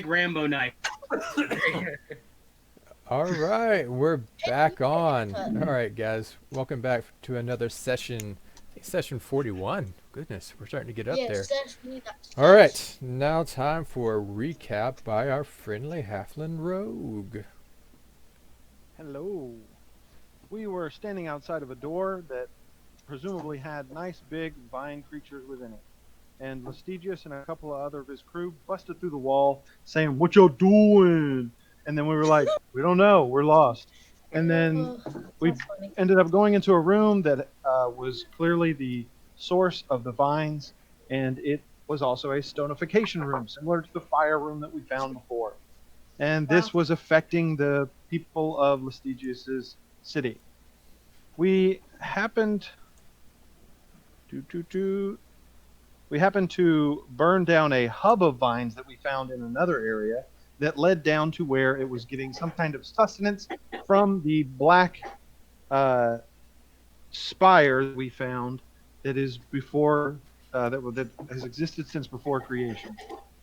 Rambo knife. All right, we're back on. All right, guys, welcome back to another session. I think session 41. Goodness, we're starting to get up there. All right, now time for a recap by our friendly halfling rogue. Hello. We were standing outside of a door that presumably had nice big vine creatures within it. And Lestigius and a couple of other of his crew busted through the wall saying, "What y'all doing?" And then we were like, "We don't know. We're lost." And then we ended up going into a room that was clearly the source of the vines. And it was also a stonification room, similar to the fire room that we found before. And this was affecting the people of Lestigius's city. We happened to burn down a hub of vines that we found in another area that led down to where it was getting some kind of sustenance from the black spire that we found that is before that has existed since before creation.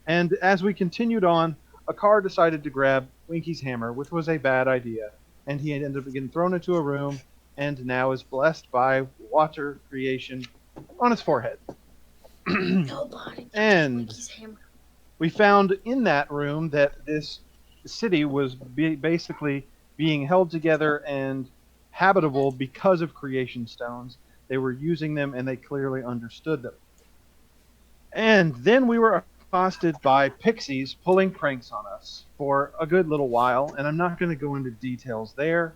And as we continued on, a car decided to grab Winky's hammer, which was a bad idea, and he ended up getting thrown into a room and now is blessed by water creation on his forehead. And we found in that room that this city was basically being held together and habitable because of creation stones. They were using them and they clearly understood them. And then we were accosted by pixies pulling pranks on us for a good little while, and I'm not going to go into details there,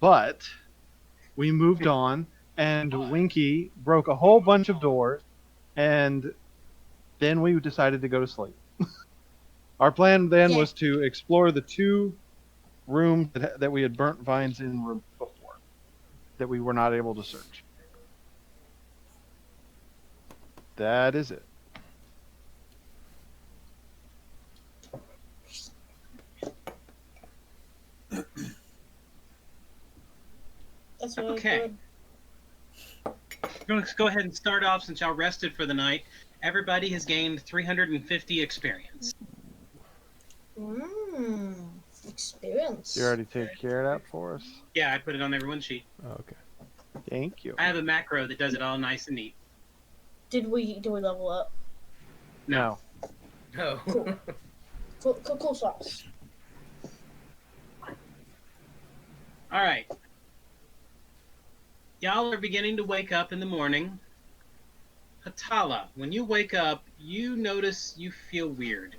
but we moved on, and Winky broke a whole bunch of doors, and then we decided to go to sleep. Our plan then was to explore the two rooms that we had burnt vines in before, that we were not able to search. That is it. That's really Okay. good. We're going to go ahead and start off since y'all rested for the night. Everybody has gained 350 experience. Experience. You already take care of that for us? Yeah, I put it on everyone's sheet. Oh, okay. Thank you. I have a macro that does it all nice and neat. Did we level up? No. No. Cool sauce. All right. Y'all are beginning to wake up in the morning. Hatala, when you wake up, you notice you feel weird.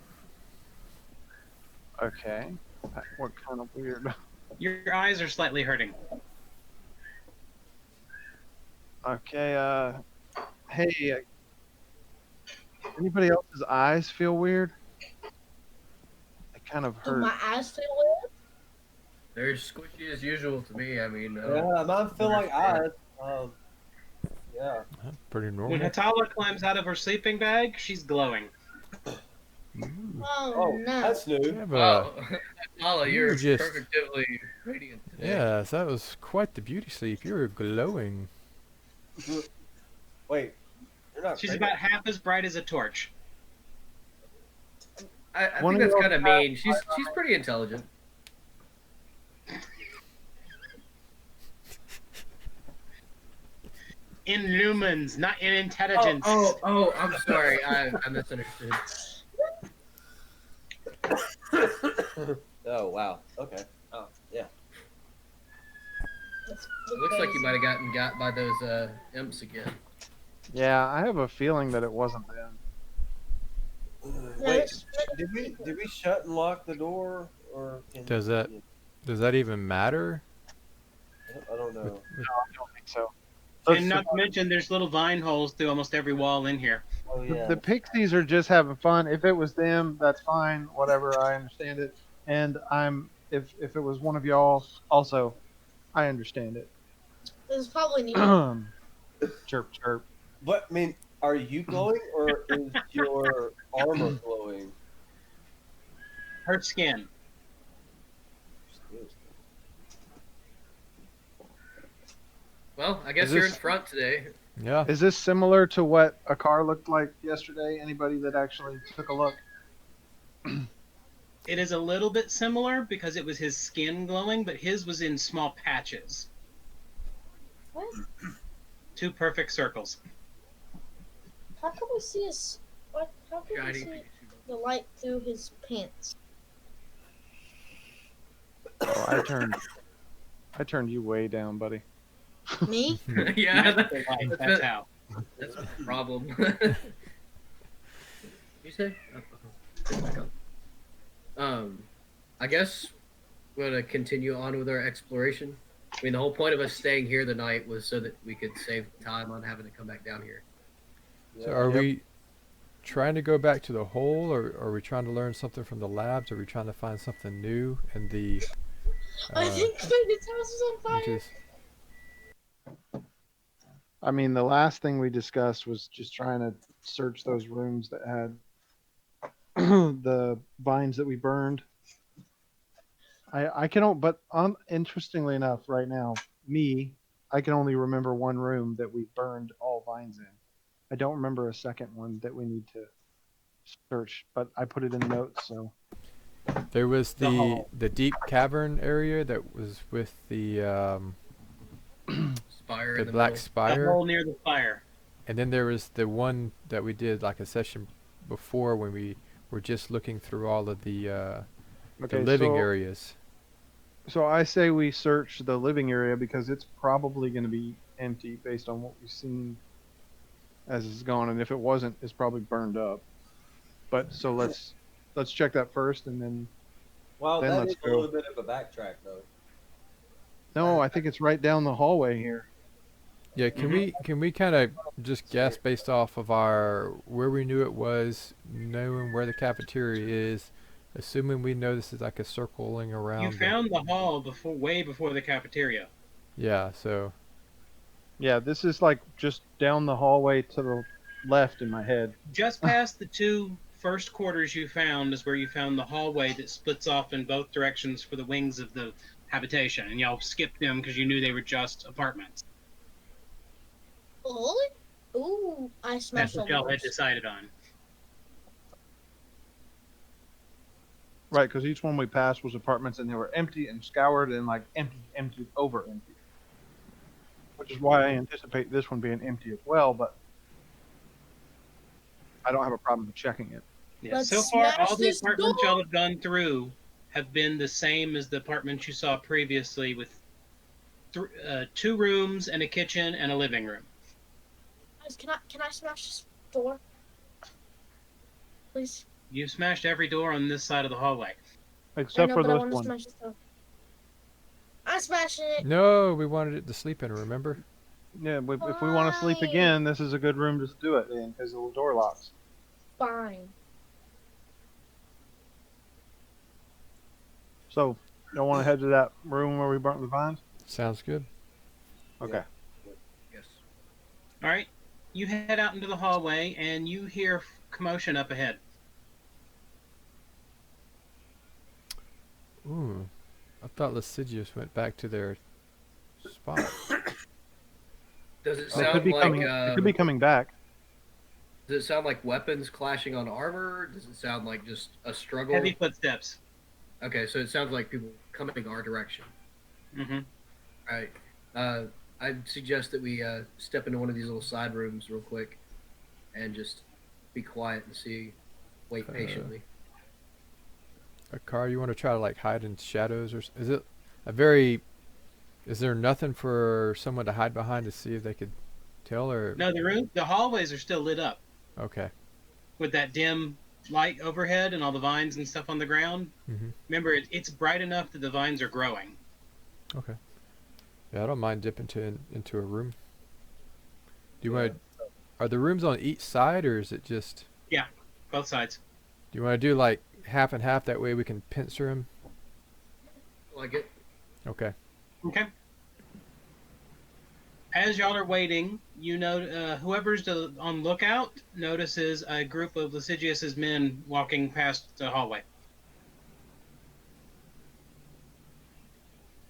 Okay. What kind of weird? Your eyes are slightly hurting. Okay, hey, anybody else's eyes feel weird? They kind of Do hurt. my eyes feel weird? They're squishy as usual to me. I mean, Yeah, mine feel like eyes. Yeah. Pretty When normal. Hatala climbs out of her sleeping bag, she's glowing. Oh, no. That's new. You have a, wow. Paula, you you're were just- perfectively radiant today. yes, that was quite the beauty sleep. You were glowing. Wait, you're not. She's pregnant? about half as bright as a torch. I One think of that's y'all kind of have- mean. She's pretty intelligent. In lumens, not in intelligence. Oh, I'm sorry. I misunderstood. Oh wow. Okay. Oh yeah. It looks like you might have gotten got by those imps again. Yeah, I have a feeling that it wasn't them. Wait, did we shut and lock the door or? Does that even matter? I don't know. No, I don't think so. And not to mention, there's little vine holes through almost every wall in here. Oh yeah. The pixies are just having fun. If it was them, that's fine. Whatever, I understand it. And if it was one of y'all, also, I understand it. It's probably neat. Chirp, chirp. But I mean, are you glowing or is your armor glowing? Her skin. Well, I guess Is you're in this- front today. Yeah. Is this similar to what a car looked like yesterday? Anybody that actually took a look? It is a little bit similar because it was his skin glowing, but his was in small patches. What? 2 perfect circles. How can we see his? What? How can we Shiny see Pikachu. the light through his pants? Oh, I turned you way down, buddy. Me? Yeah, Magical light, that's how. that's the problem. You say? Oh, back up. I guess we're gonna continue on with our exploration. I mean, the whole point of us staying here the night was so that we could save time on having to come back down here. So are we trying to go back to the hole, or are we trying to learn something from the labs? Are we trying to find something new in the? I think Bennett's house is on fire. Which is, I mean, the last thing we discussed was just trying to search those rooms that had the vines that we burned. I can only, but interestingly enough, right now, I can only remember one room that we burned all vines in. I don't remember a second one that we need to search, but I put it in notes. So there was The hall. the deep cavern area that was with the Spire in the black middle. The spire, hole near the fire. and then there was the one that we did like a session before when we were just looking through all of the living areas. So I say we search the living area because it's probably going to be empty based on what we've seen as it's gone, and if it wasn't, it's probably burned up. But so let's check that first, and then Well, Then that let's is a go. little bit of a backtrack, though. no, I think it's right down the hallway here. Yeah, can we kind of just guess based off of our where we knew it was, knowing where the cafeteria is, assuming we know this is like a circling around. You found the hall way before the cafeteria. Yeah, so Yeah, this is like just down the hallway to the left in my head. Just past the 2 first quarters you found is where you found the hallway that splits off in both directions for the wings of the habitation, and y'all skipped them because you knew they were just apartments. Really? Ooh, I That's smashed all what the y'all had doors. decided on. Right, because each one we passed was apartments, and they were empty and scoured and like empty, over empty. Which is why I anticipate this one being empty as well, but I don't have a problem with checking it. Yeah, Let's so far, smash all the this apartments door. y'all have gone through have been the same as the apartments you saw previously, with 2 rooms and a kitchen and a living room. Guys, can I smash this door? Please. You've smashed every door on this side of the hallway. I Except know, for but I this want to one. smash this door. I'm smashing it. no, we wanted it to sleep in. Remember? Yeah, if we want to sleep Fine. again, this is a good room to do it in because the door locks. Fine. So, y'all want to head to that room where we burnt the vines? Sounds good. Okay. Yes. All right, you head out into the hallway and you hear commotion up ahead. Ooh, I thought Lasidius went back to their spot. Does it They sound could be like coming. They could be coming back. does it sound like weapons clashing on armor? Does it sound like just a struggle? Heavy footsteps. Okay, so it sounds like people coming our direction. Mm-hmm. All right. I'd suggest that we step into one of these little side rooms real quick and just be quiet and wait patiently. A car, you want to try to like hide in shadows, or is it a very? Is there nothing for someone to hide behind to see if they could tell, or No, the hallways are still lit up okay? with that dim light overhead and all the vines and stuff on the ground. Mm-hmm. Remember, it's bright enough that the vines are growing. Okay. Yeah, I don't mind dipping into a room. Do you want to? Are the rooms on each side, or is it just? Both sides. Do you want to do like half and half? That way we can pincer them. Like it? Okay. Okay. As y'all are waiting, you know whoever's on lookout notices a group of Lasidius's men walking past the hallway.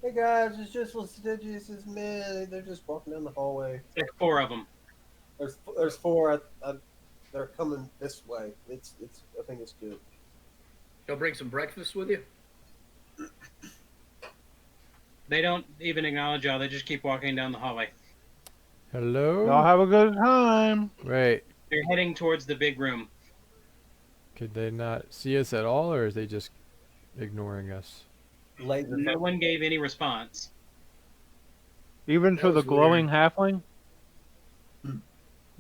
Hey guys, it's just Lasidius' men. They're just walking down the hallway. There's 4 of them. There's 4. They're coming this way. It's. I think it's good. Don't bring some breakfast with you? They don't even acknowledge y'all. They just keep walking down the hallway. Hello? Y'all have a good time. Wait, They're heading towards the big room. could they not see us at all, or is they just ignoring us? Laser No focus. one gave any response. Even That to the was glowing weird. halfling.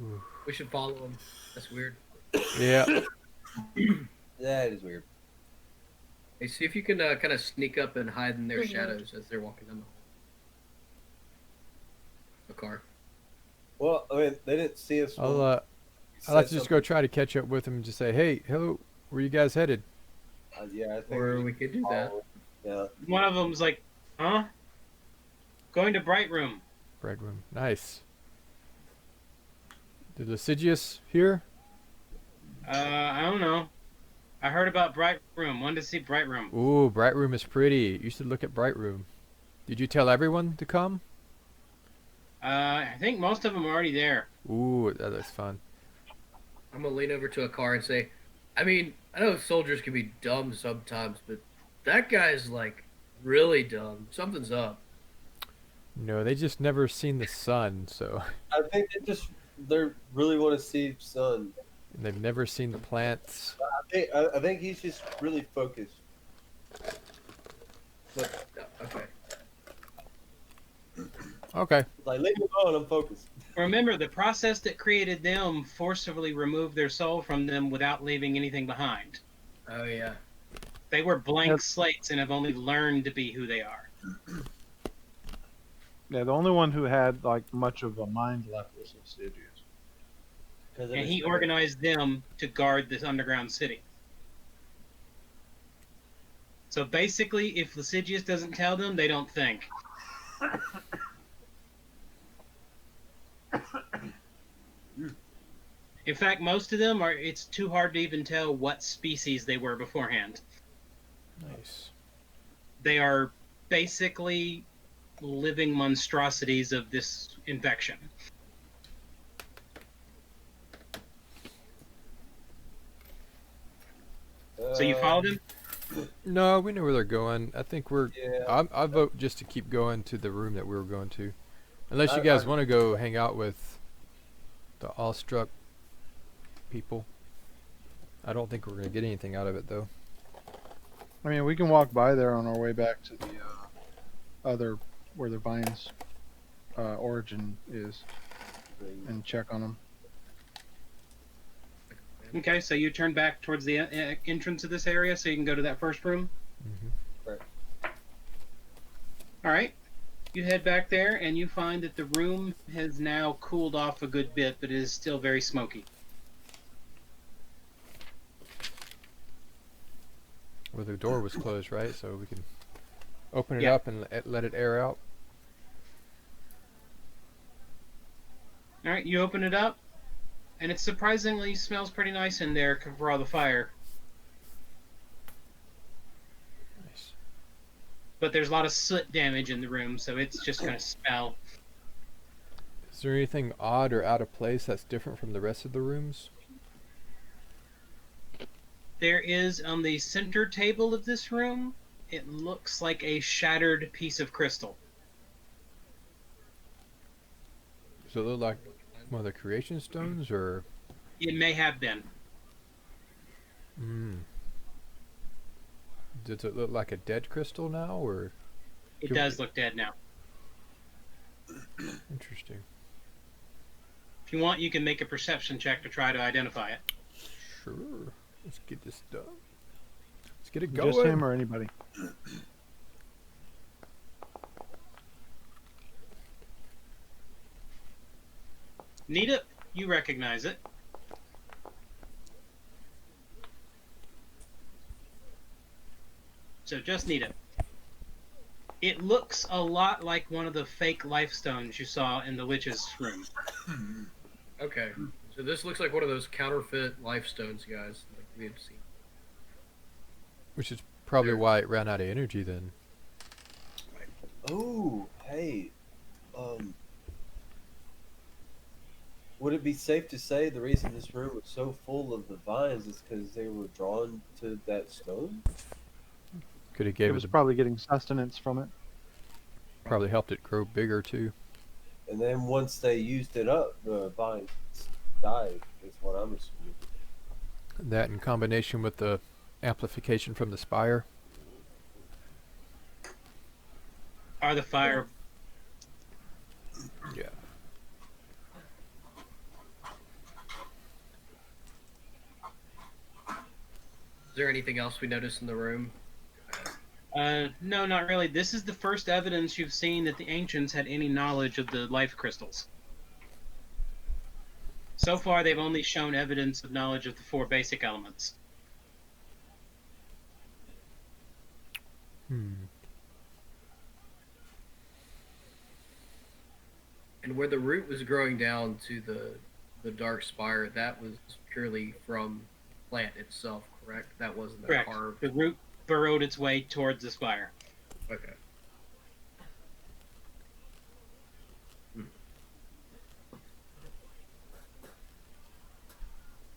Ooh. We should follow them. That's weird. Yeah. That is weird. Hey, see if you can kind of sneak up and hide in their shadows as they're walking down the car. Well, I mean, they didn't see us. I'll when we I'll have said to just go something. try to catch up with them and just say, hey, hello, where you guys headed? Yeah, I think Or we could do that. Yeah. One of them's like, huh? Going to Bright Room. Bread room. Nice. Did Lasigius here? I don't know. I heard about Bright Room. Wanted to see Bright Room. Ooh, Bright Room is pretty. You should look at Bright Room. Did you tell everyone to come? I think most of them are already there. Ooh, that's fun. I'm gonna lean over to a car and say, I mean, I know soldiers can be dumb sometimes, but that guy's like really dumb. Something's up. No, they just never seen the sun, so I think they really want to see sun. and they've never seen the plants. I think he's just really focused. But okay. Okay. Like, leave me alone. I'm focused. Remember, the process that created them forcibly removed their soul from them without leaving anything behind. Oh yeah. They were blank Yep. slates and have only learned to be who they are. Yeah, the only one who had like much of a mind left was Lasigius. And he organized them to guard this underground city. So basically, if Lasigius doesn't tell them, they don't think. In fact, most of them it's too hard to even tell what species they were beforehand. Nice. They are basically living monstrosities of this infection. So you followed him? No, we know where they're going. I think we're. Yeah. I vote just to keep going to the room that we were going to, unless you I- guys I- want to go hang out with the awestruck people. I don't think we're gonna get anything out of it though. I mean, we can walk by there on our way back to the other where the vine's origin is and check on them. Okay, so you turn back towards the entrance of this area so you can go to that first room. Mm-hmm. All right. You head back there and you find that the room has now cooled off a good bit, but it is still very smoky. Well, the door was closed, right? So we can open it Yeah. up and let it air out. All right, you open it up, and it surprisingly smells pretty nice in there for all the fire. Nice. But there's a lot of soot damage in the room, so it's just going to smell. Is there anything odd or out of place that's different from the rest of the rooms? There is on the center table of this room, it looks like a shattered piece of crystal. Does it look like one of the creation stones, or? It may have been. Does it look like a dead crystal now, or? It does look dead now. Interesting. If you want, you can make a perception check to try to identify it. Sure. Let's get this done. Let's get it going. Just him or anybody? Nita, you recognize it. So just Nita. It looks a lot like one of the fake life stones you saw in the witch's room. Okay. So this looks like one of those counterfeit life stones, guys, like we had seen. Which is probably why it ran out of energy then. Oh, hey. Would it be safe to say the reason this room was so full of the vines is because they were drawn to that stone? Could have It gave was it, probably getting sustenance from it. probably helped it grow bigger too. And then once they used it up, the vines died, is what I'm assuming. That in combination with the amplification from the spire. Are the fire? Yeah. Is there anything else we noticed in the room? No, not really. This is the first evidence you've seen that the ancients had any knowledge of the life crystals. So far, they've only shown evidence of knowledge of the 4 basic elements. And where the root was growing down to the dark spire, that was purely from plant itself, correct? That wasn't a Correct. carved. The root burrowed its way towards the spire. Okay.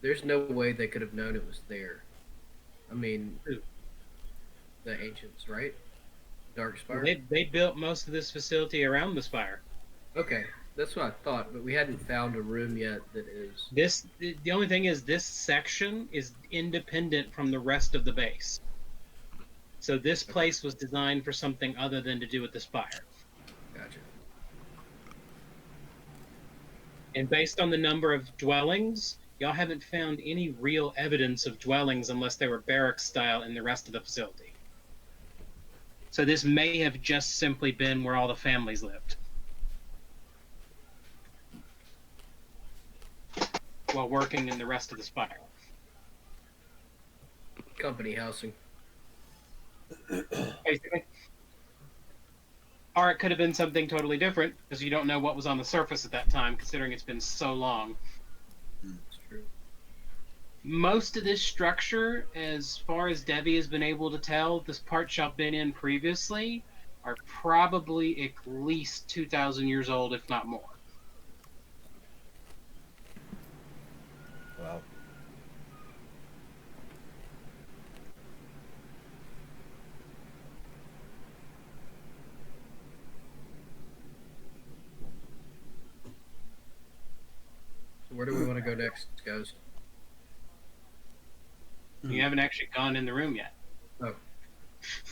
There's no way they could have known it was there. I mean, Who? the ancients, right? Dark spire. They built most of this facility around the spire. Okay, that's what I thought, but we hadn't found a room yet that is. The only thing is this section is independent from the rest of the base. So this place was designed for something other than to do with the spire. Gotcha. And based on the number of dwellings, y'all haven't found any real evidence of dwellings unless they were barracks style in the rest of the facility. So this may have just simply been where all the families lived. While working in the rest of the spire. Company housing. Basically. Or it could have been something totally different, because you don't know what was on the surface at that time, considering it's been so long. That's true. Most of this structure, as far as Debbie has been able to tell, this part shop been in previously, are probably at least 2,000 years old, if not more. Wow. So where do we want to go next, guys? You haven't actually gone in the room yet. Oh.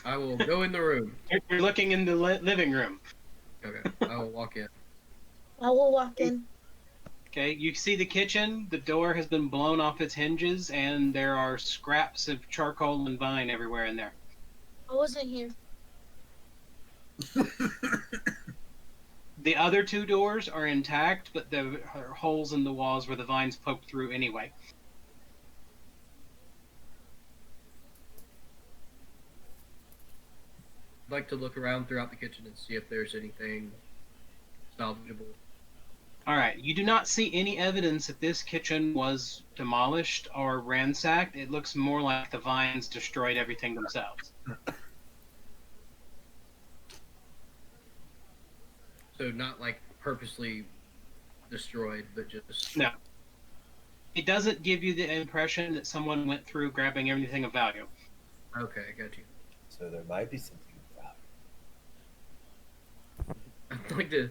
I will go in the room. You're looking in the living room. Okay, I will walk in. I will walk in. Okay, you see the kitchen. The door has been blown off its hinges, and there are scraps of charcoal and vine everywhere in there. I wasn't here. The other 2 doors are intact, but there are holes in the walls where the vines poked through anyway. I'd like to look around throughout the kitchen and see if there's anything salvageable. Alright, you do not see any evidence that this kitchen was demolished or ransacked. It looks more like the vines destroyed everything themselves. So not like purposely destroyed, but just... No. It doesn't give you the impression that someone went through grabbing everything of value. Okay, I got you. So there might be something about it. I'd like to,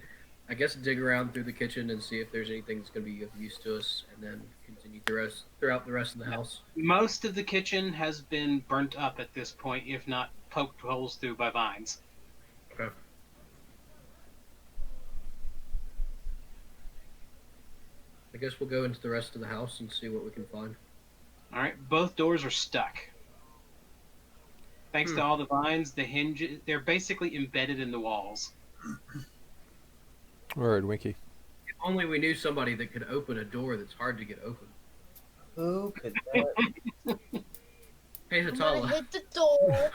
I guess, dig around through the kitchen and see if there's anything that's going to be of use to us, and then continue throughout the rest of the house. Most of the kitchen has been burnt up at this point, if not poked holes through by vines. Okay. I guess we'll go into the rest of the house and see what we can find. Alright, both doors are stuck. Thanks to all the vines, the hinges, they're basically embedded in the walls. Alright, Winky. If only we knew somebody that could open a door that's hard to get open. Who could that? Hey, I'm gonna Hatala. hit the door.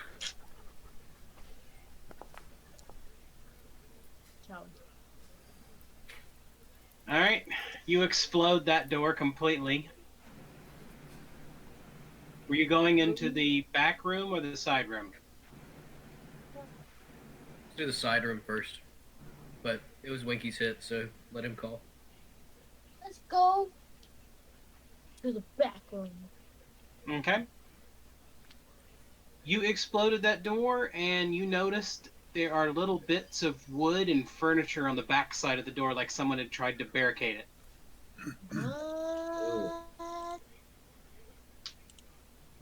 Ciao. Alright, you explode that door completely. Were you going into the back room or the side room? Let's do the side room first. But it was Winky's hit, so let him call. Let's go to the back room. Okay. You exploded that door, and you noticed there are little bits of wood and furniture on the back side of the door, like someone had tried to barricade it. What?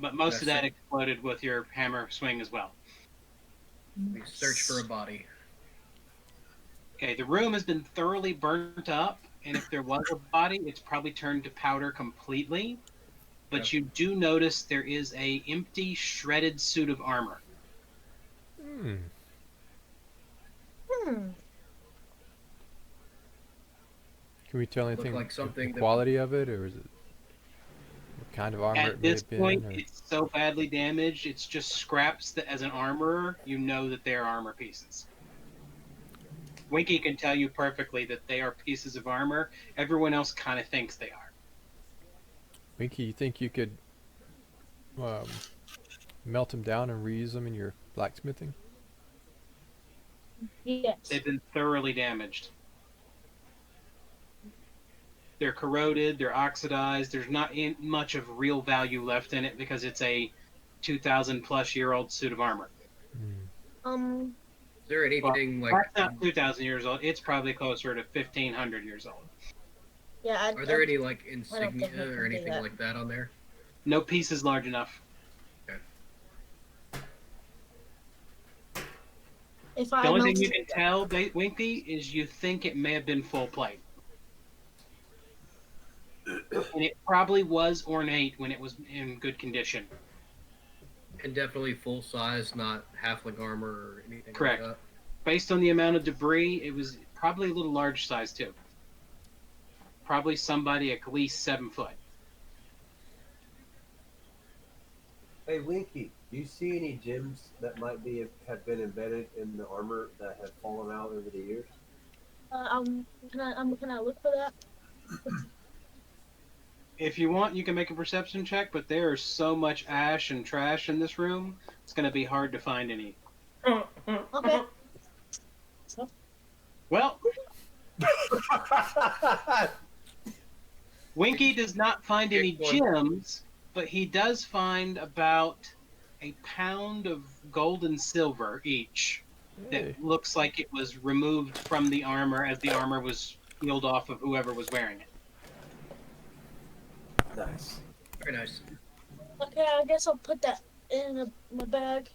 But most of that That's it. exploded with your hammer swing as well. We search for a body. Okay, the room has been thoroughly burnt up, and if there was a body, it's probably turned to powder completely. But Yep. you do notice there is a empty, shredded suit of armor. Hmm. Hmm. Can we tell Look anything like something the that- quality of it, or is it what kind of armor At it may this have been? point, Or... it's so badly damaged, it's just scraps that, as an armorer, you know that they're armor pieces. Winky can tell you perfectly that they are pieces of armor. Everyone else kind of thinks they are. Winky, you think you could melt them down and reuse them in your blacksmithing? Yes. They've been thoroughly damaged. They're corroded, they're oxidized. There's not much of real value left in it because it's a 2,000 plus year old suit of armor. Hmm. Is there anything Well, like? that's not 2,000 years old. It's probably closer to 1,500 years old. Yeah. Are there any like I don't think we insignia can or do anything that. like that on there? No piece is large enough. If The I only thing melted you can tell, Winky, is you think it may have been full plate. And it probably was ornate when it was in good condition. And definitely full size, not halfling armor or anything Correct. like that. Based on the amount of debris, it was probably a little large size too. Probably somebody at least 7 foot. Hey, Winky, do you see any gems that might have been embedded in the armor that have fallen out over the years? can I look for that? If you want, you can make a perception check, but there is so much ash and trash in this room, it's going to be hard to find any. Okay. Well, Winky does not find any gems, but he does find about a pound of gold and silver each Hey. that looks like it was removed from the armor as the armor was peeled off of whoever was wearing it. Nice. Very nice. Okay, I guess I'll put that in my bag.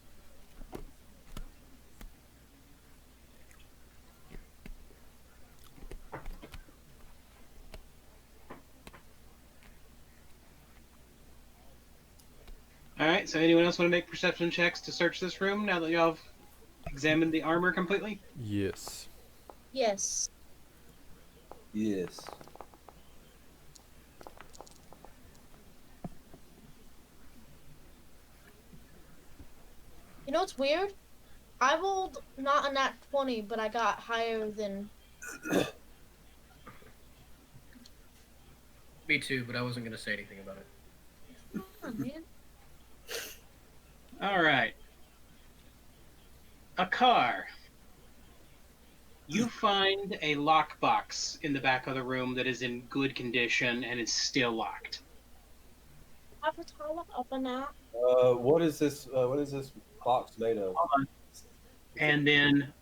Alright, so anyone else want to make perception checks to search this room now that y'all have examined the armor completely? Yes. Yes. Yes. You know what's weird? I rolled not a nat 20, but I got higher than. Me too, but I wasn't gonna say anything about it. Oh, man. Alright. A car. You find a lockbox in the back of the room that is in good condition and is still locked. Avatar up and out. What is this? What is this box made of? Hold on. And then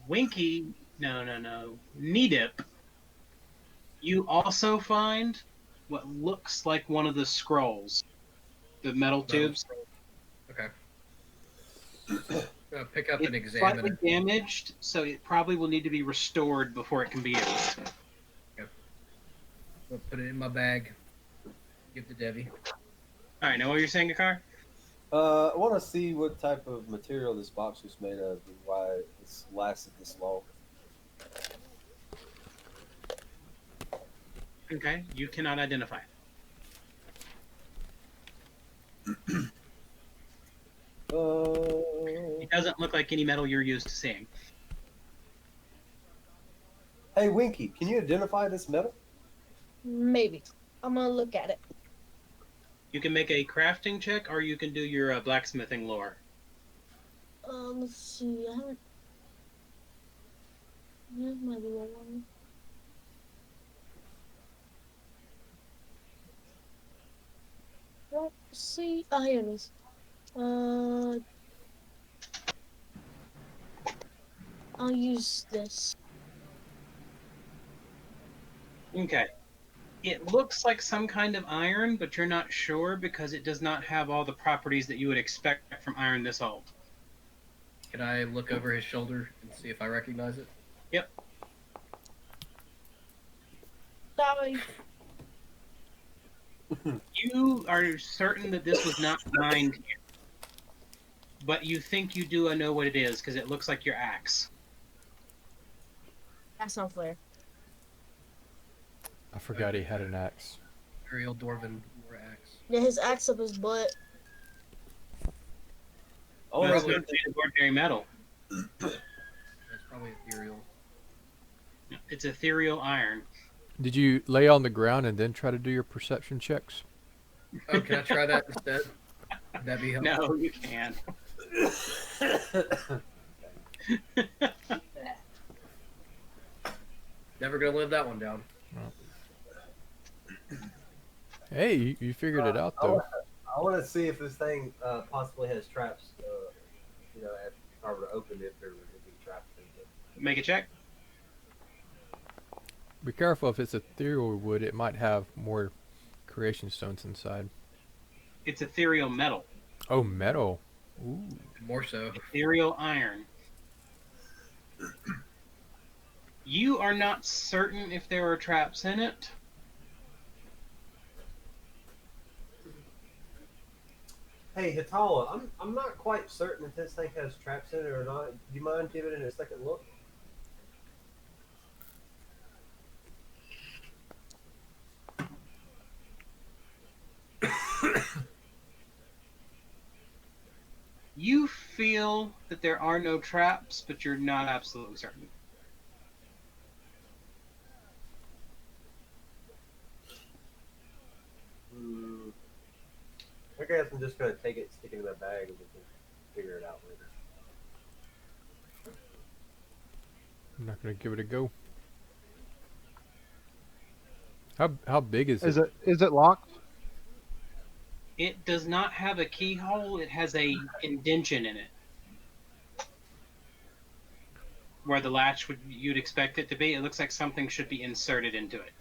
Winky, no, Needip, you also find what looks like one of the scrolls, the metal tubes. Okay. Pick up and It's examine slightly it. damaged, so it probably will need to be restored before it can be used. I'll put it in my bag. Give to Debbie. All right, now what you're saying, Akar? I want to see what type of material this box was made of and why it's lasted this long. Okay, you cannot identify it. It doesn't look like any metal you're used to seeing. Hey, Winky, can you identify this metal? Maybe. I'm gonna look at it. You can make a crafting check, or you can do your blacksmithing lore. Let's see. I haven't. Here's my little one. don't see. Oh, here it is. I'll use this. Okay. It looks like some kind of iron, but you're not sure because it does not have all the properties that you would expect from iron this old. Can I look over his shoulder and see if I recognize it? Yep. Sorry. You are certain that this was not mined here, but you think you do know what it is because it looks like your axe. That's not fair. I forgot he had an axe. Imperial Dwarven war axe. Yeah, his axe up his butt. Oh, That's probably- not made of ordinary metal. That's probably ethereal. It's ethereal iron. Did you lay on the ground and then try to do your perception checks? Oh, can I try that instead? Would that be helpful? No, you can't. Never gonna live that one down. Hey, you figured it out though. I want to see if this thing possibly has traps. If I were to open it, there would be traps in it. Make a check. Be careful if it's ethereal wood, it might have more creation stones inside. It's ethereal metal. Oh, metal. Ooh. More so. Ethereal iron. You are not certain if there are traps in it. Hey, Hitala, I'm not quite certain if this thing has traps in it or not. Do you mind giving it a second look? You feel that there are no traps, but you're not absolutely certain. I guess I'm just gonna take it, stick it in my bag, and we can figure it out later. I'm not gonna give it a go. How big is Is it? it locked? It does not have a keyhole. It has a indention in it, where the latch you'd expect it to be. It looks like something should be inserted into it.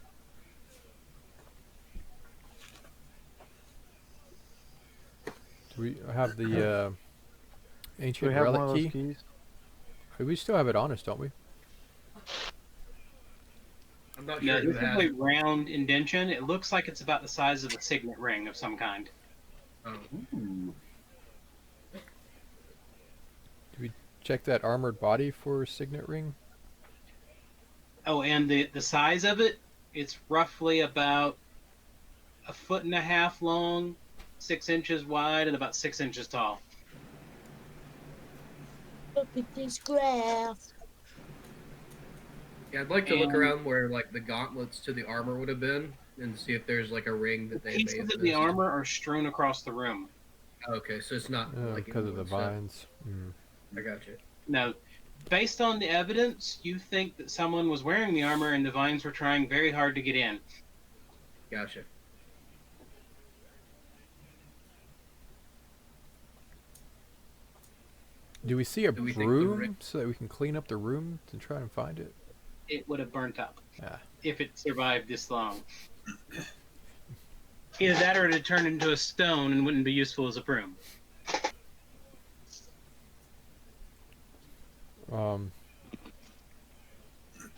Do we have the Do ancient we have one of relic those key? keys? We still have it on us, don't we? I'm not No, sure who this has is a it. round indention. It looks like it's about the size of a signet ring of some kind. Oh. Check that armored body for a signet ring. Oh, and the size of it, it's roughly about 1.5 feet long, 6 inches wide, and about 6 inches tall. Look at this graph. Yeah, I'd like to look And- around where like the gauntlets to the armor would have been, and see if there's like a ring that they may Pieces have of the missed. armor are strewn across the room. Okay, so it's not like Because in of the one set. vines. Mm. I got you. No, based on the evidence, you think that someone was wearing the armor and the vines were trying very hard to get in. Gotcha. Do we see a Do we think the broom ring- so that we can clean up the room to try and find it? It would have burnt up Ah. if it survived this long. Either that or it had turned into a stone and wouldn't be useful as a broom.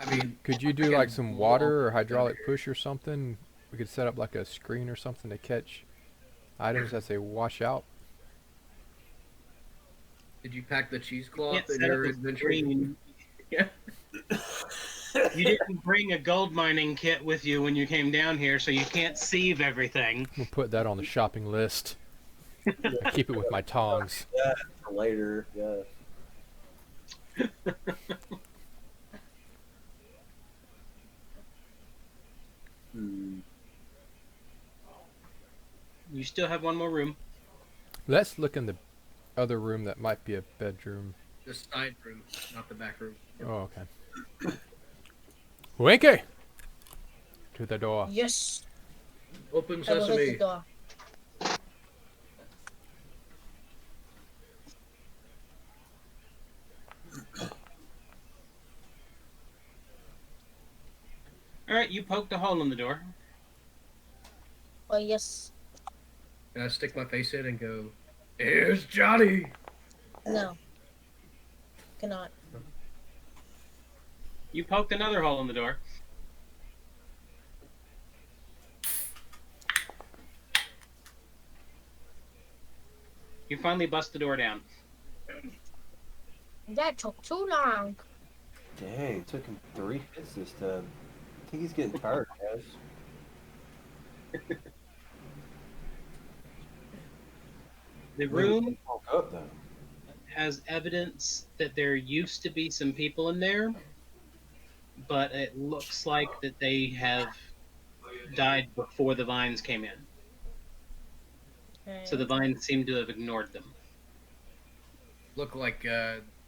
I mean, Could you do can like some wall water or down hydraulic here. push or something? We could set up like a screen or something to catch items as they wash out. did you pack the cheesecloth Can't in set up your a adventure? screen. Yeah. You didn't bring a gold mining kit with you when you came down here, so you can't sieve everything. We'll put that on the shopping list. I keep it with my tongs. For later, yeah. You still have one more room. Let's look in the other room that might be a bedroom. The side room, not the back room. Oh, okay. Winky! To the door. Yes. Open I will hit the sesame. door. right, you poked a hole in the door. Oh, yes. And I stick my face in and go, "Here's Johnny." No. Cannot. You poked another hole in the door. You finally bust the door down. That took too long. Dang, it took him 3 hits this time. I think he's getting tired, guys. The room Woke up though. has evidence that there used to be some people in there, but it looks like that they have died before the vines came in. Okay. So the vines seem to have ignored them. Look like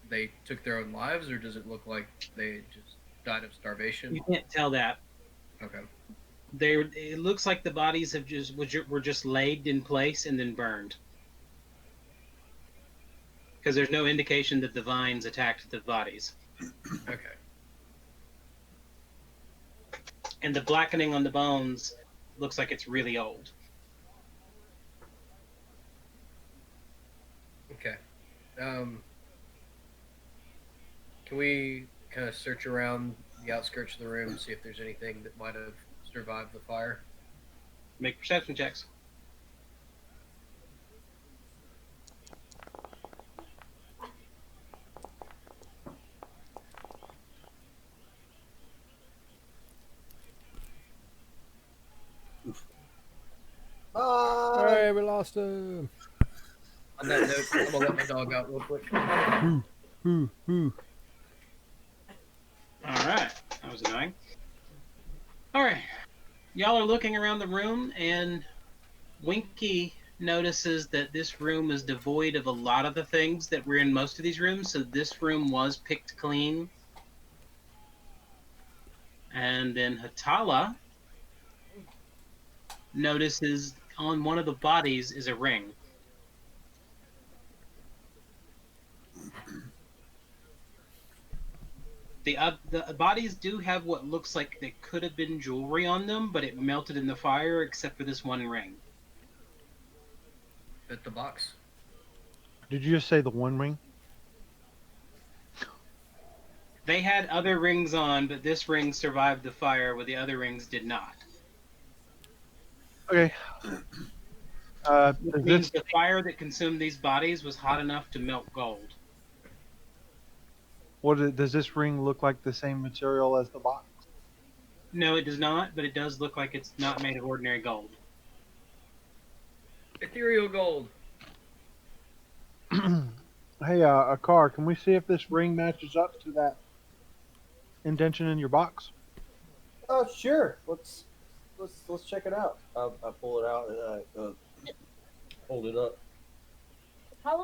they took their own lives, or does it look like they just died of starvation? You can't tell that. Okay. It looks like the bodies have were just laid in place and then burned. Because there's no indication that the vines attacked the bodies. Okay. And the blackening on the bones looks like it's really old. Okay. Can we kind of search around the outskirts of the room and see if there's anything that might have survived the fire? Make perception checks. Bye. Hey, we lost him. On that note, I'm gonna let my dog out real quick. Ooh. All right, that was annoying. All right, y'all are looking around the room, and Winky notices that this room is devoid of a lot of the things that were in most of these rooms. So this room was picked clean. And then Hatala notices on one of the bodies is a ring. The bodies do have what looks like they could have been jewelry on them, but it melted in the fire except for this one ring. At the box. Did you just say the one ring? They had other rings on, but this ring survived the fire where the other rings did not. Okay. Which means the fire that consumed these bodies was hot enough to melt gold. Does this ring look like the same material as the box? No, it does not, but it does look like it's not made of ordinary gold. Ethereal gold. Hey, a car. Can we see if this ring matches up to that indention in your box? Oh, sure. Let's check it out. I pull it out and I hold it up.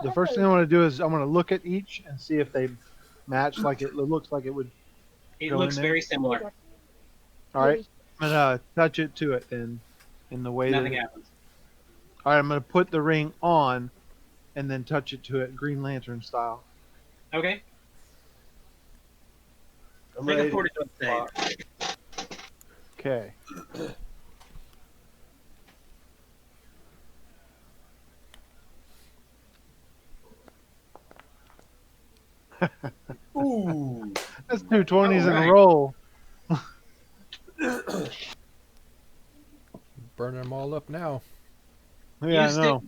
The first thing I want to do is I want to look at each and see if they match. Like it looks like it would. It Go looks in there? very similar. All right. I'm gonna touch it to it then, in the way Nothing that. happens. All right. I'm gonna put the ring on, and then touch it to it, Green Lantern style. Okay. I'm Make ready a to fortitude save. Okay. Ooh. That's 2 20s in Alright. a row. Burning them all up now. Yeah, I know.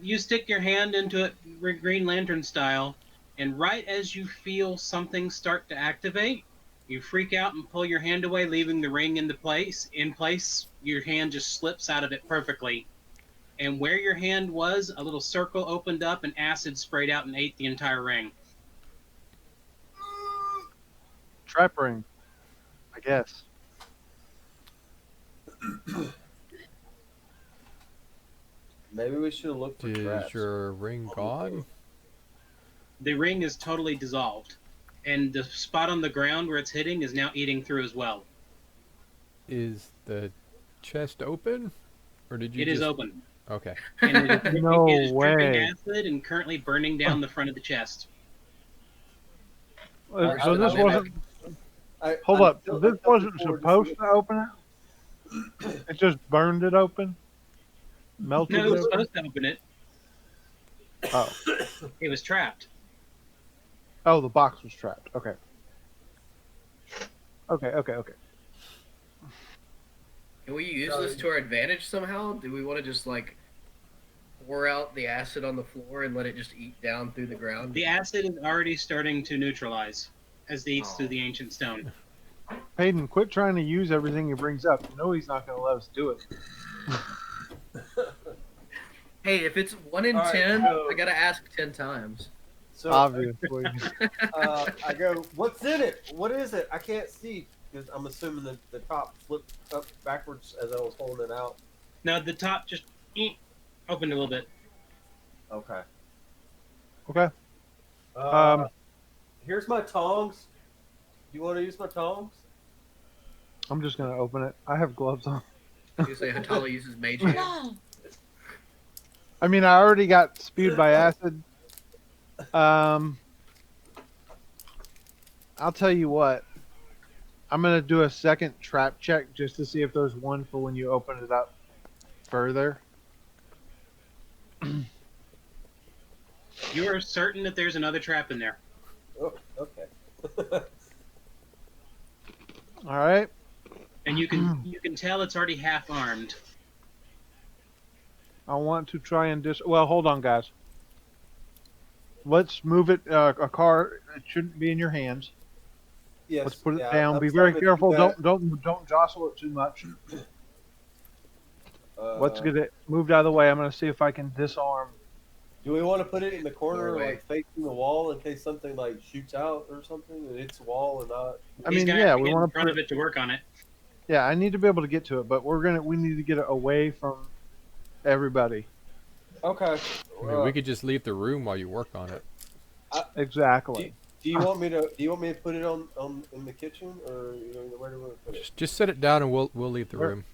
You stick your hand into it, Green Lantern style, and right as you feel something start to activate, you freak out and pull your hand away, leaving the ring into place. In place, your hand just slips out of it perfectly. And where your hand was, a little circle opened up and acid sprayed out and ate the entire ring. Trap ring, I guess. Maybe we should have looked for Is traps. your ring gone? The ring is totally dissolved. And the spot on the ground where it's hitting is now eating through as well. Is the chest open? Or did you It is open. Okay. And it is, No it is dripping way. acid and currently burning down the front of the chest. So this wasn't. Hold I'm up. still- This I'm wasn't looking forward supposed see to open it? It just burned it open? Melted No, it it was open? supposed to open it. Oh. It was trapped. Oh, the box was trapped. Okay. Okay. Can we use this to our advantage somehow? Do we want to just like pour out the acid on the floor and let it just eat down through the ground? The acid is already starting to neutralize as it eats Oh. through the ancient stone. Hayden, quit trying to use everything he brings up. You know he's not going to let us do it. Hey, if it's 1 in All right, 10, so- I gotta ask 10 times. So Obviously. I go, what's in it? What is it? I can't see because I'm assuming that the top flipped up backwards as I was holding it out. Now the top just opened a little bit. Okay. Okay. Here's my tongs. You want to use my tongs? I'm just going to open it. I have gloves on. You say Hatala uses mage hand. No. I mean, I already got spewed by acid. I'll tell you what. I'm going to do a second trap check just to see if there's one for when you open it up further. You are certain that there's another trap in there. Oh, okay. All right. And you can tell it's already half armed. I want to try and well, hold on, guys. Let's move it. A car. It shouldn't be in your hands. Yes. Let's put it yeah, down. I'm Be very starting to careful. do that. Don't jostle it too much. Let's Uh, get it moved out of the way. I'm going to see if I can disarm. Do we want to put it in the corner, Doorway. like facing the wall, in case something like shoots out or something, and hits the wall and not? I He's mean, gonna yeah, have to we get in want to front put of it to work on it. Yeah, I need to be able to get to it, but we need to get it away from everybody. Okay. I mean, we could just leave the room while you work on it. Exactly. Do you want me to? Do you want me to put it on in the kitchen, or where do we put it? Just set it down and we'll leave the Where- room.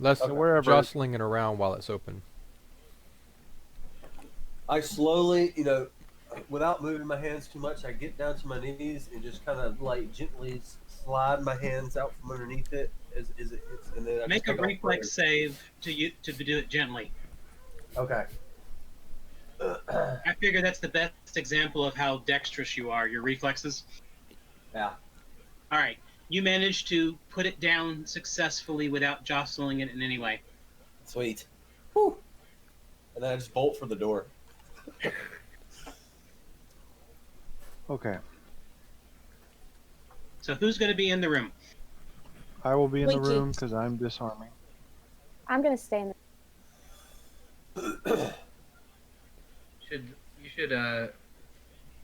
Less Okay. Wherever. jostling it around while it's open. I slowly, without moving my hands too much, I get down to my knees and just kind of like gently slide my hands out from underneath it as it hits, and then I Make just a take off reflex save to do it gently. Okay. I figure that's the best example of how dexterous you are. Your reflexes. Yeah. All right. You managed to put it down successfully without jostling it in any way. Sweet. Whew. And then I just bolt for the door. Okay. So who's going to be in the room? I will be in the Winky. room because I'm disarming. I'm gonna stay in You should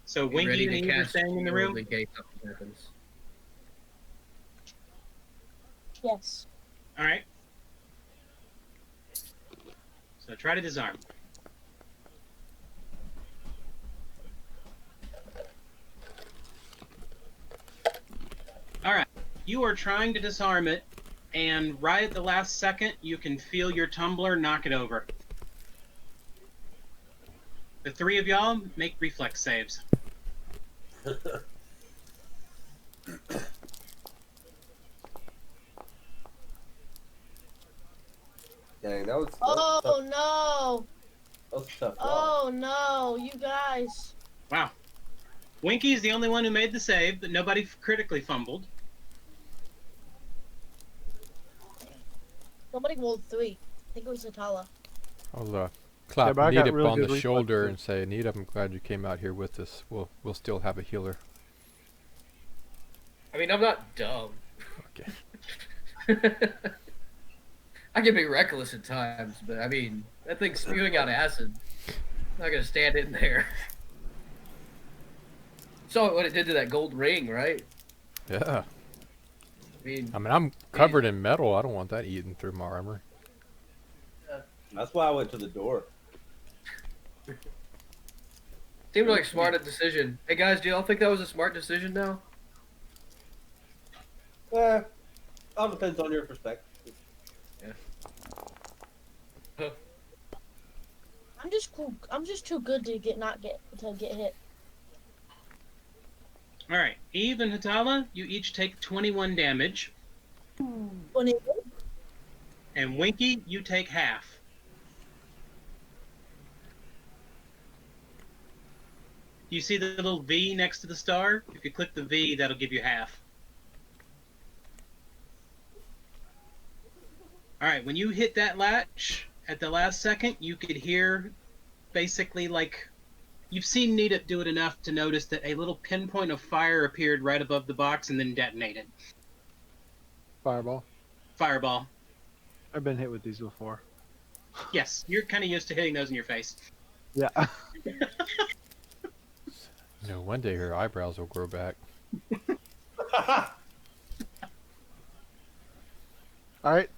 So be Winky ready and to Eve are cast staying in the room. in case something happens. Yes. All right. So try to disarm. All right. You are trying to disarm it, and right at the last second, you can feel your tumbler knock it over. The three of y'all make reflex saves. Dang, that was Oh tough. no! That was a tough. Oh no! You guys. Wow. Winky's the only one who made the save, but nobody critically fumbled. Somebody rolled 3. I think it was Atala. I'll clap but I got Needip really on good the shoulder reflexes. and say, Needip, I'm glad you came out here with us. We'll still have a healer. I mean, I'm not dumb. Okay. I can be reckless at times, but I mean, that thing's spewing out acid. I'm not gonna stand in there. Saw what it did to that gold ring, right? Yeah. I mean, I'm covered in metal. I don't want that eating through my armor. That's why I went to the door. seemed like a smart decision. Hey guys, do y'all think that was a smart decision now? All depends on your perspective. I'm just cool. I'm just too good to get hit. All right. Eve and Hatala, you each take 21 damage. 20. And Winky, you take half. You see the little V next to the star? If you click the V, that'll give you half. All right, when you hit that latch at the last second, you could hear basically like you've seen Nita do it enough to notice that a little pinpoint of fire appeared right above the box and then detonated. Fireball. Fireball. I've been hit with these before. Yes, you're kind of used to hitting those in your face. Yeah. No, one day her eyebrows will grow back. All right.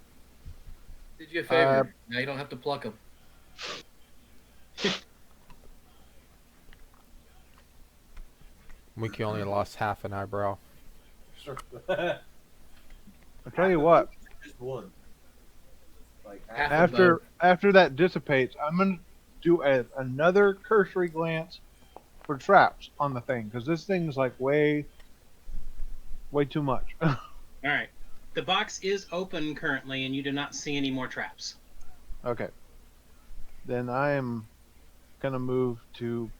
Did you a favor. Now you don't have to pluck them. Winky only lost half an eyebrow. I'll tell you what. Just one. Like Half of both. After that dissipates, I'm gonna do another cursory glance for traps on the thing because this thing's like way too much. All right. The box is open currently, and you do not see any more traps. Okay. Then I am gonna move to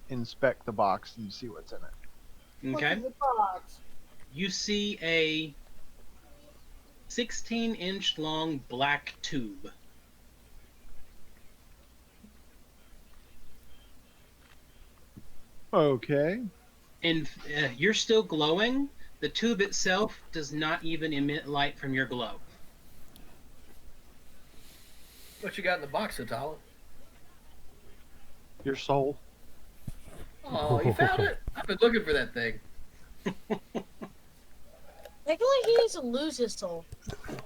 inspect the box and see what's in it. Okay. You see a 16-inch long black tube. Okay. And you're still glowing. The tube itself does not even emit light from your glow. What you got in the box, Atala? Your soul. Oh, you found it? I've been looking for that thing. I feel like he needs to lose his soul.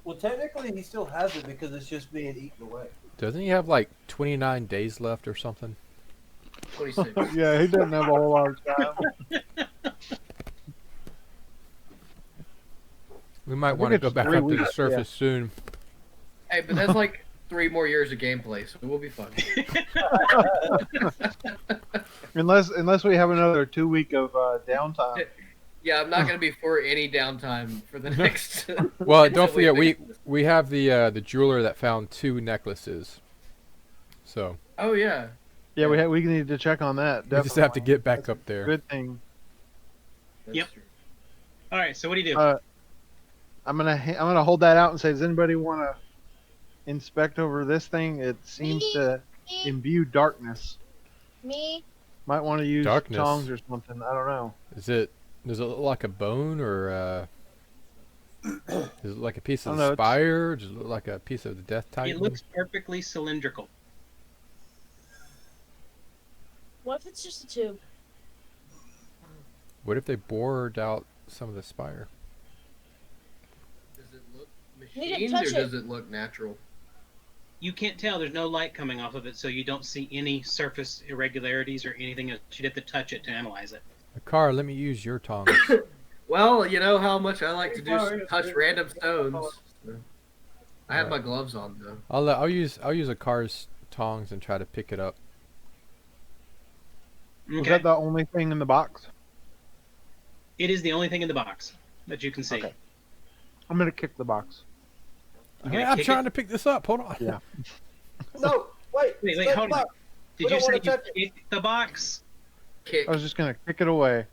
Well, technically, he still has it because it's just being eaten away. Doesn't he have like 29 days left or something? 26. Yeah, he doesn't have a whole lot of time. We might think want to it's go back 3 up to the weeks, surface soon. Hey, but that's like 3 more years of gameplay, so we'll be fine. Unless we have another 2 week of downtime. Yeah, I'm not gonna be for any downtime for the next. Well, don't until forget fix this. we have the jeweler that found 2 necklaces. So Oh yeah. Yeah, we need to check on that. we just have to definitely. get back up there. Good thing. That's Yep. true. All right, so what do you do? I'm gonna hold that out and say, does anybody want to inspect over this thing? It seems to imbue darkness. Me? Might want to use Darkness. tongs or something. I don't know. Does it look like a bone or is it like a piece I of don't know, the it's- spire? Does it look like a piece of the Death Titan? It looks perfectly cylindrical. What if it's just a tube? What if they bored out some of the spire? Does it look Need to machined touch or it. does it look natural? You can't tell. There's no light coming off of it, so you don't see any surface irregularities or anything else. You'd have to touch it to analyze it. Car, let me use your tongs. Well, you know how much I like to do touch random stones. So. I have my gloves on though. I'll use a car's tongs and try to pick it up. Was Okay. that the only thing in the box? It is the only thing in the box that you can see. Okay. I'm gonna kick the box. You Hey, gonna I'm kick trying it? to pick this up. Hold on. Yeah. No, wait. Wait, stay hold on. back. Did We you don't say wanna you touch it. kicked the box? Kick. I was just gonna kick it away.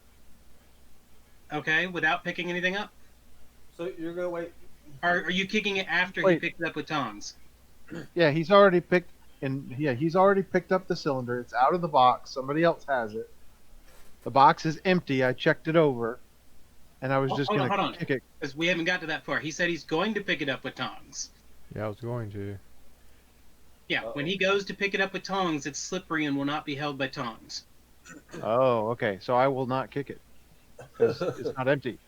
Okay, without picking anything up? So you're gonna wait. Or are you kicking it after he Wait. picked it up with tongs? Yeah, he's already picked up the cylinder. It's out of the box. Somebody else has it. The box is empty. I checked it over, and I was just Hold on, gonna hold on. kick it. Because we haven't got to that far. He said he's going to pick it up with tongs. Yeah, I was going to. Yeah, when he goes to pick it up with tongs, it's slippery and will not be held by tongs. Oh, okay. So I will not kick it because it's not empty.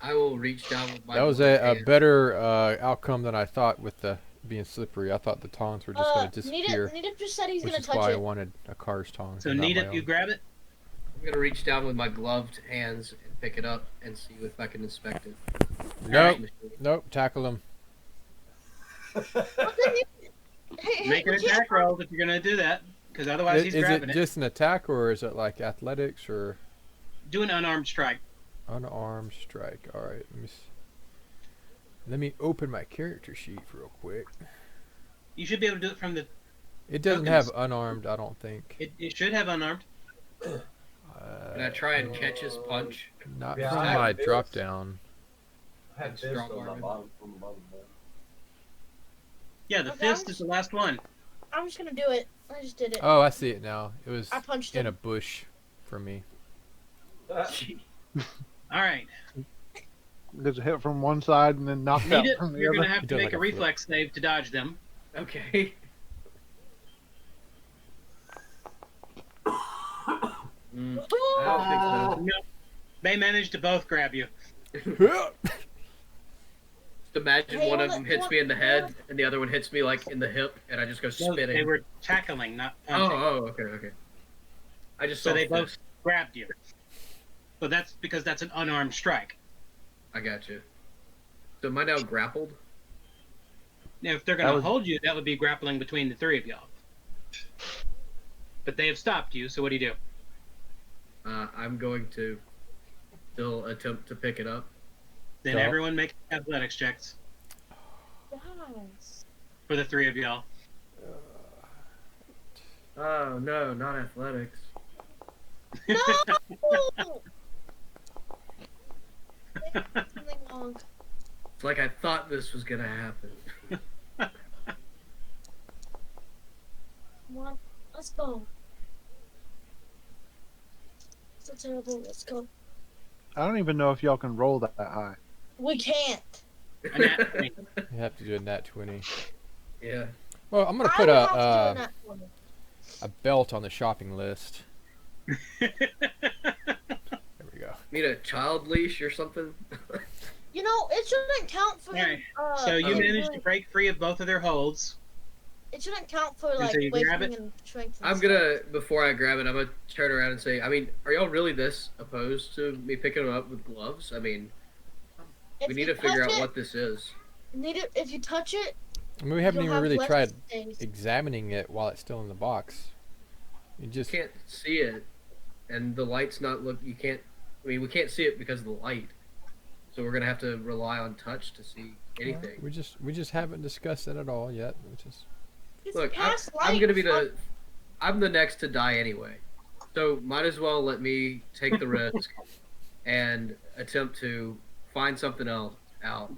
I will reach down with my. That was gloved a hand. better outcome than I thought with the being slippery. I thought the tongs were just going to disappear, Nita just said he's which gonna is touch why I it. wanted a car's tongs. So and not Nita, my you own. grab it. I'm gonna reach down with my gloved hands and pick it up and see if I can inspect it. Nope, nope, tackle him. Make an attack roll if you're going to do that. Because otherwise he's Is grabbing it it. just an attack or is it like athletics or? Do an unarmed strike. Unarmed strike. All right. Let me open my character sheet real quick. You should be able to do it from the. It doesn't tokens. have unarmed, I don't think. It should have unarmed. Can I try and catch his punch? Not Yeah, from I have my this. drop down. I had Strong fist on my arm. bottom from the bottom there. Yeah, the Okay, fist is the last one. I'm just gonna do it. I just did it. Oh, I see it now. It was I punched in him. a bush for me. All right. There's a hit from one side and then knocked out Need it. from the You're other. gonna have He to does make like a a flip. reflex save to dodge them. Okay. I don't think No, they managed to both grab you. so. Just imagine Hey, one of what- them hits what- me in the head, and the other one hits me like in the hip, and I just go No, spinning. they were tackling, not Oh, punching. okay. I just So saw they both fist. grabbed you. But that's because that's an unarmed strike. I got you. So am I now grappled? Now, if they're going to That would- hold you, that would be grappling between the three of y'all. But they have stopped you, so what do you do? I'm going to still attempt to pick it up. Then Yeah. everyone make athletics checks Guys. for the three of y'all. Oh no, not athletics. No! Something wrong. It's like I thought this was gonna happen. Come on, let's go. So terrible. Let's go. I don't even know if y'all can roll that high. We can't. A nat 20. You have to do a nat 20. Yeah. Well, I'm gonna I put would have to do a that one. a belt on the shopping list. There we go. Need a child leash or something? You know, it shouldn't count for Alright, the. So you Oh. managed to break free of both of their holds. It shouldn't count for like so you grab waking and strength. And I'm stuff. gonna, before I grab it, I'm gonna turn around and say, I mean, are y'all really this opposed to me picking them up with gloves? I mean, If we need you to figure touch out it, what this is. If you touch it, I mean, we haven't you'll even have really less tried things. examining it while it's still in the box. You You just can't see it, and the light's not look. You can't. I mean, we can't see it because of the light. So we're gonna have to rely on touch to see anything. we just haven't discussed it at all yet. Which is It's Look, past I'm gonna be light. I'm the next to die anyway, so might as well let me take the risk and attempt to find something else out.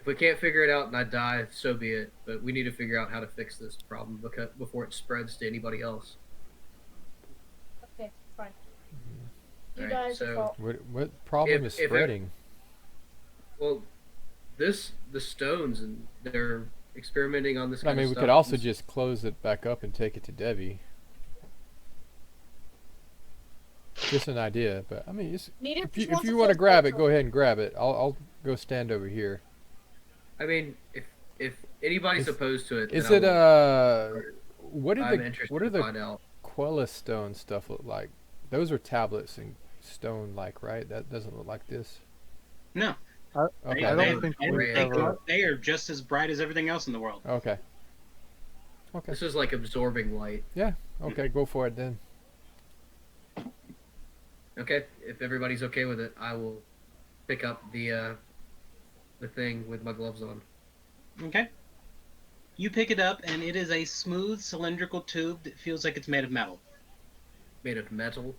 If we can't figure it out and I die, so be it. But we need to figure out how to fix this problem before it spreads to anybody else. Okay, fine. You Alright, guys so- are fault. what problem If- is if it- spreading? Well, the stones, and they're experimenting on this. I Kind mean, of we stuff. could also just close it back up and take it to Debbie. Just an idea, but I mean, Neither if you wants want to feel grab it, special. go ahead and grab it. I'll go stand over here. I mean, if anybody's Is- opposed to it, Is then it what I'm are interested what are to the find out. Quella stone stuff look like? Those are tablets and stone like, right? That doesn't look like this. No. Okay. I they, don't think they, we've they, ever. they are just as bright as everything else in the world. Okay. Okay. This is like absorbing light. Okay, go for it then. Okay, if everybody's okay with it, I will pick up the thing with my gloves on. Okay. You pick it up, and it is a smooth cylindrical tube that feels like it's made of metal. Made of metal.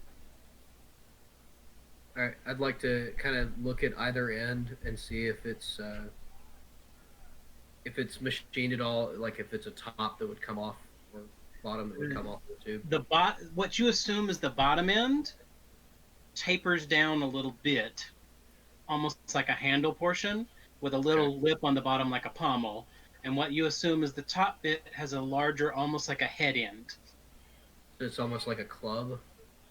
Alright, I'd like to kind of look at either end and see if it's machined at all, like if it's a top that would come off or bottom that would come off the tube. What you assume is the bottom end tapers down a little bit, almost like a handle portion, with a little lip on the bottom like a pommel. And what you assume is the top bit has a larger, almost like a head end. It's almost like a club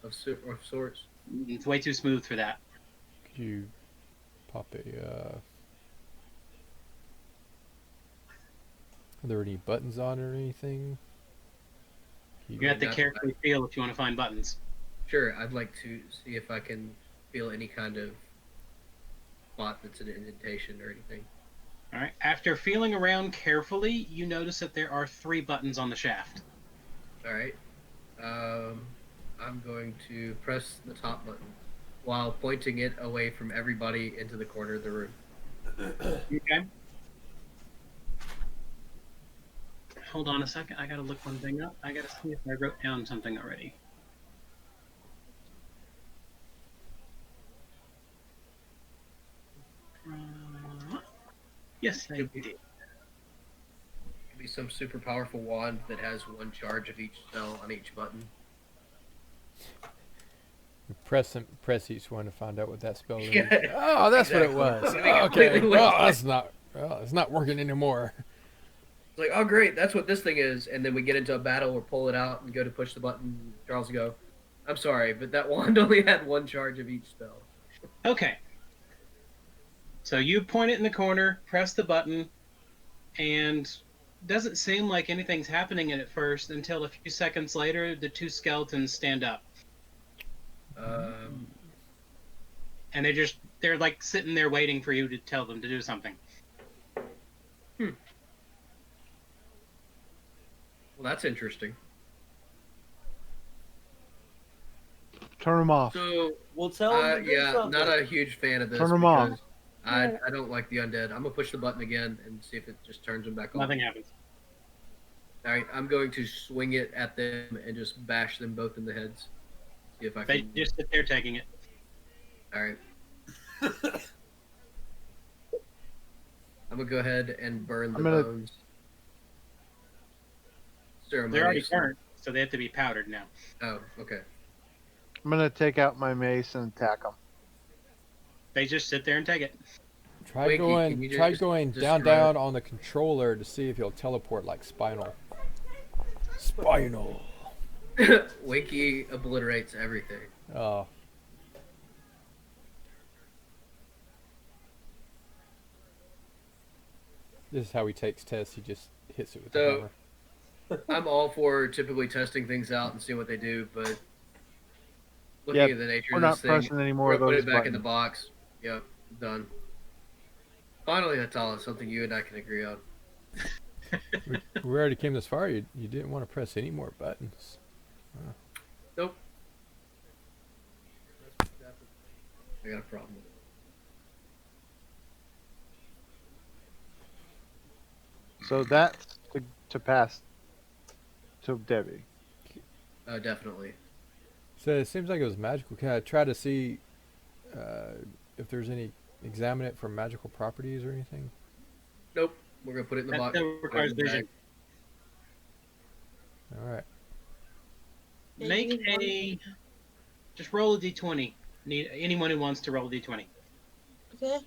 of sorts. It's way too smooth for that. Could you pop a? Are there any buttons on it or anything? You have to That's carefully feel if you want to find buttons. Sure, I'd like to see if I can feel any kind of spot that's an indentation or anything. All right. After feeling around carefully, you notice that there are 3 buttons on the shaft. Alright. I'm going to press the top button. while pointing it away from everybody into the corner of the room. Okay. Hold on a second. I gotta look one thing up. I gotta see if I wrote down something already. Yes, I did. Could be some super powerful wand that has one charge of each spell on each button. Press each one to find out what that spell is. Yeah, Oh, that's exactly. what it was. It'd be Okay. completely Well, wasted. that's not. Well, it's not working anymore. It's like, oh great, that's what this thing is, and then we get into a battle, or pull it out and go to push the button. Charles will go, I'm sorry, but that wand only had one charge of each spell. Okay. So you point it in the corner, press the button, and doesn't seem like anything's happening at first until a few seconds later, the two skeletons stand up. And they're like sitting there waiting for you to tell them to do something. Well, that's interesting. Turn them off. So, Well, tell them. to do yeah, something. not a huge fan of this. Turn 'em off. because I don't like the undead. I'm gonna push the button again and see if it just turns them back on. Nothing happens. All right, I'm going to swing it at them and just bash them both in the heads. See if I They can. just sit there taking it. All right. I'm gonna go ahead and burn the I'm gonna- bones. They're already Ceremoniously. burnt, so they have to be powdered now. Oh, okay. I'm gonna take out my mace and attack them. They just sit there and take it. Try Wait, going. can you Try just going describe- down on the controller to see if he'll teleport like Spinal. Spinal. Winky obliterates everything. Oh. This is how he takes tests. He just hits it with the So- hammer. I'm all for typically testing things out and seeing what they do, but looking Yeah, at the nature We're of not this thing, pressing any more we're of gonna those put it back in the buttons. box. Yep, done. Finally, that's all. Something you and I can agree on. We already came this far. You didn't want to press any more buttons. Nope. I got a problem with it. So that's to pass to Debbie. Definitely. So it seems like it was magical. Can I try to see if there's any, examine it for magical properties or anything? Nope. We're gonna put it in the That box. still requires Put it in the vision. All right. Yeah, Make you need a. Just roll a d20. Need anyone who wants to roll a d20. Okay.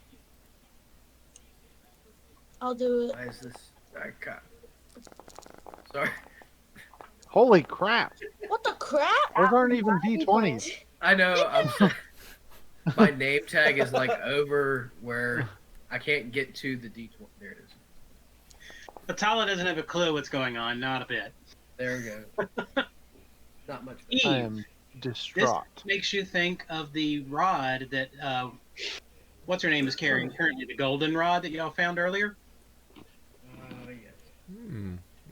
I'll do it. Why is this? I got. Sorry. Holy crap! What the crap? Those aren't even D20s. I know. My name tag is like over where I can't get to the D20. There it is. Atala doesn't have a clue what's going on, not a bit. There we go. Not much. Eve, I am distraught. this makes you think of the rod that what's her name is carrying currently, the golden rod that y'all found earlier. Yes.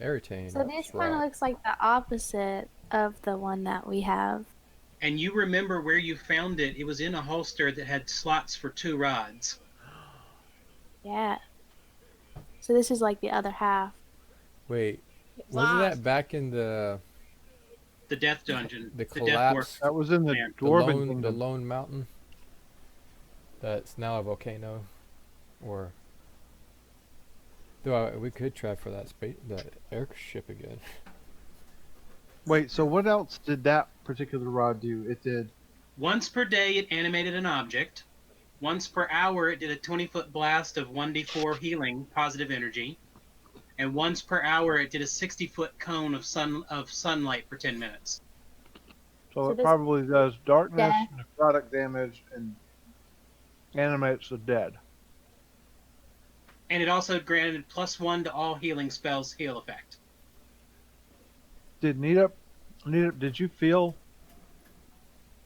Aritane. So this kind of looks like the opposite of the one that we have. And you remember where you found it. It was in a holster that had slots for 2 rods. Yeah. So this is like the other half. Wait, wasn't that back in the The death dungeon. The death collapse. That was in the Man, Dwarven the Kingdom. lone mountain? That's now a volcano, or though we could try for that airship again. Wait, so what else did that particular rod do? It did. Once per day, it animated an object. Once per hour, it did a 20-foot blast of 1d4 healing positive energy. And once per hour, it did a 60-foot cone of sunlight for 10 minutes. So, So it this- probably does darkness, Yeah. necrotic damage, and animates the dead. And it also granted +1 to all healing spells heal effect. Did Nita, did you feel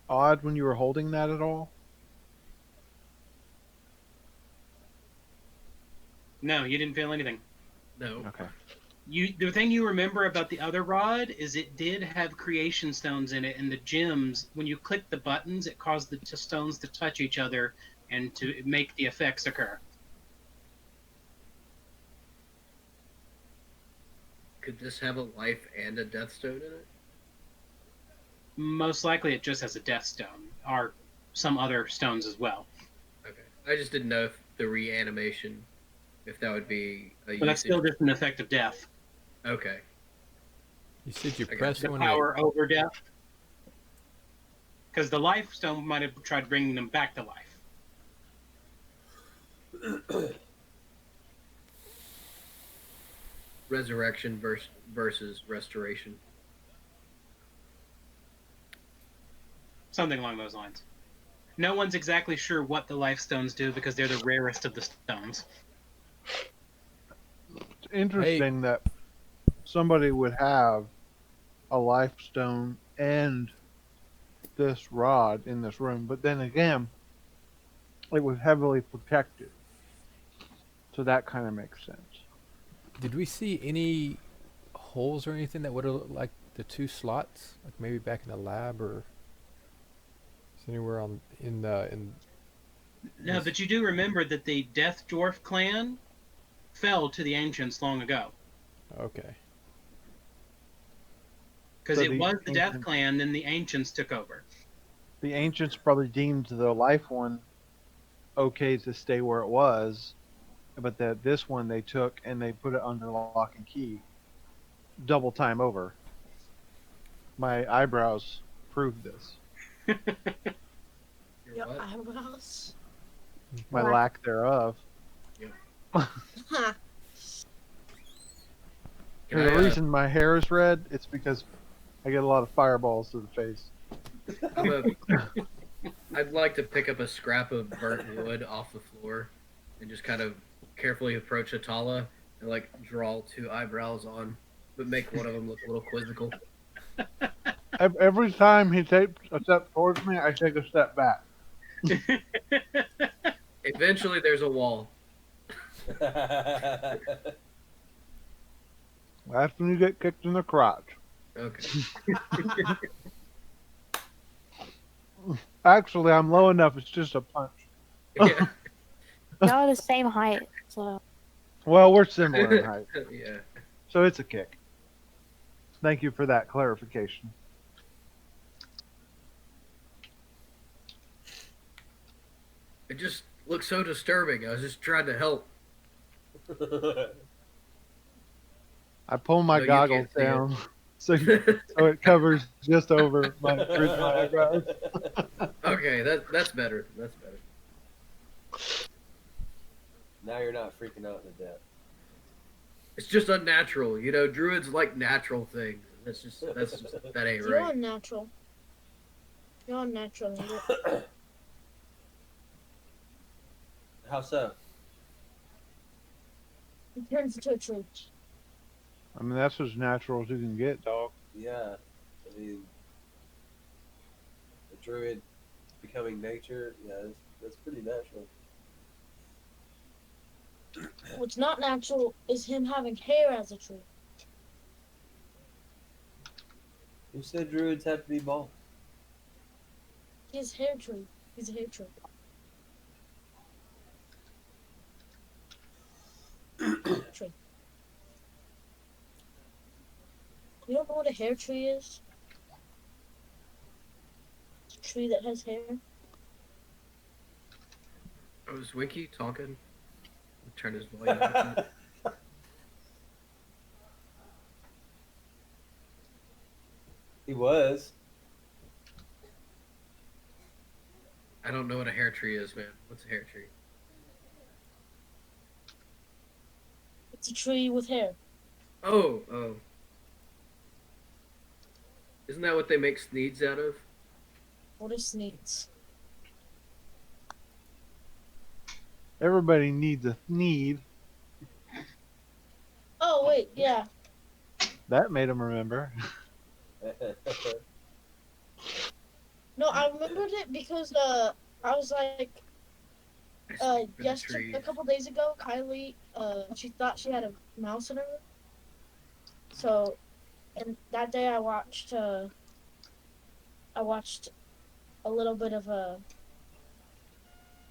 odd when you were holding that at all? No, you didn't feel anything. No. Okay. The thing you remember about the other rod is it did have creation stones in it, and the gems, when you click the buttons, it caused the stones to touch each other and to make the effects occur. Could this have a life and a death stone in it? Most likely it just has a death stone, or some other stones as well. Okay. I just didn't know if the reanimation, if that would be a But that's still just an effect of death. Okay. You said you I got pressed The one. power over death. Because the life stone might have tried bringing them back to life. Resurrection versus restoration. Something along those lines. No one's exactly sure what the life stones do because they're the rarest of the stones. It's interesting that somebody would have a life stone and this rod in this room, but then again, it was heavily protected. So that kind of makes sense. Did we see any holes or anything that would have looked like the two slots, like maybe back in the lab or is anywhere in No, Yes. but you do remember that the Death Dwarf clan fell to the Ancients long ago. Okay. Because So it the was the Death Ancients- Clan, then the Ancients took over. The ancients probably deemed the life one okay to stay where it was, but that this one they took and they put it under lock and key. Double time over. My eyebrows prove this. Your Your what? eyebrows. My Lack- lack thereof. Ha. Can And the I, reason my hair is red, it's because I get a lot of fireballs to the face. I'd like to pick up a scrap of burnt wood off the floor and just kind of carefully approach Atala and like draw two eyebrows on, but make one of them look a little quizzical. Every time he takes a step towards me, I take a step back. Eventually, there's a wall. That's when you get kicked in the crotch. Okay. Actually, I'm low enough, it's just a punch. Yeah. Y'all are the same height, so Well, we're similar in height, Yeah. so it's a kick. Thank you for that clarification. It just looks so disturbing. I was just trying to help. I pull my No, you goggles can't see it. down so it covers just over my eyebrows. Okay, that's better. That's better. Now you're not freaking out to death. It's just unnatural, you know. Druids like natural things. That ain't You're right. unnatural. You're unnatural. How so? It turns into a tree. I mean, that's as natural as you can get, dog. Yeah, I mean, the druid becoming nature. Yeah, that's pretty natural. What's not natural is him having hair as a tree. Who said druids have to be bald? He's hair tree. He's a hair tree. Tree. You don't know what a hair tree is? It's a tree that has hair. Oh, is Winky talking? Turn his volume up. He was. I don't know what a hair tree is, man. What's a hair tree? It's a tree with hair. Oh. Isn't that what they make sneeds out of? What is sneaks? Everybody needs a need. Oh wait, yeah. That made him remember. No, I remembered it because I was like yesterday, a couple days ago, Kylie she thought she had a mouse in her room. So, and that day I watched a little bit of a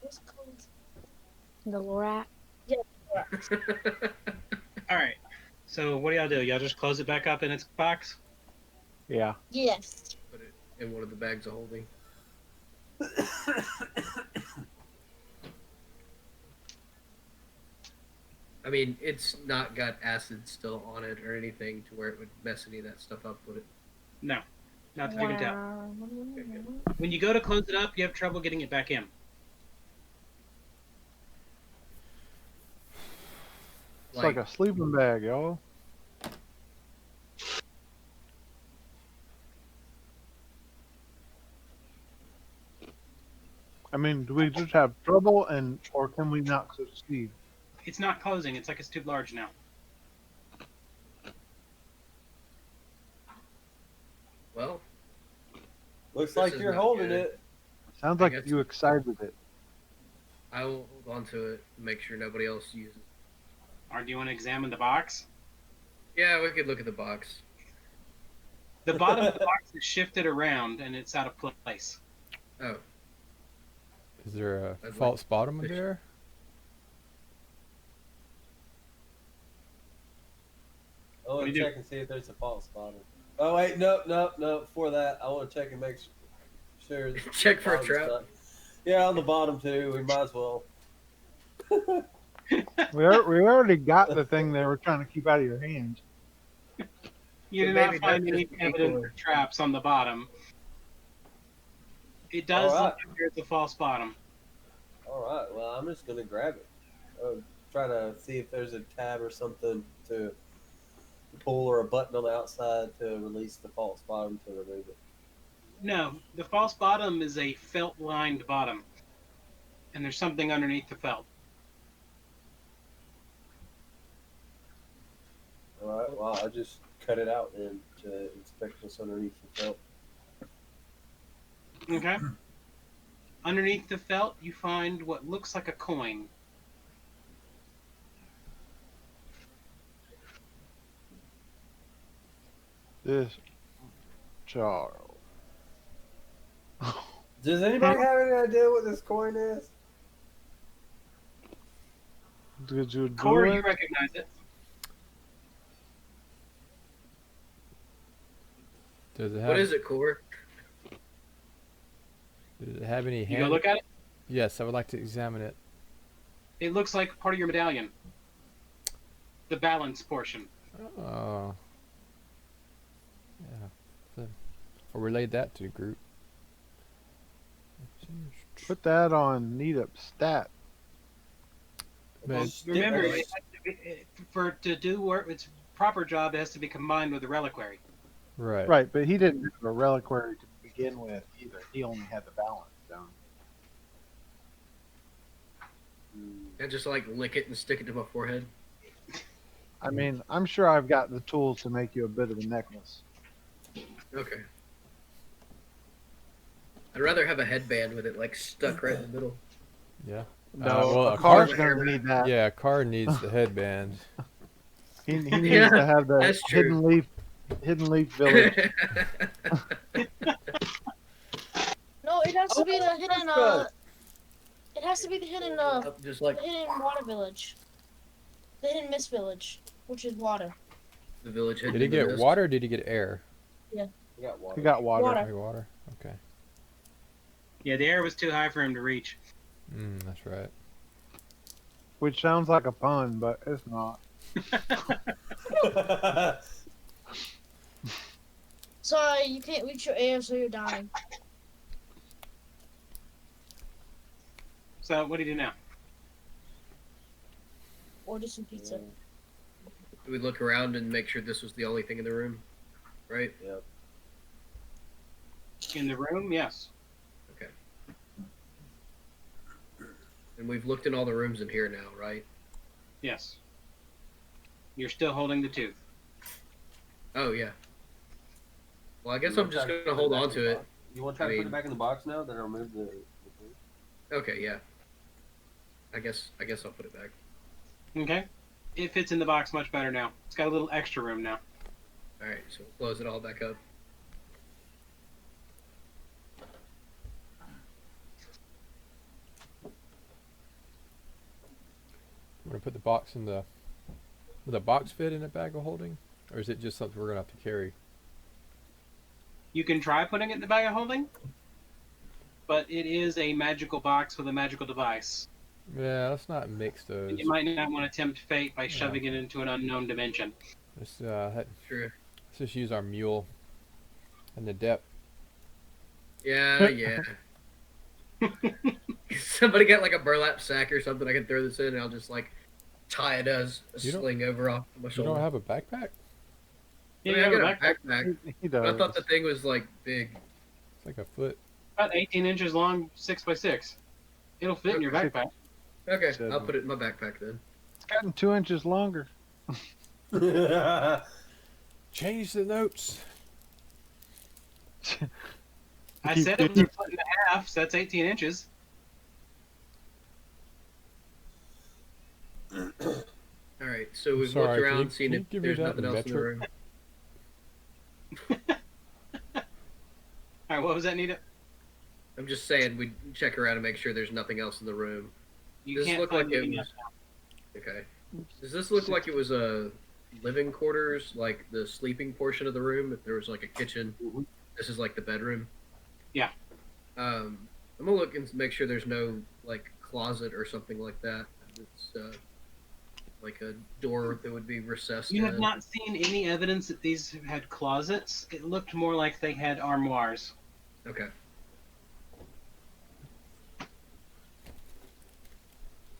what's it called? The Lorax. Yeah, Dryads. All right. So what do y'all do? Y'all just close it back up in its box? Yeah. Yes. Put it in one of the bags of holding. I mean, it's not got acid still on it or anything to where it would mess any of that stuff up, would it? No, not that you can tell. Wow. When you go to close it up, you have trouble getting it back in. It's like a sleeping bag, y'all. I mean, do we just have trouble, or can we not succeed? It's not closing. It's like it's too large now. Well, Looks This like is you're not holding good. it. Sounds I like guess- you excited it. I will hold on to it and make sure nobody else uses it. Or do you want to examine the box? Yeah, we could look at the box. The bottom of the box is shifted around and it's out of place. Oh, Is there a I'd like false bottom to- there? I want do to you do? check and see if there's a false bottom. Oh wait, no. Before that, I want to check and make sure. Check for a bottom's trap. not- Yeah, on the bottom too. We might as well. We already got the thing they were trying to keep out of your hands. You But do not maybe find that's any just evidence decoy. of traps on the bottom. It does All look right. like there's a false bottom. All right. Well, I'm just gonna grab it. Try to see if there's a tab or something to pull or a button on the outside to release the false bottom to remove it. No, the false bottom is a felt-lined bottom. And there's something underneath the felt. All right. Well, I just cut it out then to inspect what's underneath the felt. Okay? Underneath the felt, you find what looks like a coin. This Charles. Does anybody have any idea what this coin is? Did you do Corey, you it? recognize it. Does it have? What is it, Core? Does it have any You hand? go look at it. Yes, I would like to examine it. It looks like part of your medallion. The balance portion. Oh. Yeah. So, I'll relay that to the group. Put that on Need Up Stat. Man, Remember, Right. it has to be, for to do work, its proper job has to be combined with the reliquary. right. Right, but he didn't have a reliquary to begin with either. He only had the balance stone. And just like lick it and stick it to my forehead. I mean, I'm sure I've got the tools to make you a bit of a necklace. Okay. I'd rather have a headband with it like stuck right in the middle. Yeah. No, well, a a car's car- gonna need that. Yeah, Car needs the headband. He needs Yeah, to have the that's true. hidden leaf village. No, it has to be the Oh, hidden. that's good. It has to be the hidden. Just like The hidden water village. The hidden mist village, which is water. the village hidden Did he in the get mist. water or did he get air? We got water. He got water. Water. Okay, water. Okay. Yeah, the air was too high for him to reach. That's right. Which sounds like a pun, but it's not. Sorry, you can't reach your air, so you're dying. So what do you do now? Order some pizza. Do we look around and make sure this was the only thing in the room? Right? Yep. In the room? Yes. Okay. And we've looked in all the rooms in here now, right? Yes. You're still holding the tooth. Oh, yeah. Well, I guess You I'm wanna just try going put to hold back on in to the it. box? You want to try to I put mean- it back in the box now? Then I'll remove the Okay, yeah. I guess I'll put it back. Okay. It fits in the box much better now. It's got a little extra room now. All right, so we'll close it all back up. I'm gonna put the box in the. Will the box fit in a bag of holding, or is it just something we're gonna have to carry? You can try putting it in the bag of holding, but it is a magical box with a magical device. Yeah, let's not mix those. And you might not want to tempt fate by shoving it into an unknown dimension. Let's Sure. just use our mule and the depth. Yeah, yeah. Somebody got like a burlap sack or something I can throw this in, and I'll just like tie it as a You don't- sling over off my You shoulder. don't have a backpack? I mean, I got a backpack. He But does. I thought the thing was like big. It's like a foot. About 18 inches long, 6x6. It'll fit in your backpack. Okay, Said- I'll put it in my backpack then. It's gotten 2 inches longer. Change the notes. I said it was a foot and a half, so that's 18 inches. All right, so we've Sorry, looked can around, you- seen can you if give me there's that nothing in else in the metric? room. All right, what was that, Nita? I'm just saying we check around and make sure there's nothing else in the room. You Does this can't look find like it anything was? else. Okay. Does this look like it was a living quarters, like the sleeping portion of the room? If there was like a kitchen, Mhm. this is like the bedroom. Yeah. I'm gonna look and make sure there's no like closet or something like that. It's like a door that would be recessed. You have in. not seen any evidence that these had closets. It looked more like they had armoires. Okay.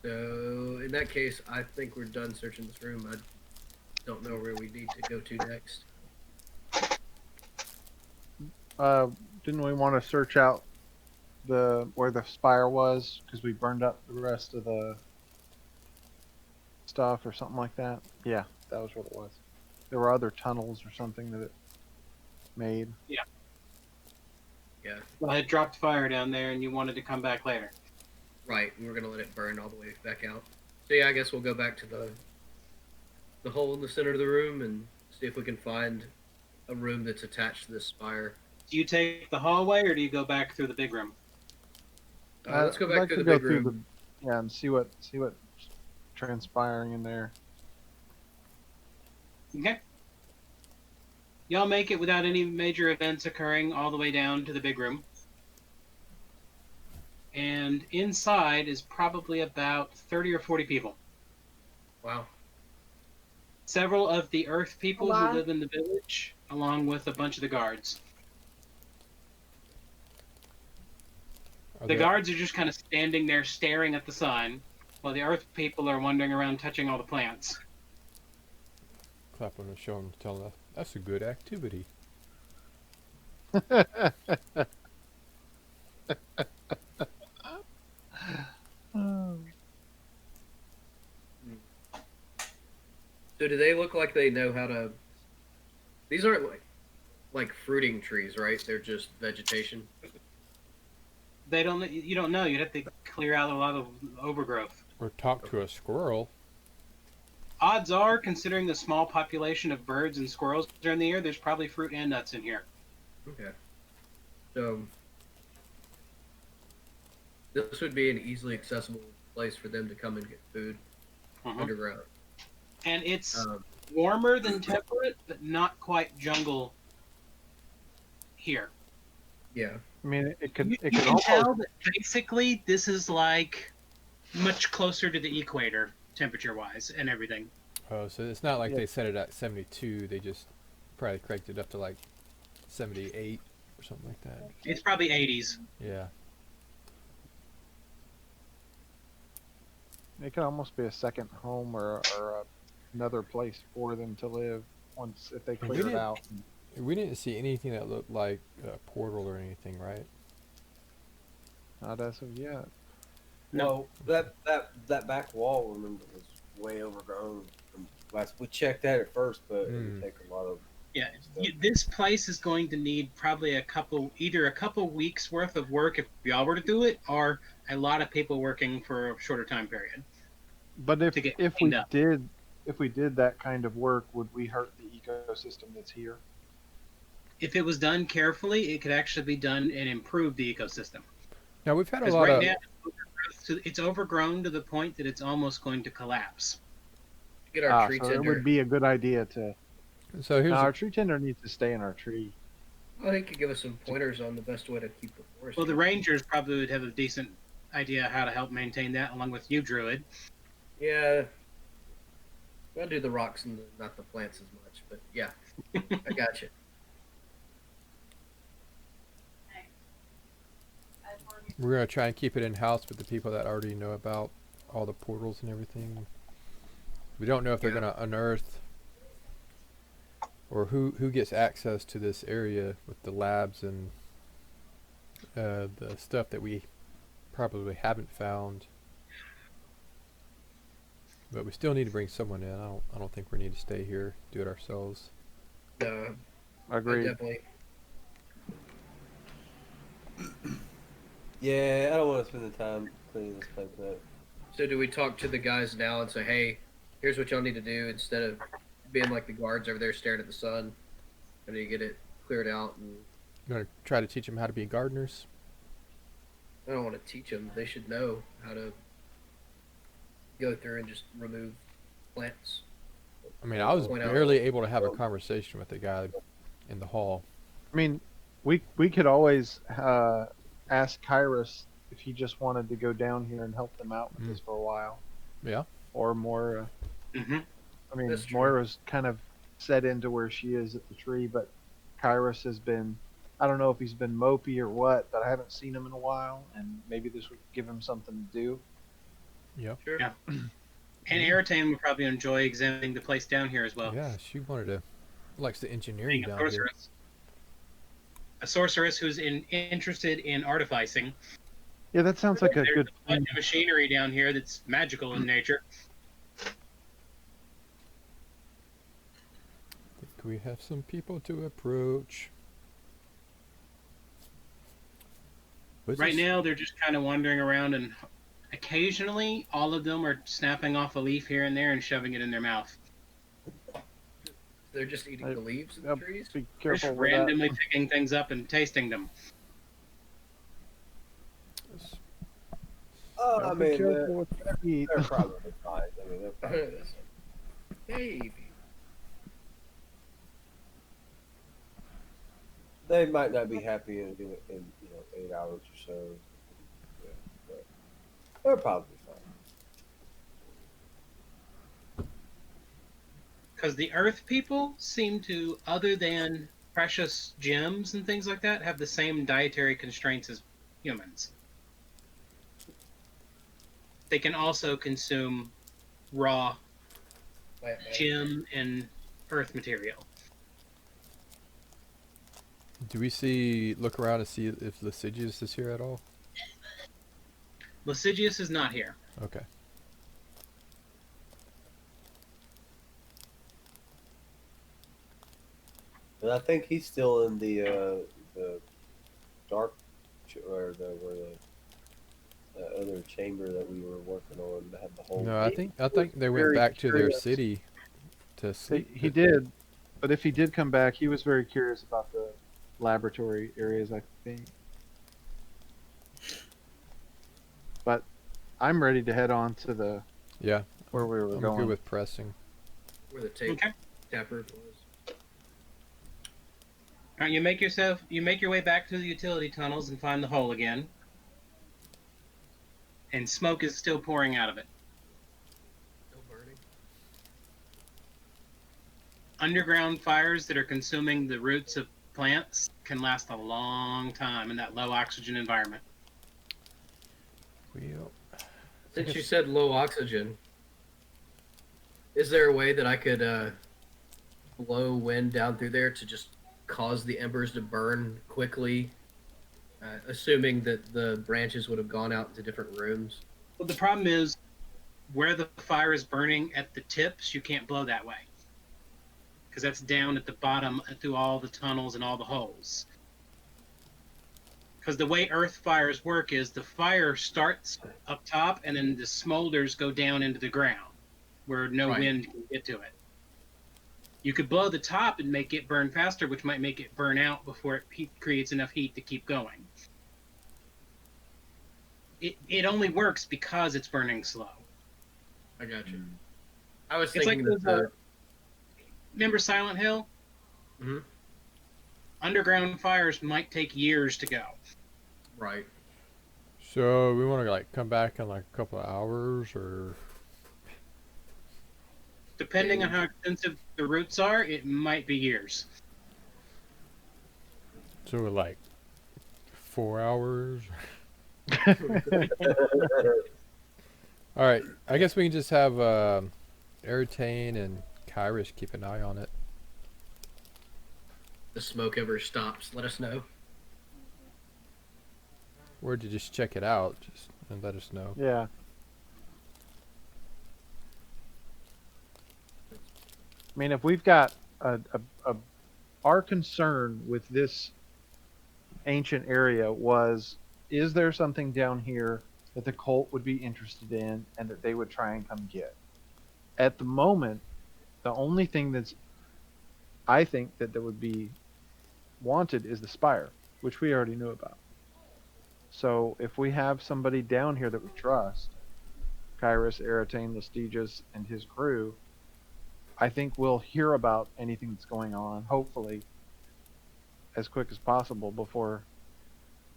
So in that case, I think we're done searching this room. I don't know where we need to go to next. Didn't we want to search out where the spire was because we burned up the rest of the stuff or something like that? Yeah, that was what it was. There were other tunnels or something that it made. Yeah. Well, I had dropped fire down there, and you wanted to come back later. Right, and we're gonna let it burn all the way back out. So yeah, I guess we'll go back to the hole in the center of the room and see if we can find a room that's attached to this spire. Do you take the hallway, or do you go back through the big room? Let's go I'd back like to to the go big through room. yeah, and see what's transpiring in there. Okay. Y'all make it without any major events occurring all the way down to the big room. And inside is probably about 30 or 40 people. Wow. Several of the Earth people who Wow. live in the village, along with a bunch of the guards. Are The they- guards are just kind of standing there staring at the sign, while the Earth people are wandering around touching all the plants. Clap on the shoulder and tell us that's a good activity. So do they look like they know how to? These aren't like fruiting trees, right? They're just vegetation. They don't. You don't know. You'd have to clear out a lot of overgrowth. Or talk to a squirrel. Odds are, considering the small population of birds and squirrels are in the air, there's probably fruit and nuts in here. Okay. So this would be an easily accessible place for them to come and get food underground. And it's Um, warmer than temperate, but not quite jungle here. yeah. I mean, it could You it could can almost tell that basically this is like much closer to the equator, temperature-wise, and everything. Oh, so it's not like Yeah. they set it at 72. They just probably cranked it up to like 78 or something like that. It's probably 80s. Yeah. it could almost be a second home or another place for them to live once if they And we clear it didn't- out. We didn't see anything that looked like a portal or anything, right? Not as of yet. No, that back wall, remember, was way overgrown. We checked that at first, but it would take a lot of. Yeah, stuff. this place is going to need probably either a couple weeks worth of work if y'all were to do it, or a lot of people working for a shorter time period. But To get if we cleaned up. did if we did that kind of work, would we hurt the ecosystem that's here? If it was done carefully, it could actually be done and improve the ecosystem. Now we've had a Because lot right of. now, it's overgrown to the point that it's almost going to collapse. Get our tree So it tender. would be a good idea to. So here's Now, our tree tender needs to stay in our tree. Well, he could give us some pointers on the best way to keep the forest. Well, the rangers probably would have a decent idea how to help maintain that, along with you, Druid. Yeah. I'll do the rocks and not the plants as much, but yeah, I got you. We're gonna try and keep it in house with the people that already know about all the portals and everything. We don't know if they're gonna unearth or who gets access to this area with the labs and the stuff that we probably haven't found. But we still need to bring someone in. I don't think we need to stay here, do it ourselves. No, Agreed. definitely. Yeah, I don't want to spend the time cleaning this place up. So do we talk to the guys now and say, hey, here's what y'all need to do instead of being like the guards over there staring at the sun? How do you get it cleared out? And You want to try to teach them how to be gardeners? I don't want to teach them. They should know how to go through and just remove plants. I mean, I was Point out- barely able to have a conversation with the guy in the hall. I mean, we could always ask Kyrus if he just wanted to go down here and help them out with this for a while. Yeah. Or Moira. Mm-hmm. I mean, That's true. Moira's kind of set into where she is at the tree, but Kyrus has been, I don't know if he's been mopey or what, but I haven't seen him in a while, and maybe this would give him something to do. Yeah. Sure. Yeah. And Airtane would probably enjoy examining the place down here as well. Yeah, she wanted to. Likes the engineering Being a down here. sorceress. A sorceress who's interested in artificing. Yeah, that sounds like a There's good a bunch of machinery down here that's magical in nature. I think we have some people to approach. What's Right this? now, they're just kind of wandering around, and occasionally, all of them are snapping off a leaf here and there and shoving it in their mouth. They're just eating the leaves of the Yep. trees. Be They're just careful with that. randomly picking things up and tasting them. Oh, I Be mean, careful what you eat. they're probably fine. I mean, they're probably fine. Hey, They might not be happy in 8 hours or so. Yeah, but they're probably fine. Because the Earth people seem to, other than precious gems and things like that, have the same dietary constraints as humans. They can also consume raw gem and earth material. Do we look around and see if Lasigius is here at all? Lasigius is not here. Okay. And I think he's still in the dark or the other chamber that we were working on that had the whole. No, I think they went very back to their curious. city to sleep. He did, but if he did come back, he was very curious about the laboratory areas, I think. But I'm ready to head on to the Yeah, where we were I'm going. good with pressing. Where the tape Okay. tapper was. All right, you make your way back to the utility tunnels and find the hole again. And smoke is still pouring out of it. No burning. Underground fires that are consuming the roots of plants can last a long time in that low oxygen environment. Well, Since you said low oxygen, is there a way that I could blow wind down through there to just cause the embers to burn quickly, assuming that the branches would have gone out into different rooms? Well, the problem is where the fire is burning at the tips, you can't blow that way. Because that's down at the bottom through all the tunnels and all the holes. Because the way earth fires work is the fire starts up top and then the smolders go down into the ground. where no Right. wind can get to it. You could blow the top and make it burn faster, which might make it burn out before it creates enough heat to keep going. It only works because it's burning slow. I got you. I was It's like thinking that remember Silent Hill? Mhm. Underground fires might take years to go. Right. So we want to like come back in like a couple of hours, or Depending on how extensive the roots are, it might be years. so like 4 hours. All right, I guess we can just have Aratane and Kyrus keep an eye on it. The smoke ever stops, let us know. Or to just check it out, just and let us know. Yeah. I mean, if we've got our concern with this ancient area was, is there something down here that the cult would be interested in and that they would try and come get? At the moment, the only thing that's, I think that would be wanted is the spire, which we already knew about. So if we have somebody down here that we trust, Kyrus, Aratane, Lestigius, and his crew, I think we'll hear about anything that's going on, hopefully, as quick as possible before.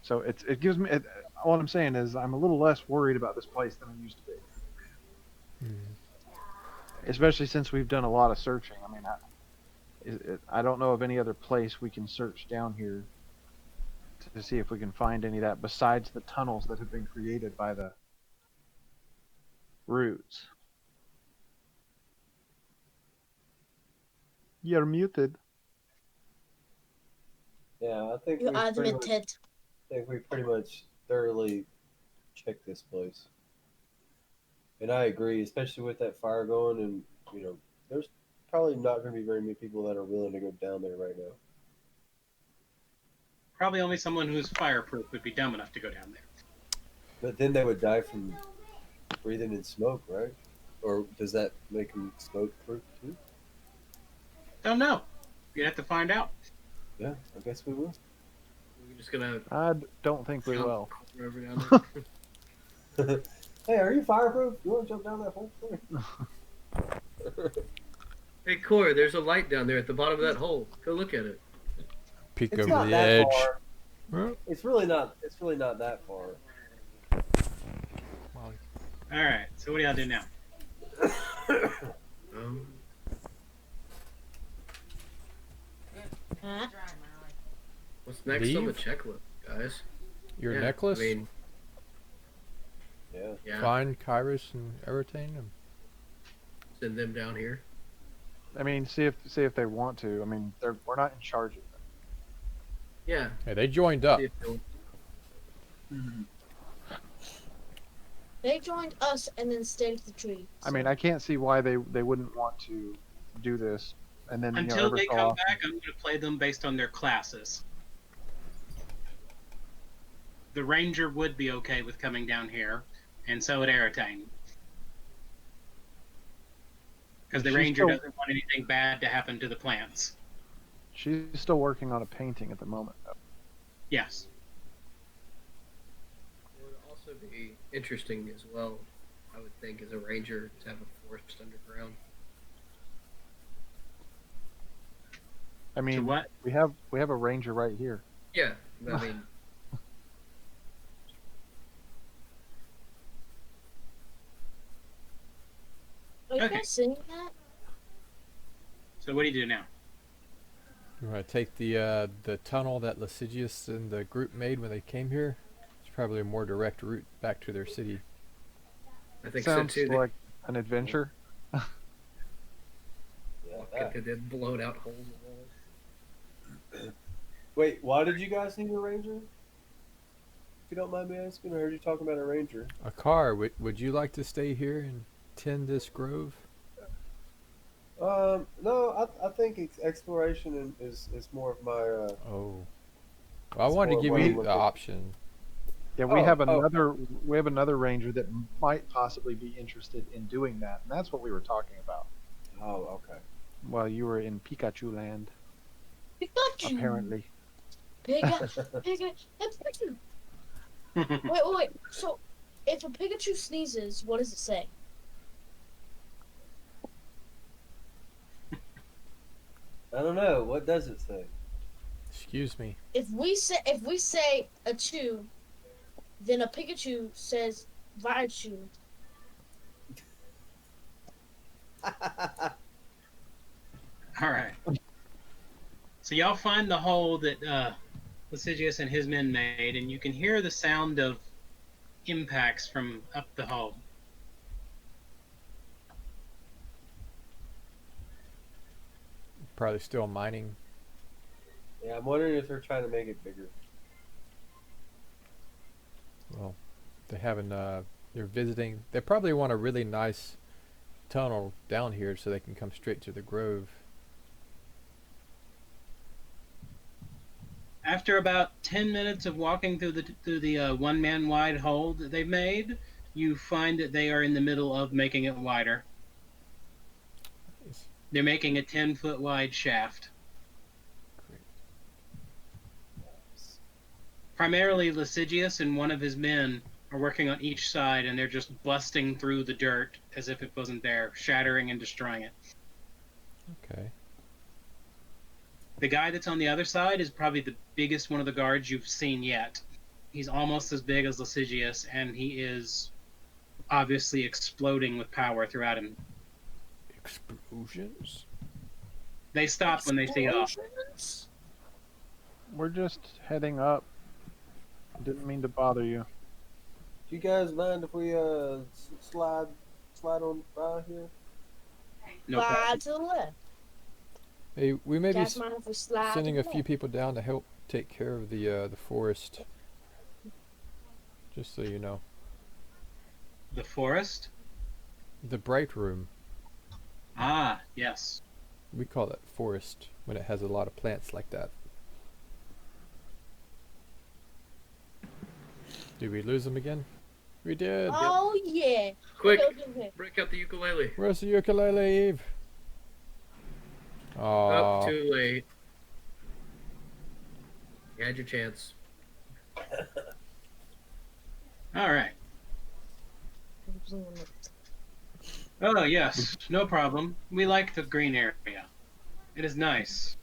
So it gives me. All I'm saying is I'm a little less worried about this place than I used to be. Especially since we've done a lot of searching. I mean, I don't know of any other place we can search down here to see if we can find any of that besides the tunnels that have been created by the roots. You're muted. Yeah, I think You I think we pretty much thoroughly checked this place. And I agree, especially with that fire going, and there's probably not going to be very many people that are willing to go down there right now. Probably only someone who's fireproof would be dumb enough to go down there. But then they would die from breathing in smoke, right? Or does that make them smoke proof too? Don't know. You'd have to find out. Yeah, I guess we will. We're just gonna I don't think we will. over down there. Hey, are you fireproof? You want to jump down that hole? Hey Core, there's a light down there at the bottom of that hole. Go look at it. Peek It's over not the that edge. far. Well, It's really not that far. All right. So what do y'all do now? Huh? What's next on the Leave? checklist, guys? your Yeah, necklace. I mean, Yeah. yeah, Find Kyrus and Aratane. send them down here. I mean, see if they want to. I mean, we're not in charge of them. Yeah. Hey, they joined up. see if they'll- They joined us and then stayed with the tree. I mean, I can't see why they wouldn't want to do this. And then Until every they so come often- back, I'm going to play them based on their classes. The ranger would be okay with coming down here, and so would Aratane. Because the She's ranger still- doesn't want anything bad to happen to the plants. She's still working on a painting at the moment, though. Yes. It would also be interesting as well, I would think, as a ranger to have a forest underground. I mean, what? we have a ranger right here. Yeah, I mean, Are you Okay. guys seeing that? So what do you do now? You want to take the tunnel that Lasigius and the group made when they came here? It's probably a more direct route back to their city. I think Sounds so too. like an adventure. Yeah. They that. could have blown out holes in the walls. Wait, why did you guys need a ranger? If you don't mind me asking, I heard you talking about a ranger. A car. Would you like to stay here and tend this grove? No, I think exploration is more of my. Oh. Well, I wanted to more give what I'm you the looking- option. Yeah, we Oh, have oh. another ranger that might possibly be interested in doing that, and that's what we were talking about Oh, okay. while you were in Pikachu land, Pikachu. apparently. Pikachu. Wait. So, if a Pikachu sneezes, what does it say? I don't know. What does it say? Excuse me. If we say a chew, then a Pikachu says Raichu. All right. So y'all find the hole that Lysigius and his men made, and you can hear the sound of impacts from up the hole. Probably still mining. Yeah, I'm wondering if they're trying to make it bigger. Well, they haven't. They're visiting. They probably want a really nice tunnel down here so they can come straight to the grove. After about 10 minutes of walking through the one-man wide hole that they've made, you find that they are in the middle of making it wider. Nice. They're making a 10-foot wide shaft. Great. Primarily, Lysigius and one of his men are working on each side, and they're just busting through the dirt as if it wasn't there, shattering and destroying it. Okay. The guy that's on the other side is probably the biggest one of the guards you've seen yet. He's almost as big as Lysigius, and he is obviously exploding with power throughout him. Explosions? They stop when they see y'all. Explosions? We're just heading up. Didn't mean to bother you. Do you guys mind if we slide on by here? No Slide problem. to the left. Hey, we may be Guys, mind if we slide sending to a the few left? people down to help take care of the forest. Just so you know. The forest? The bright room. Ah, yes. We call it forest when it has a lot of plants like that. Did we lose them again? We did. Oh yeah. Quick, Okay. break out the ukulele. Where's the ukulele, Eve? Oh, Oh, too late. You had your chance. All right. Oh, yes. No problem. We like the green area. It is nice.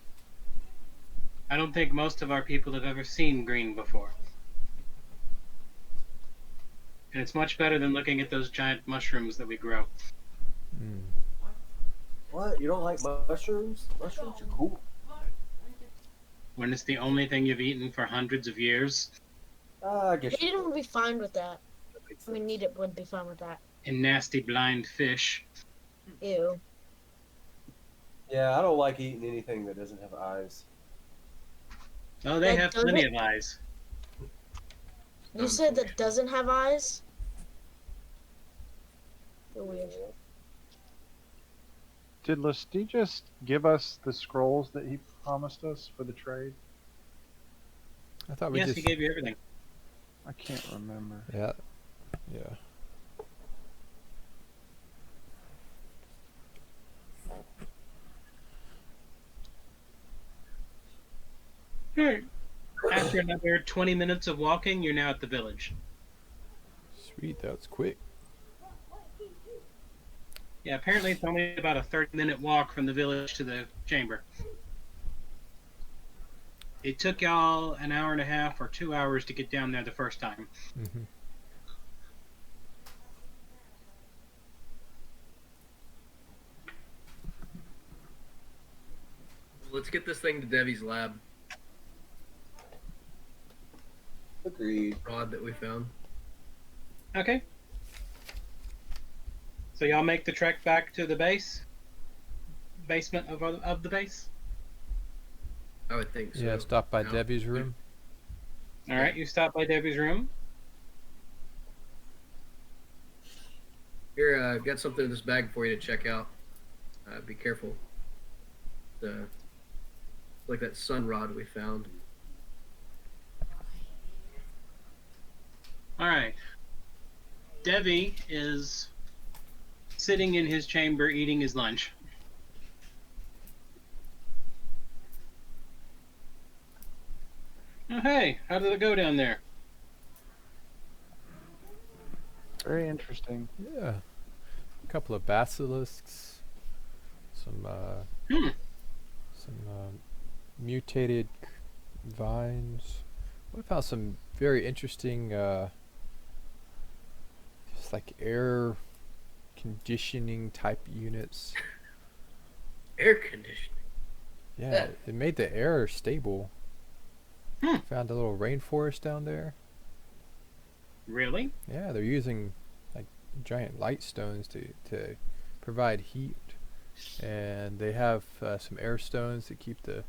I don't think most of our people have ever seen green before. And it's much better than looking at those giant mushrooms that we grow. mm. What? You don't like mushrooms? Mushrooms are cool. When it's the only thing you've eaten for hundreds of years. I guess. Hayden would be fine with that. that makes I mean, sense. Need it would be fine with that. And nasty blind fish. Ew. Yeah, I don't like eating anything that doesn't have eyes. Oh, they That have doesn't- plenty of eyes. You said that doesn't have eyes? You're weird. Did Lysigius give us the scrolls that he promised us for the trade? I thought we Yes, just. he gave you everything. I can't remember. Yeah. Yeah. Sure. After another 20 minutes of walking, you're now at the village. Sweet, that was quick. Yeah, apparently it's only about a 30-minute walk from the village to the chamber. It took y'all an hour and a half or 2 hours to get down there the first time. Mm-hmm. Let's get this thing to Debbie's lab. Agreed. Rod that we found. Okay. So y'all make the trek back to the basement of the base? I would think so. Yeah, stop by No. Debbie's room. All right, you stop by Debbie's room. Here, I've got something in this bag for you to check out. Be careful. Like that sun rod we found. All right. Devi is sitting in his chamber eating his lunch. Oh, hey, how did it go down there? Very interesting. Yeah. A couple of basilisks. Some Hmm. Mutated vines. We found some very interesting, just like air conditioning type units. Air conditioning. Yeah, it made the air stable. Hmm. Found a little rainforest down there. Really? Yeah, they're using like giant light stones to provide heat, and they have some air stones that keep the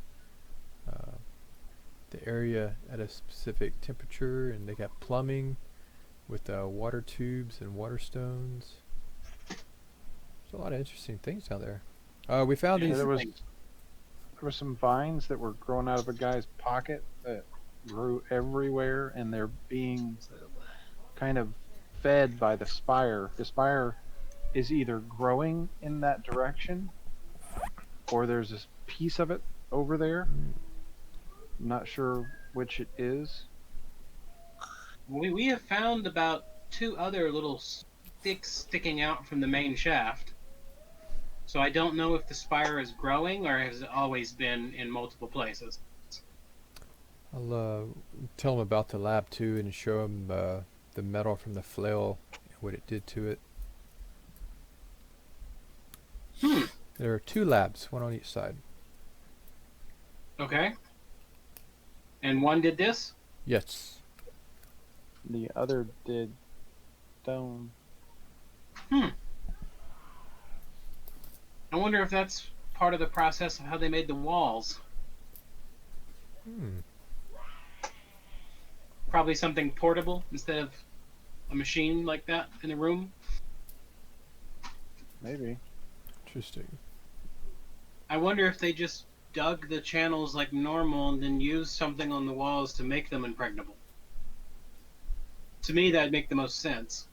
area at a specific temperature, and they got plumbing with water tubes and water stones. There's a lot of interesting things down there. We found Yeah, these. there were some vines that were growing out of a guy's pocket that grew everywhere, and they're being kind of fed by the spire. The spire is either growing in that direction, or there's this piece of it over there. I'm not sure which it is. We have found about 2 other little sticks sticking out from the main shaft. So I don't know if the spire is growing or has it always been in multiple places. I'll tell them about the lab too, and show them the metal from the flail and what it did to it. Hmm. There are 2 labs, one on each side. Okay. And one did this? Yes. The other did stone. I wonder if that's part of the process of how they made the walls. Probably something portable instead of a machine like that in the room. Maybe. Interesting. I wonder if they just dug the channels like normal and then used something on the walls to make them impregnable. To me, that'd make the most sense.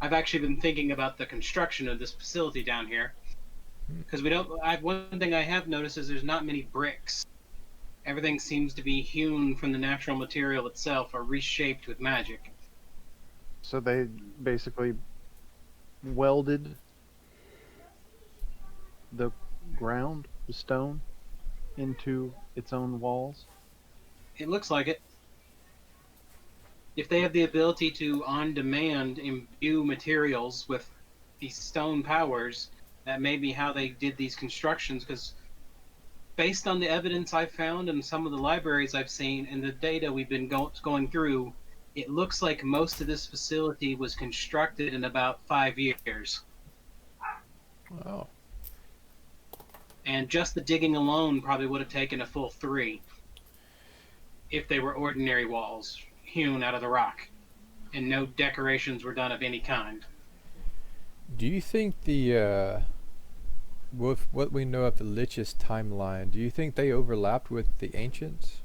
I've actually been thinking about the construction of this facility down here, because one thing I have noticed is there's not many bricks. Everything seems to be hewn from the natural material itself or reshaped with magic. So they basically welded the ground, the stone, into its own walls. It looks like it. If they have the ability to, on demand, imbue materials with these stone powers, that may be how they did these constructions, because based on the evidence I've found in some of the libraries I've seen and the data we've been going through, it looks like most of this facility was constructed in about 5 years. Wow. And just the digging alone probably would have taken a full 3 if they were ordinary walls hewn out of the rock and no decorations were done of any kind. Do you think with what we know of the Lich's timeline, do you think they overlapped with the ancients?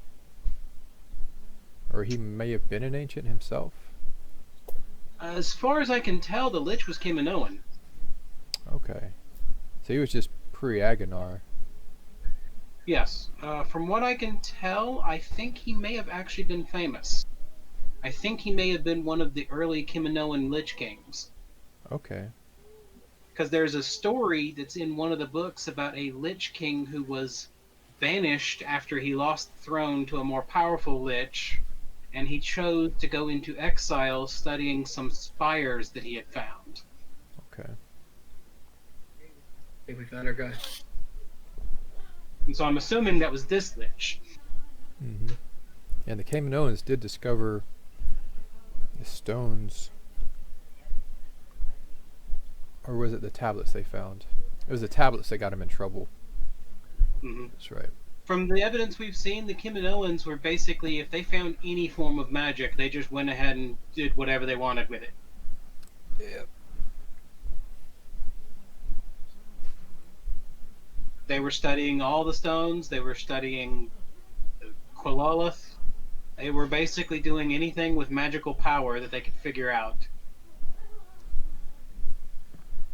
Or he may have been an ancient himself? As far as I can tell, the Lich was Kiminoan. Okay. So he was just pre-Agonar. Yes. From what I can tell, I think he may have actually been famous. I think he may have been one of the early Kiminoan Lich Kings. Okay. Because there's a story that's in one of the books about a Lich King who was banished after he lost the throne to a more powerful Lich, and he chose to go into exile studying some spires that he had found. Okay. I think we found our guy. And so I'm assuming that was this Lich. Mm-hmm. And the Kaminoans did discover the stones. Or was it the tablets they found? It was the tablets that got him in trouble. Mm-hmm. That's right. From the evidence we've seen, the Kiminoans were basically, if they found any form of magic, they just went ahead and did whatever they wanted with it. Yep. They were studying all the stones. They were studying Quilolith. They were basically doing anything with magical power that they could figure out.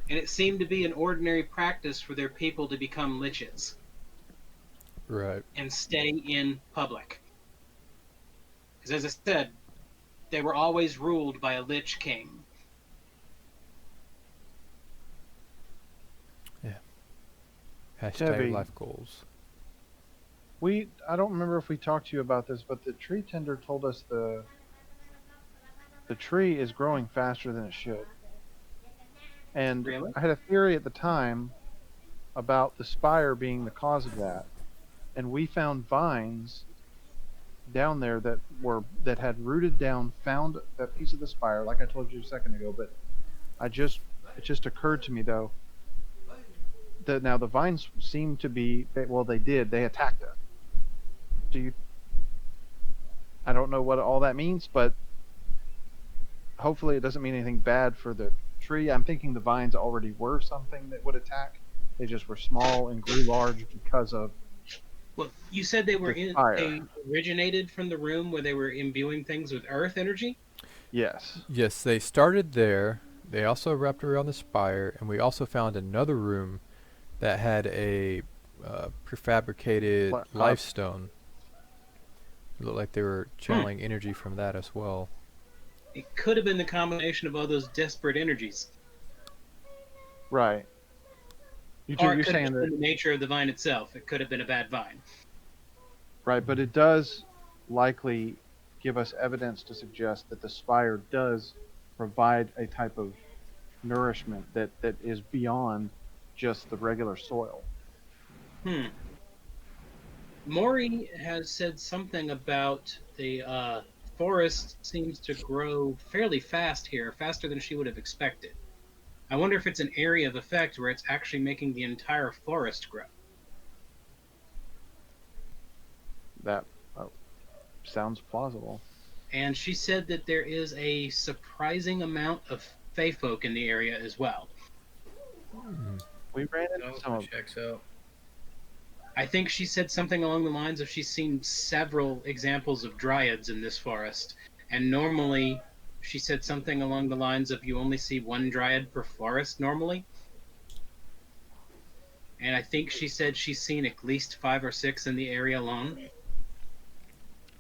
And it seemed to be an ordinary practice for their people to become liches Right. and stay in public. Because as I said, they were always ruled by a lich king. Hashtag Debbie. life goals. I don't remember if we talked to you about this, but the tree tender told us the tree is growing faster than it should. And Really? I had a theory at the time about the spire being the cause of that. And we found vines down there that had rooted down, found that piece of the spire, like I told you a second ago, but it just occurred to me though that now the vines seem to be, they attacked us. I don't know what all that means, but hopefully it doesn't mean anything bad for the tree. I'm thinking the vines already were something that would attack. They just were small and grew large because of. Well, you said they fire. originated from the room where they were imbuing things with earth energy? Yes. Yes, they started there. They also wrapped around the spire, and we also found another room that had a prefabricated life stone. It looked like they were channeling energy from that as well. It could have been the combination of all those disparate energies. Right. Or it You're could have saying been that, the nature of the vine itself. It could have been a bad vine. right? But it does likely give us evidence to suggest that the spire does provide a type of nourishment that is beyond just the regular soil. Maury has said something about the forest seems to grow fairly fast here, faster than she would have expected. I wonder if it's an area of effect where it's actually making the entire forest grow. That sounds plausible. And she said that there is a surprising amount of fae folk in the area as well. We ran into some of checks out. I think she said something along the lines of she's seen several examples of dryads in this forest, and normally she said something along the lines of you only see one dryad per forest normally. And I think she said she's seen at least 5 or 6 in the area alone.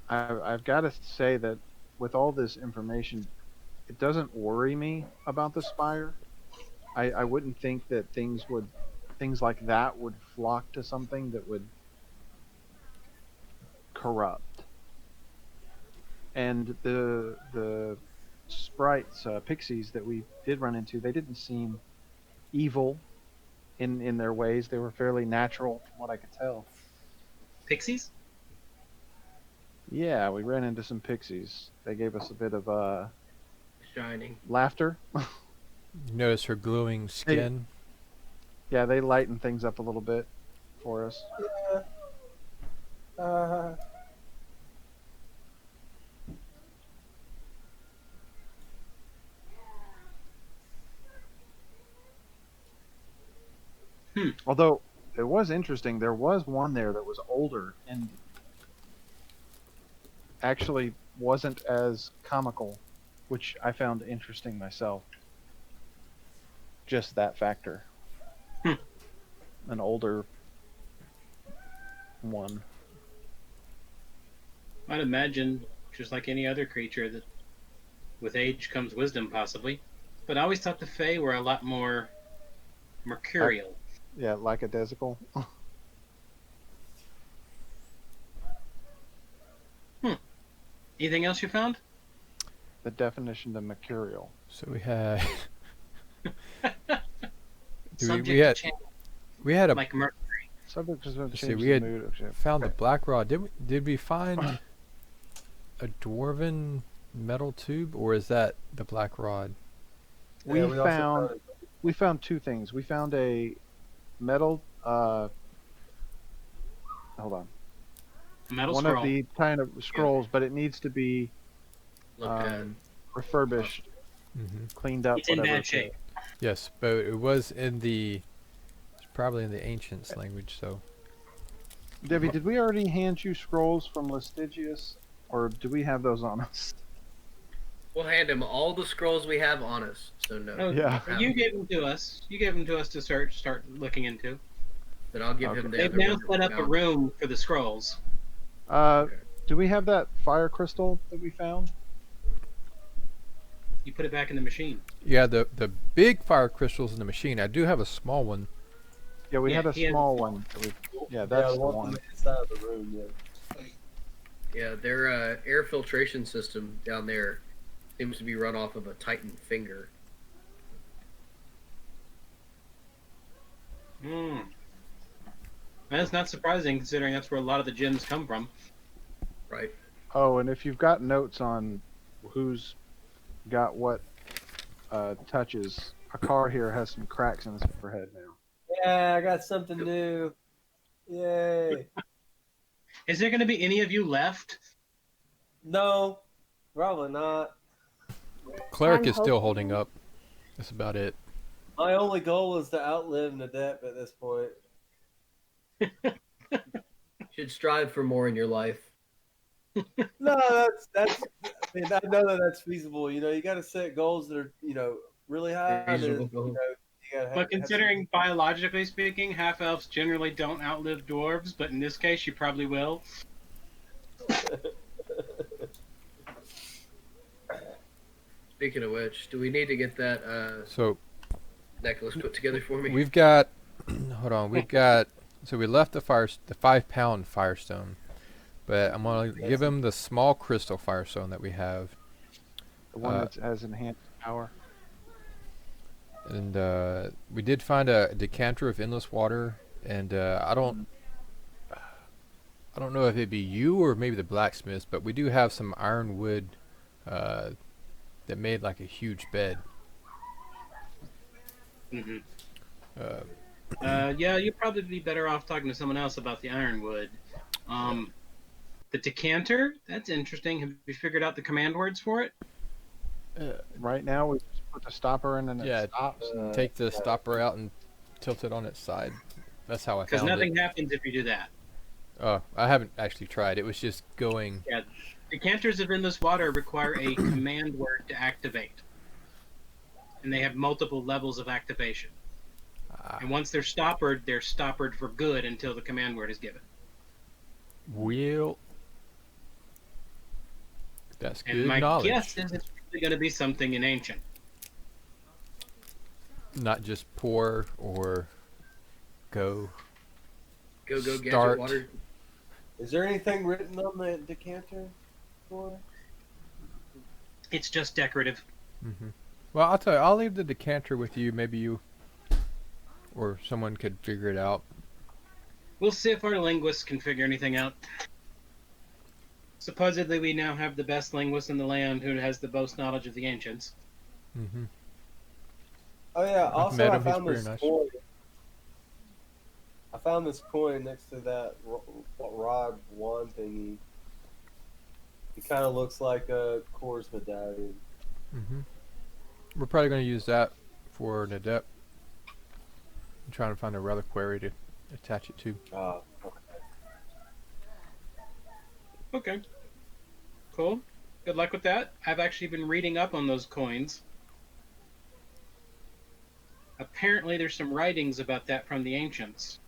I've got to say that with all this information, it doesn't worry me about the spire. I wouldn't think that things like that would flock to something that would corrupt. And the sprites, pixies that we did run into, they didn't seem evil in their ways. They were fairly natural, from what I could tell. Pixies? Yeah, we ran into some pixies. They gave us a bit of Shining. laughter. You notice her glowing skin? Yeah, they lighten things up a little bit for us. Yeah. Although it was interesting, there was one there that was older and actually wasn't as comical, which I found interesting myself. Just that factor. An older one. I'd imagine, just like any other creature, that with age comes wisdom, possibly. But I always thought the Fae were a lot more mercurial. Yeah, lackadaisical. Anything else you found? The definition of mercurial. So we had Subject we had to change, we had a like mercury. Subject to let's see, change we the had mood of shit. found the black rod. Did we find a dwarven metal tube, or is that the black rod? We Yeah, also found two things. We found a metal hold on. Metal One scroll. of the kind of scrolls, but it needs to be Look at refurbished, Mm-hmm. cleaned up, It's in whatever. bad shape. Yes, but it was it's probably in the ancients language. So Debbie, did we already hand you scrolls from Lestigius, or do we have those on us? We'll hand him all the scrolls we have on us. So no. Oh, Yeah. you gave them to us. You gave them to us to start looking into. Then I'll give him the They've other now one that set we up a found. room for the scrolls. Do we have that fire crystal that we found? You put it back in the machine. Yeah, the big fire crystals in the machine. I do have a small one. Yeah, we Yeah, had a he has- small one. Yeah, Yeah, that's the the one one. from inside of the room. Yeah. Yeah, their air filtration system down there seems to be run off of a Titan finger. Hmm. That's not surprising, considering that's where a lot of the gems come from. Right. Oh, and if you've got notes on who's got what touches, a car here has some cracks in its overhead now. Yeah, I got something new. Yay! Is there going to be any of you left? No, probably not. Cleric I'm is still hoping. holding up. That's about it. My only goal is to outlive an adept at this point. Should strive for more in your life. No, that's. I mean, I know that that's feasible. You know, you got to set goals that are really high. And, Reasonable goal. you gotta But considering biologically speaking, half elves generally don't outlive dwarves, but in this case, you probably will. Speaking of which, do we need to get that So necklace put together for me? we've got. Hold on. We've got. So we left the 5-pound firestone, but I'm gonna give him the small crystal firestone that we have, The one that has enhanced power. and we did find a decanter of endless water, and I don't know if it'd be you or maybe the blacksmith, but we do have some iron wood that made like a huge bed. Mm-hmm. Yeah, you'd probably be better off talking to someone else about the ironwood. The decanter, that's interesting. Have you figured out the command words for it? Right now, we just put the stopper in and Yeah, it stops. Take the stopper out and tilt it on its side. That's how I Because found nothing it. happens if you do that. Oh, I haven't actually tried. It was just going. Yeah, decanters of endless water require a command word to activate. And they have multiple levels of activation. And once they're stoppered for good until the command word is given. Wheel. That's And good my knowledge. guess is it's probably going to be something in ancient. Not just pour or go. Go gadget Start. water. Is there anything written on the decanter for? It's just decorative. Mm-hmm. Well, I'll tell you. I'll leave the decanter with you. Maybe you or someone could figure it out. We'll see if our linguists can figure anything out. Supposedly, we now have the best linguist in the land who has the most knowledge of the ancients. Mm-hmm. Oh yeah. I've Also, met I him. He's found pretty this nice. coin. I found this coin next to that rod wand thingy. It kind of looks like a Kor's medallion. Mm-hmm. We're probably going to use that for an adept. I'm trying to find a reliquary to attach it to. Okay. Okay. Cool. Good luck with that. I've actually been reading up on those coins. Apparently, there's some writings about that from the ancients.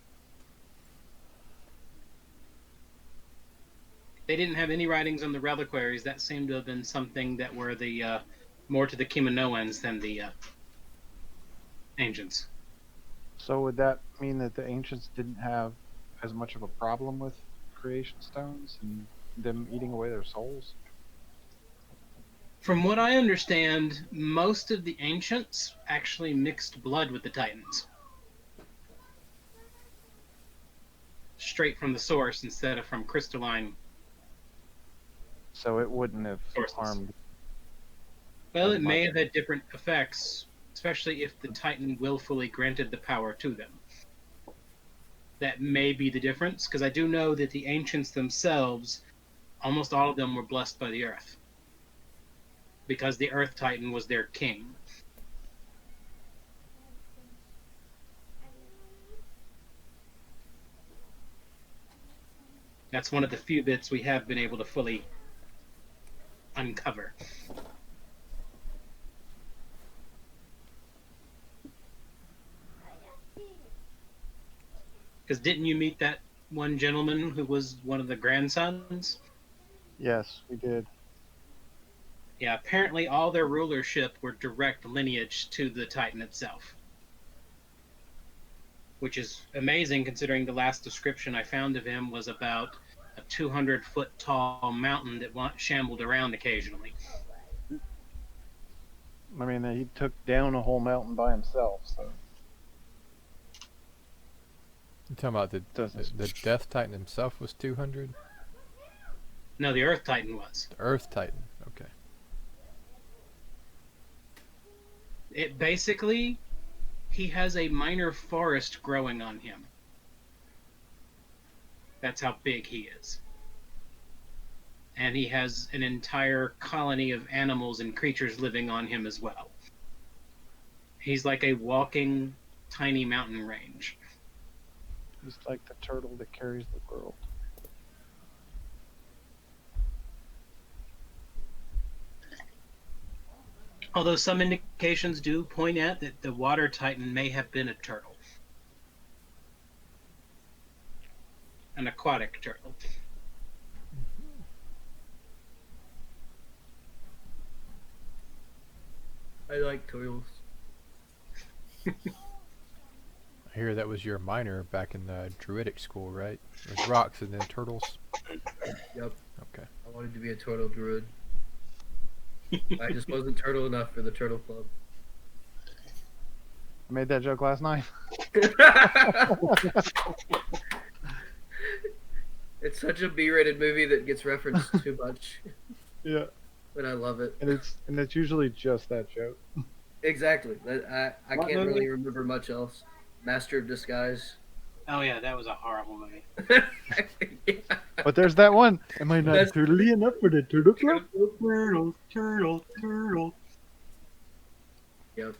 They didn't have any writings on the reliquaries. That seemed to have been something that were the more to the Kiminoans than the ancients. So would that mean that the ancients didn't have as much of a problem with creation stones and them eating away their souls? From what I understand, most of the ancients actually mixed blood with the Titans. Straight from the source instead of from crystalline. So it wouldn't have Sources. harmed. Well, As it may much. have had different effects, especially if the Titan willfully granted the power to them. That may be the difference, because I do know that the ancients themselves, almost all of them were blessed by the Earth. Because the Earth Titan was their king. That's one of the few bits we have been able to fully uncover. Because didn't you meet that one gentleman who was one of the grandsons? Yes, we did. Yeah, apparently all their rulership were direct lineage to the Titan itself. Which is amazing considering the last description I found of him was about a 200-foot tall mountain that shambled around occasionally. I mean, he took down a whole mountain by himself, so. You're talking about Doesn't- the Death Titan himself was 200? No, the Earth Titan was. The Earth Titan, okay. It basically, he has a minor forest growing on him. That's how big he is. And he has an entire colony of animals and creatures living on him as well. He's like a walking tiny mountain range. He's like the turtle that carries the world. Although some indications do point out that the water titan may have been a turtle. An aquatic turtle. I like turtles. I hear that was your minor back in the Druidic school, right? It was rocks and then turtles. Yep. Okay. I wanted to be a turtle druid. I just wasn't turtle enough for the turtle club. I made that joke last night. It's such a B-rated movie that gets referenced too much, Yeah. but I love it. And it's usually just that joke. Exactly. I What can't movie? really remember much else. Master of Disguise. Oh yeah, that was a horrible movie. Yeah. But there's that one. Am I not That's- turtly enough for the turtle club? Turtle. Yep.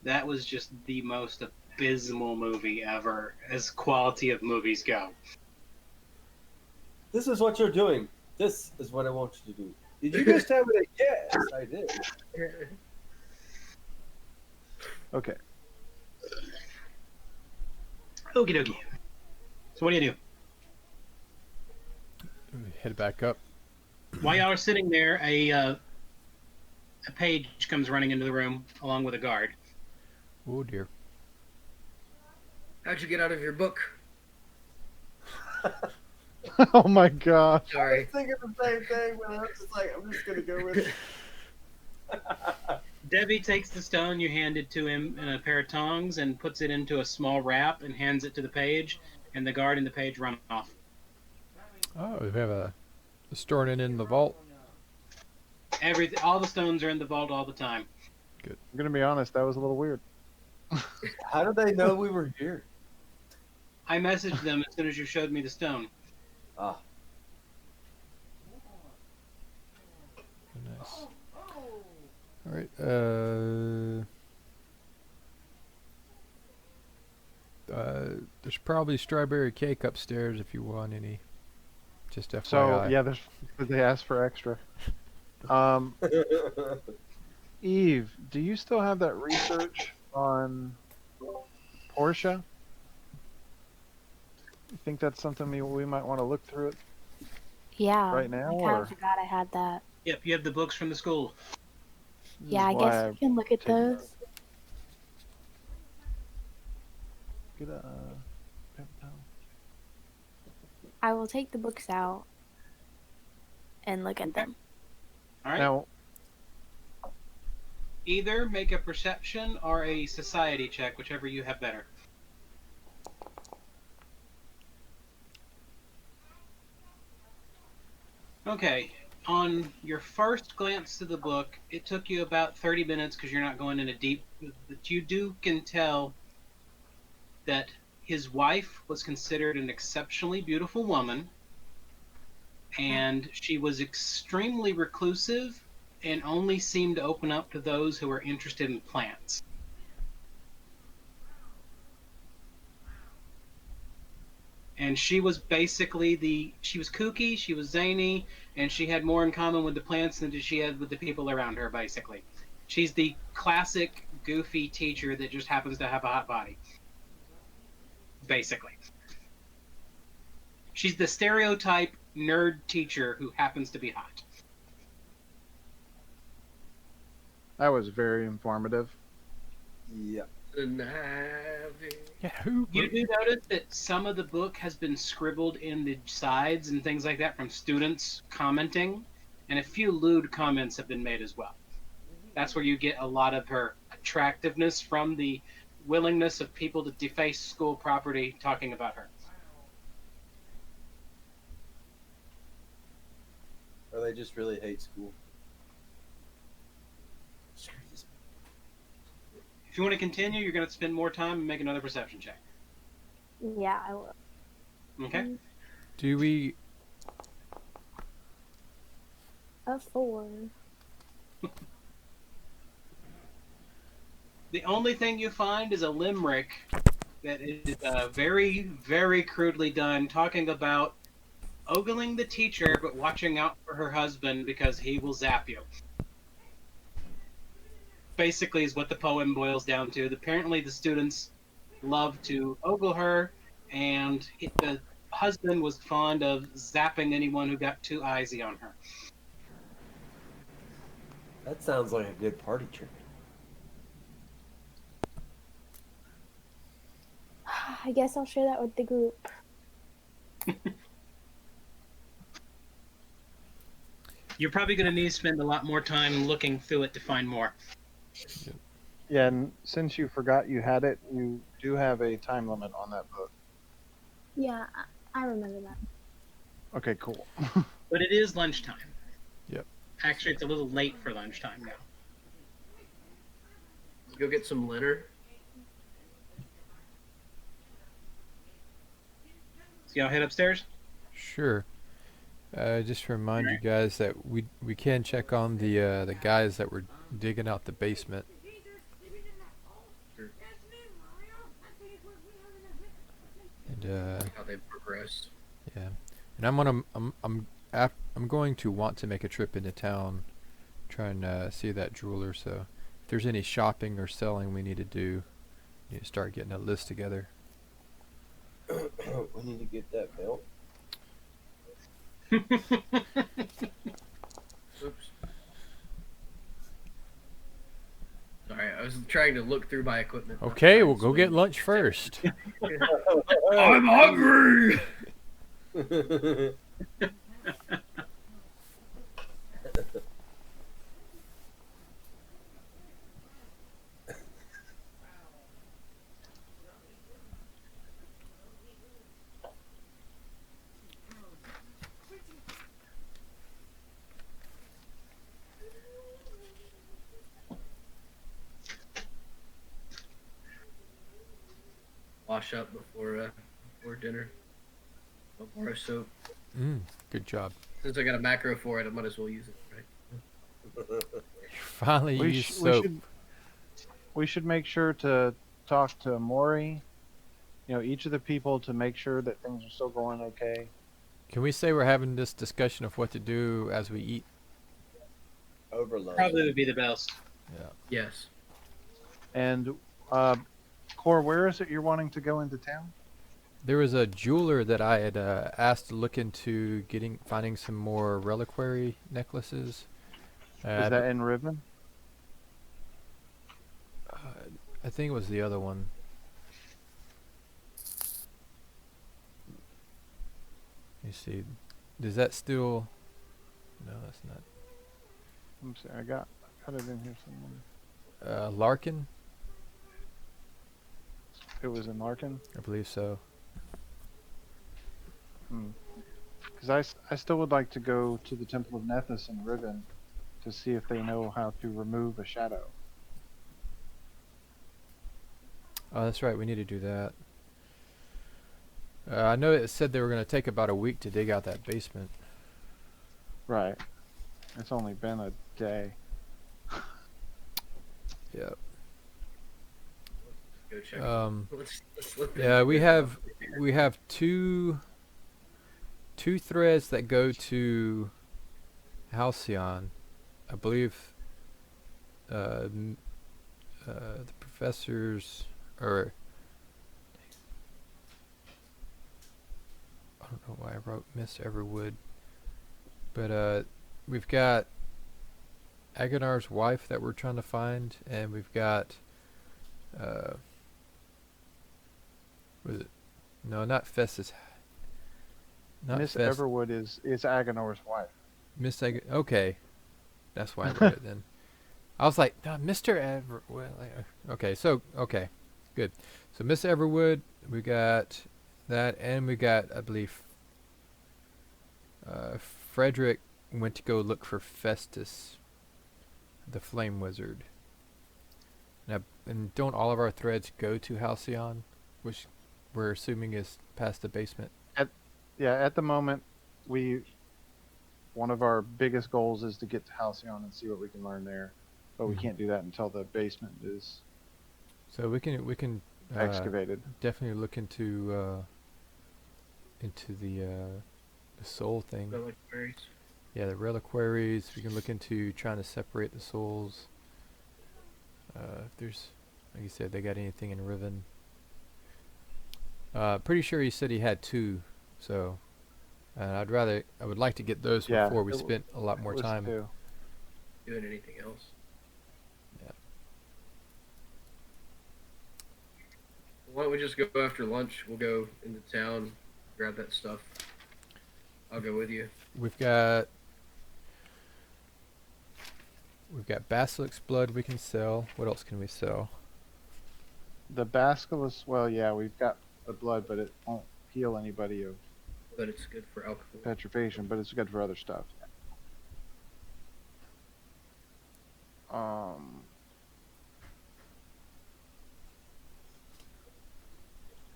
That was just the most abysmal movie ever, as quality of movies go. This is what you're doing. This is what I want you to do. Did you just tell me that? Yes, I did. Okay. Okie dokie. So what do you do? Head back up. While y'all are sitting there, a page comes running into the room along with a guard. Oh dear. How'd you get out of your book? Oh my gosh. I Sorry. was thinking the same thing, but I was just like, I'm just gonna go with it. Debbie takes the stone you handed to him in a pair of tongs and puts it into a small wrap and hands it to the page, and the guard and the page run off. Oh, we have storing it in the vault. All the stones are in the vault all the time. I'm gonna be honest, that was a little weird. How did they know we were here? I messaged them as soon as you showed me the stone. Ah, Nice. All right. There's probably strawberry cake upstairs if you want any. Just FYI. So yeah, they asked for extra. Eve, do you still have that research on Portia? You think that's something we might want to look through it Yeah. right now, I kind or of forgot I had that. Yep, you have the books from the school. this Yeah, is I why guess we can look at taken note of those. Get a paper towel. I will take the books out and look at them. All right. Now, Either make a perception or a society check, whichever you have better. Okay. On your first glance to the book, it took you about 30 minutes because you're not going into deep, but you can tell that his wife was considered an exceptionally beautiful woman, and she was extremely reclusive and only seemed to open up to those who were interested in plants. and she was basically she was kooky, she was zany, and she had more in common with the plants than she had with the people around her, basically. She's the classic goofy teacher that just happens to have a hot body. Basically. She's the stereotype nerd teacher who happens to be hot. That was very informative. Yeah. Yeah, who? You do notice that some of the book has been scribbled in the sides and things like that from students commenting, and a few lewd comments have been made as well. That's where you get a lot of her attractiveness from the willingness of people to deface school property talking about her. Or they just really hate school. If you want to continue, you're going to spend more time and make another perception check. Yeah, I will. Okay? Do we? A 4. The only thing you find is a limerick that is very, very crudely done, talking about ogling the teacher, but watching out for her husband because he will zap you. Basically is what the poem boils down to. Apparently the students love to ogle her, and the husband was fond of zapping anyone who got too eyesy on her. That sounds like a good party trick. I guess I'll share that with the group. You're probably going to need to spend a lot more time looking through it to find more. Yeah, and since you forgot you had it, you do have a time limit on that book. Yeah, I remember that. Okay, cool. But it is lunchtime. Yep. Actually, it's a little late for lunchtime now. Go get some litter. So y'all head upstairs? Sure. Just to remind you guys that we can check on the guys that were digging out the basement. Sure. And How they progress. yeah, and I'm going to want to make a trip into town, try and see that jeweler. So if there's any shopping or selling we need to do, we need to start getting a list together. We need to get that belt. Oops. Sorry, I was trying to look through my equipment. Okay, we'll go get lunch first. I'm hungry! Wash up before dinner. Bar of soap. Good job. Since I got a macro for it, I might as well use it, right? Finally We, use sh- soap. we should make sure to talk to Maury, each of the people to make sure that things are still going okay. Can we say we're having this discussion of what to do as we eat? Overload. Probably would be the best. Yes. And, Cor, where is it you're wanting to go into town? There was a jeweler that I had asked to look into finding some more reliquary necklaces. Is that in Ribbon? I think it was the other one. Let me see. Does that still? No, that's not. Let me see. I got it in here somewhere. Larkin, It was in Larkin. I believe so. Because I still would like to go to the Temple of Nethys in Ribbon to see if they know how to remove a shadow. Oh, that's right. We need to do that. I know it said they were going to take about a week to dig out that basement. Right. It's only been a day. Yep. Go check. Let's look Yeah, we at have two threads that go to Halcyon. I believe the professors, or I don't know why I wrote Miss Everwood, but we've got Agonar's wife that we're trying to find, and we've got was it? No, not Festus. Not Miss Fest. Everwood is Agonor's wife. Miss Okay, that's why I wrote it then. I was like, no, Mr. Everwood. Okay, good. So Miss Everwood, we got that, and we got, I believe, Frederick went to go look for Festus, the Flame Wizard. Now, and don't all of our threads go to Halcyon, which we're assuming is past the basement? At the moment, one of our biggest goals is to get to Halcyon and see what we can learn there, but we can't do that until the basement is So we can excavated. definitely look into the soul thing. reliquaries. Yeah, the reliquaries. We can look into trying to separate the souls. If there's, like you said, they got anything in Riven. Pretty sure he said he had 2, so I would like to get those before we spent a lot more time. Doing anything else? Yeah. Why don't we just go after lunch? We'll go into town, grab that stuff. I'll go with you. We've got Basilisk's blood we can sell. What else can we sell? The Basilisk, well, yeah, we've got the blood, but it won't heal anybody of But it's good for alcohol. petrification, but it's good for other stuff.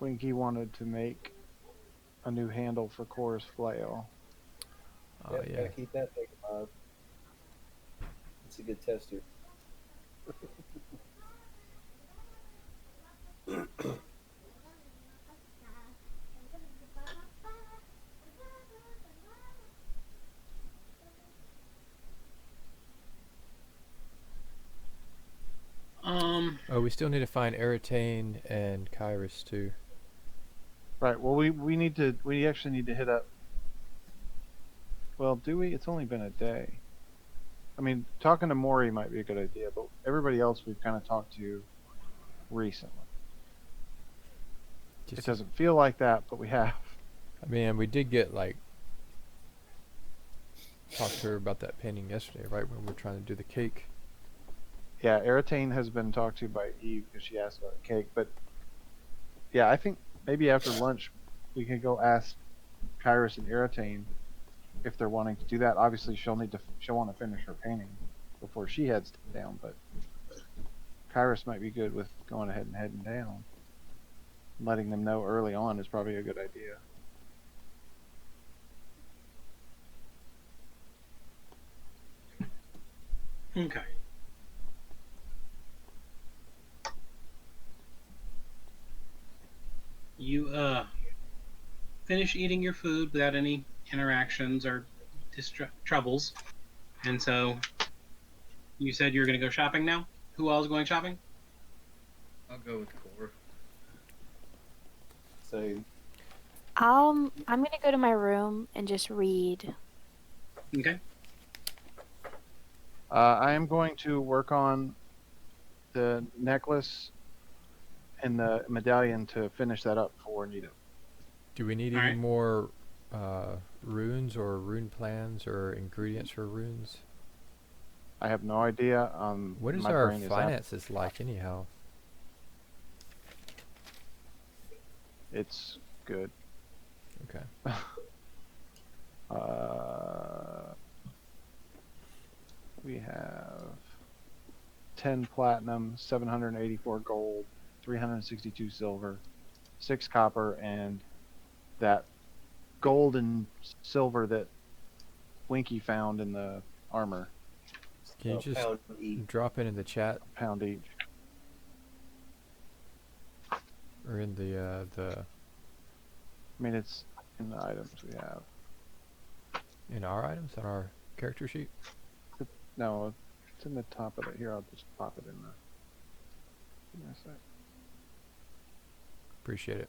Winky wanted to make a new handle for Core's flail. Oh Yep, yeah. gotta keep that thing alive. It's a good tester. Oh, we still need to find Eritane and Kyrus too. Right. Well, we actually need to hit up. Well, do we? It's only been a day. I mean, talking to Maury might be a good idea, but everybody else we've kind of talked to recently. It doesn't feel like that, but we have. I mean, we did get talk to her about that painting yesterday, right, when we were trying to do the cake. Yeah, Eritane has been talked to by Eve because she asked about the cake. But yeah, I think maybe after lunch we can go ask Kyrus and Eritane if they're wanting to do that. Obviously, she'll want to finish her painting before she heads down. But Kyrus might be good with going ahead and heading down. Letting them know early on is probably a good idea. Okay. You finish eating your food without any interactions or troubles, and so you said you're going to go shopping now. Who else is going shopping? I'll go with Core. Same. I'm gonna go to my room and just read. Okay. I am going to work on the necklace and the medallion to finish that up for Nito. Do we need any more runes or rune plans or ingredients for runes? I have no idea. What is my our brain finances like anyhow? It's good. Okay. We have 10 platinum, 784 gold, 362 silver, 6 copper, and that gold and silver that Winky found in the armor. Can you just drop it in the chat? £1 each. Or in the I mean, it's in the items we have. in our items on our character sheet? No, it's in the top of it. Here, I'll just pop it in the. Give me a sec. Appreciate it.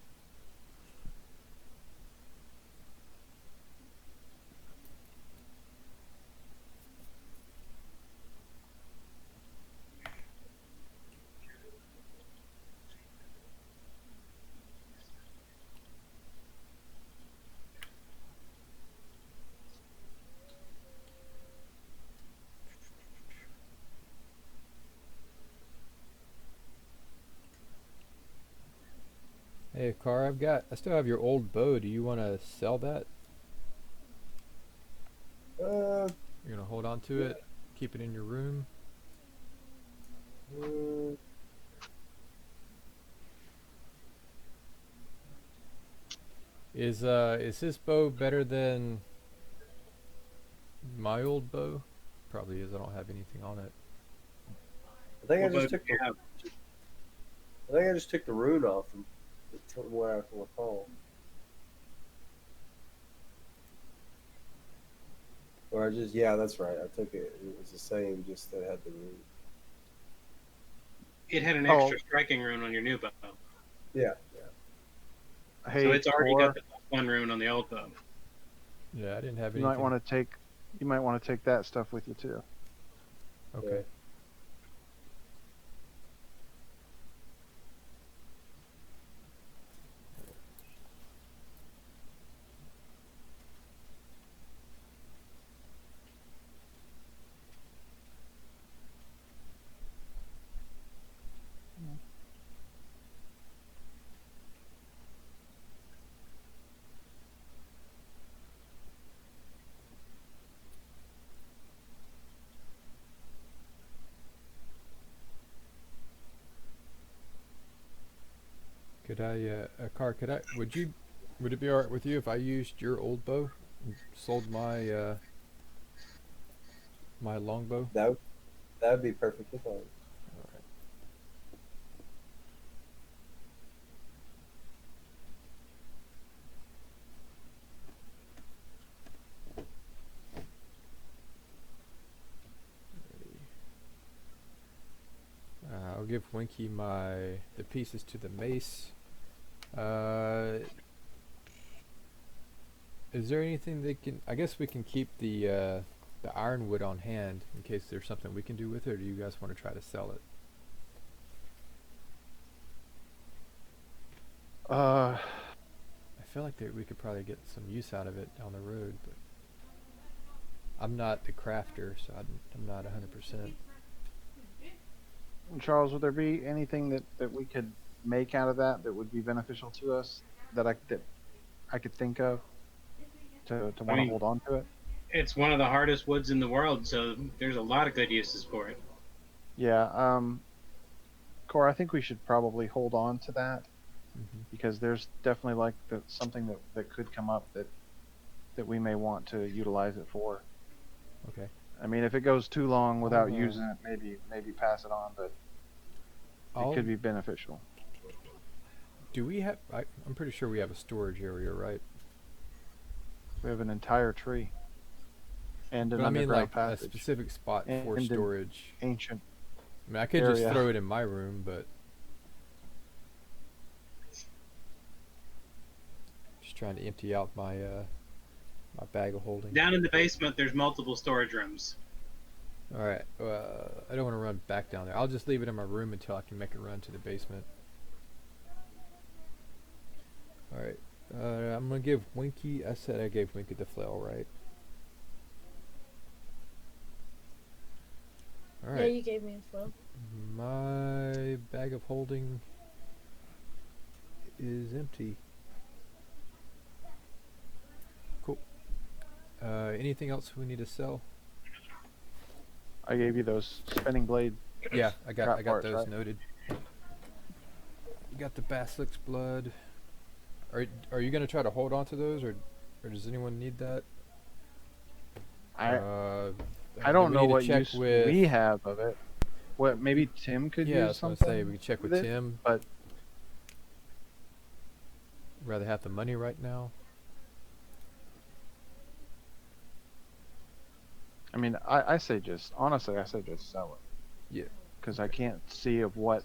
Hey, Car, I still have your old bow. Do you want to sell that? Uh, You're gonna hold on to Yeah. it, keep it in your room. mm, Is this bow better than my old bow? Probably is. I don't have anything on it. I think I What just boat took do you the, have? I think I just took the rune off from what I can recall. Or I just, yeah, that's right. I took it. It was the same, just that it had the rune. It had an Oh. extra striking rune on your new bow, Yeah, yeah. Hey, so it's already Core, got the +1 rune on the old bow. Yeah, I didn't have you anything. might want to take. You might want to take that stuff with you too. Okay. Yeah. Could I, Car? Would it be alright with you if I used your old bow and sold my my longbow? That would be perfectly fine. Alright. I'll give Winky the pieces to the mace. Is there anything they can? I guess we can keep the ironwood on hand in case there's something we can do with it. Or do you guys want to try to sell it? Uh, I feel like we could probably get some use out of it down the road, but I'm not the crafter, so I'm not 100%. Charles, would there be anything that we could make out of that would be beneficial to us that I could think of to want to mean- hold on to it? It's one of the hardest woods in the world, so there's a lot of good uses for it. Yeah. Core, I think we should probably hold on to that Mm-hmm. because there's definitely like something that could come up that we may want to utilize it for. Okay. I mean, if it goes too long without I'll, using it, maybe pass it on, but I'll, it could be beneficial. Do we have? I'm pretty sure we have a storage area, right? We have an entire tree and an But I mean, underground like a passage. specific spot for And an storage. Ancient. I mean, I could just area. throw it in my room, but just trying to empty out my my bag of holding. Down in the basement, there's multiple storage rooms. All right. I don't want to run back down there. I'll just leave it in my room until I can make a run to the basement. All right. I'm gonna give Winky. I said I gave Winky the flail, right? All Yeah, right. you gave me a flow. My bag of holding is empty. Cool. Anything else we need to sell? I gave you those spinning blade. Yeah, I got parts, those right? noted. You got the basilic's blood. Are you gonna try to hold on to those, or does anyone need that? I Do don't we know need to what check use with, we have of it. What maybe Tim could Yeah, I use was gonna something. say we could check with it, Tim. but rather have the money right now? I mean, I say just honestly, I say just sell it. Yeah. Because I can't see of what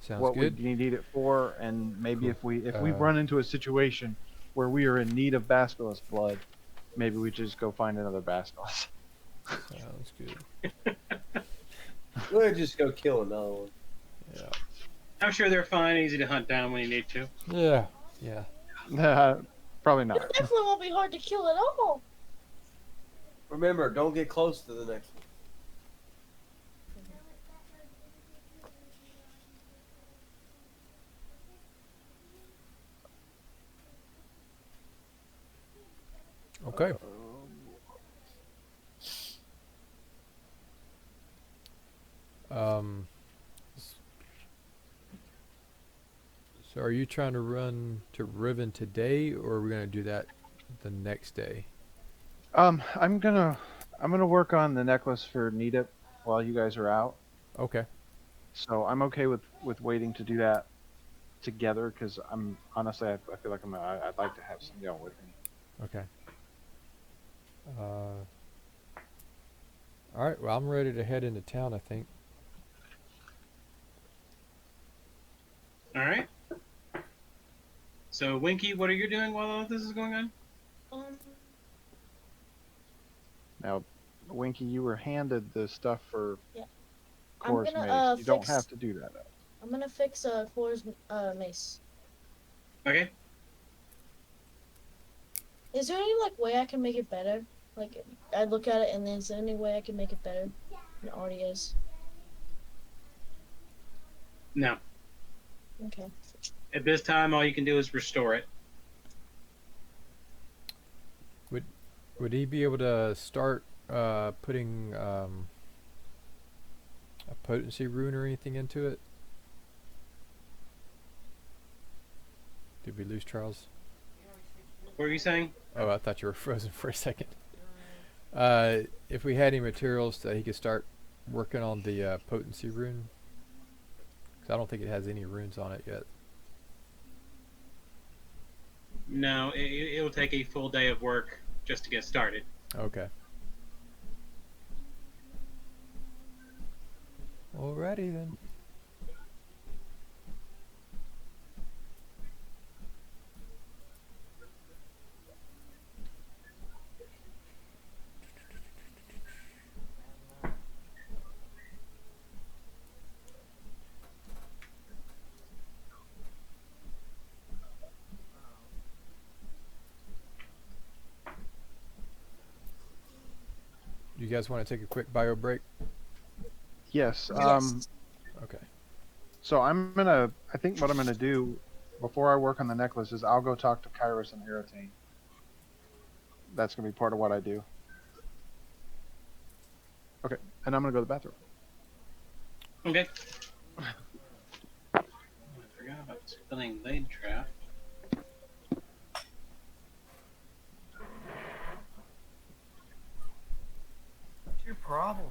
Sounds we good. need it for, and maybe Cool. if we run into a situation where we are in need of basilisk blood, maybe we just go find another basilisk. Sounds good. We'll just go kill another one. Yeah. I'm sure they're fine, easy to hunt down when you need to. Yeah. Yeah. Probably It not. definitely won't be hard to kill at all. Remember, don't get close to the next one. Okay. Um. So are you trying to run to Riven today, or are we gonna do that the next day? I'm gonna work on the necklace for Nita while you guys are out. Okay. So I'm okay with waiting to do that together because I'm honestly I feel like I'd like to have some y'all with me. Okay. All right. Well, I'm ready to head into town, I think. All right. So, Winky, what are you doing while all this is going on? Now, Winky, you were handed the stuff for Yeah. Core's I'm gonna, mace. You don't have to do that. I'm gonna fix Core's mace. Okay. Is there any like way I can make it better? Like I look at it and then is there any way I can make it better than it already is? No. Okay. At this time, all you can do is restore it. Would he be able to start putting a potency rune or anything into it? Did we lose Charles? What were you saying? Oh, I thought you were frozen for a second. If we had any materials that he could start working on the potency rune, because I don't think it has any runes on it yet. No, it'll take a full day of work just to get started. Okay. Alrighty then. You guys want to take a quick bio break? Yes. Yes. Okay. So I think what I'm gonna do before I work on the necklace is I'll go talk to Kairos and Aratane. That's gonna be part of what I do. Okay, and I'm gonna go to the bathroom. Okay. I forgot about the spilling blade trap. What's your problem?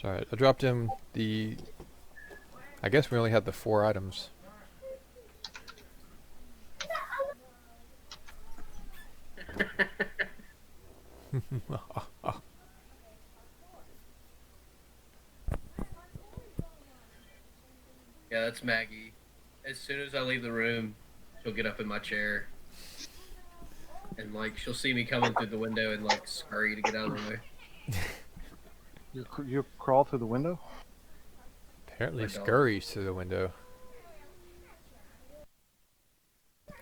Alright, I dropped him the... I guess we only had the 4 items. Yeah, that's Maggie. As soon as I leave the room, she'll get up in my chair. And, like, she'll see me coming through the window and, like, scurry to get out of the way. You crawl through the window? Apparently My dog. scurries through the window.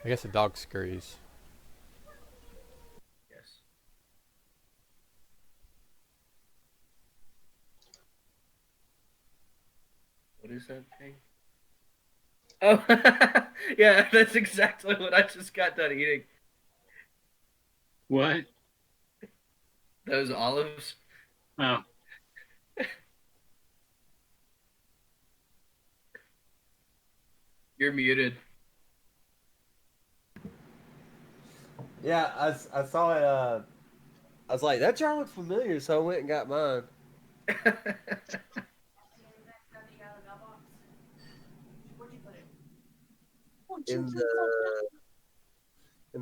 I guess the dog scurries. Yes. What is that thing? Oh, yeah, that's exactly what I just got done eating. What? Those olives. Oh. You're muted. Yeah, I saw it. I was like, that jar looked familiar, so I went and got mine. In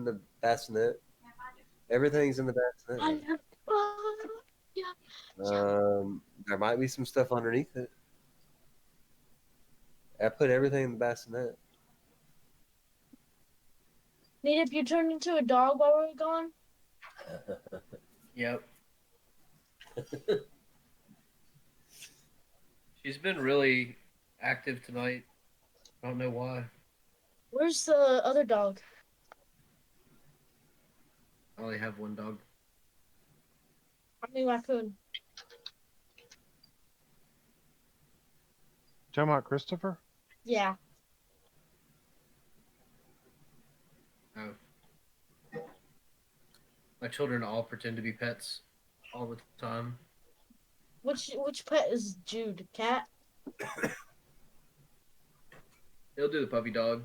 the bassinet. Everything's in the bassinet. There might be some stuff underneath it. I put everything in the bassinet. Nate, if you turned into a dog while we were gone? Yep. She's been really active tonight. I don't know why. Where's the other dog? I only have one dog. I mean, raccoon. Talking about Christopher? Yeah. Oh. My children all pretend to be pets all the time. Which pet is Jude? Cat? He'll do the puppy dog.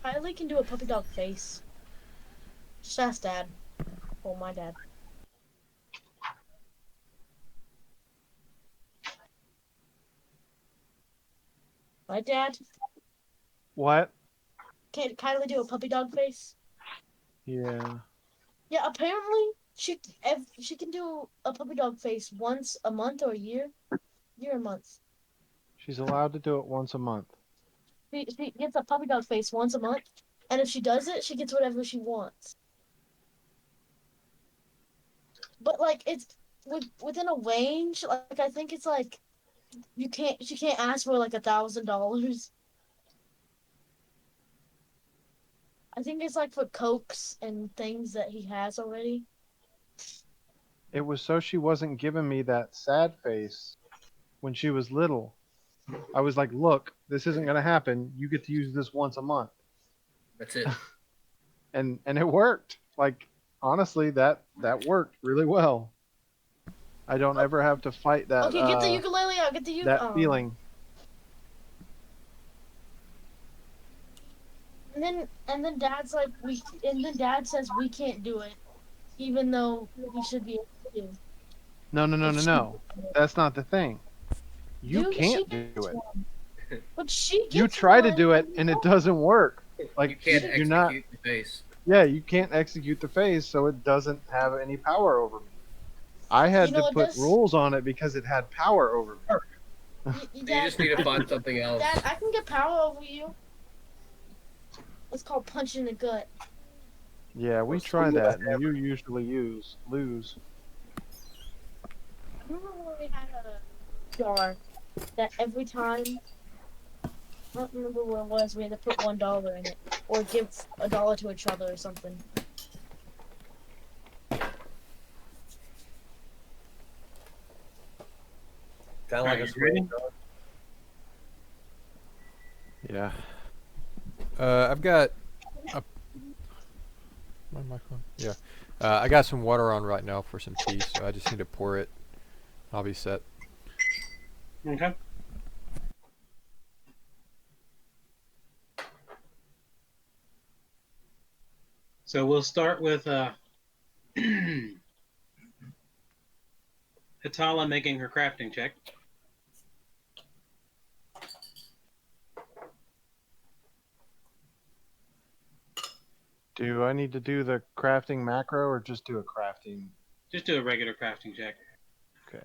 Kylie can do a puppy dog face. Just ask Dad. Oh, my dad. My dad? What? Can Kylie do a puppy dog face? Yeah. Yeah, apparently she can do a puppy dog face once a month or a year. Year or month. She's allowed to do it once a month. She gets a puppy dog face once a month, and if she does it, she gets whatever she wants. But like it's within a range. Like I think it's like she can't ask for like $1,000. I think it's like for cokes and things that he has already. It was so she wasn't giving me that sad face when she was little. I was like, look, this isn't going to happen. You get to use this once a month. That's it. And it worked. Like, honestly, that worked really well. I don't ever have to fight that. Okay, get the ukulele out. Get the ukulele. That feeling. And then Dad's like Dad says we can't do it, even though we should be able to. No. That's not the thing. You can't do it. But she gets You try to one. do it and it doesn't work. Like You can't you're execute not. the face. Yeah, you can't execute the phase, so it doesn't have any power over me. I had You know, to it put does- rules on it because it had power over me. You Dad, just need to find something else. Dad, I can get power over you. It's called punch in the gut. Yeah, we try that, and you usually lose. Remember when we had a jar that every time, I don't remember what it was, we had to put $1 in it, or give $1 to each other or something. Kind of like a swing dog. Yeah. I've got a... My mic on? Yeah. I got some water on right now for some tea, so I just need to pour it. I'll be set. Okay. So we'll start with Hatala making her crafting check. Do I need to do the crafting macro or just do a crafting? Just do a regular crafting check. Okay.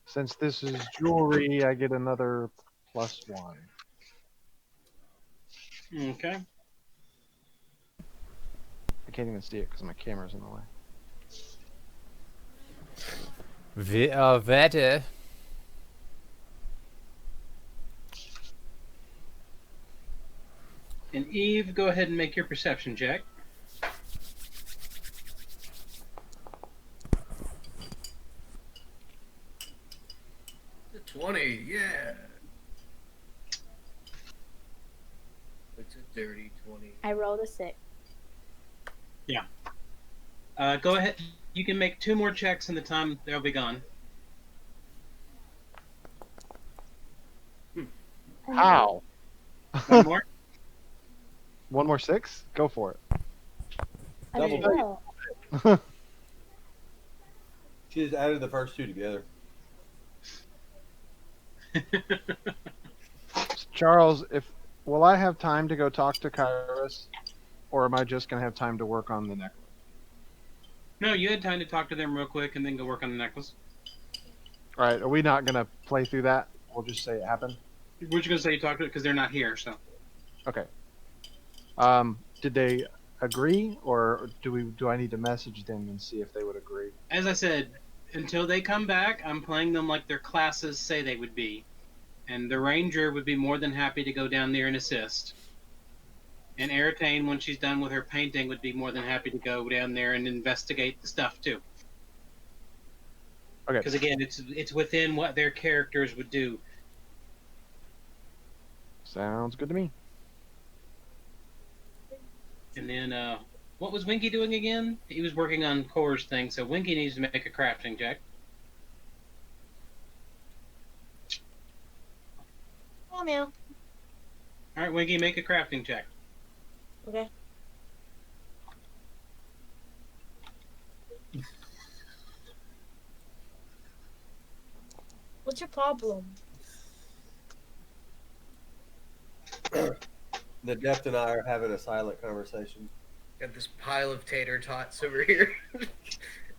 Since this is jewelry, I get another +1. Okay. I can't even see it because my camera's in the way. Wette. And Eve, go ahead and make your perception check. The 20, yeah. It's a dirty 20. I rolled a 6. Go ahead. You can make 2 more checks in the time they'll be gone. How? One more? One more 6? Go for it. I Double will. She just added the first 2 together. Charles, will I have time to go talk to Kairos, or am I just gonna have time to work on the necklace? No, you had time to talk to them real quick and then go work on the necklace. All right, are we not gonna play through that? We'll just say it happened. We're just gonna say you talked to it because they're not here. So Okay. Did they agree, or do I need to message them and see if they would agree? as I said, until they come back, I'm playing them like their classes say they would be, and the ranger would be more than happy to go down there and assist. And Eritane, when she's done with her painting, would be more than happy to go down there and investigate the stuff too. Okay. Because again, it's within what their characters would do. Sounds good to me. And then, what was Winky doing again? He was working on Core's thing, so Winky needs to make a crafting check. Oh, meow. All right, Winky, make a crafting check. Okay. What's your problem? The Deft and I are having a silent conversation. Got this pile of tater tots over here.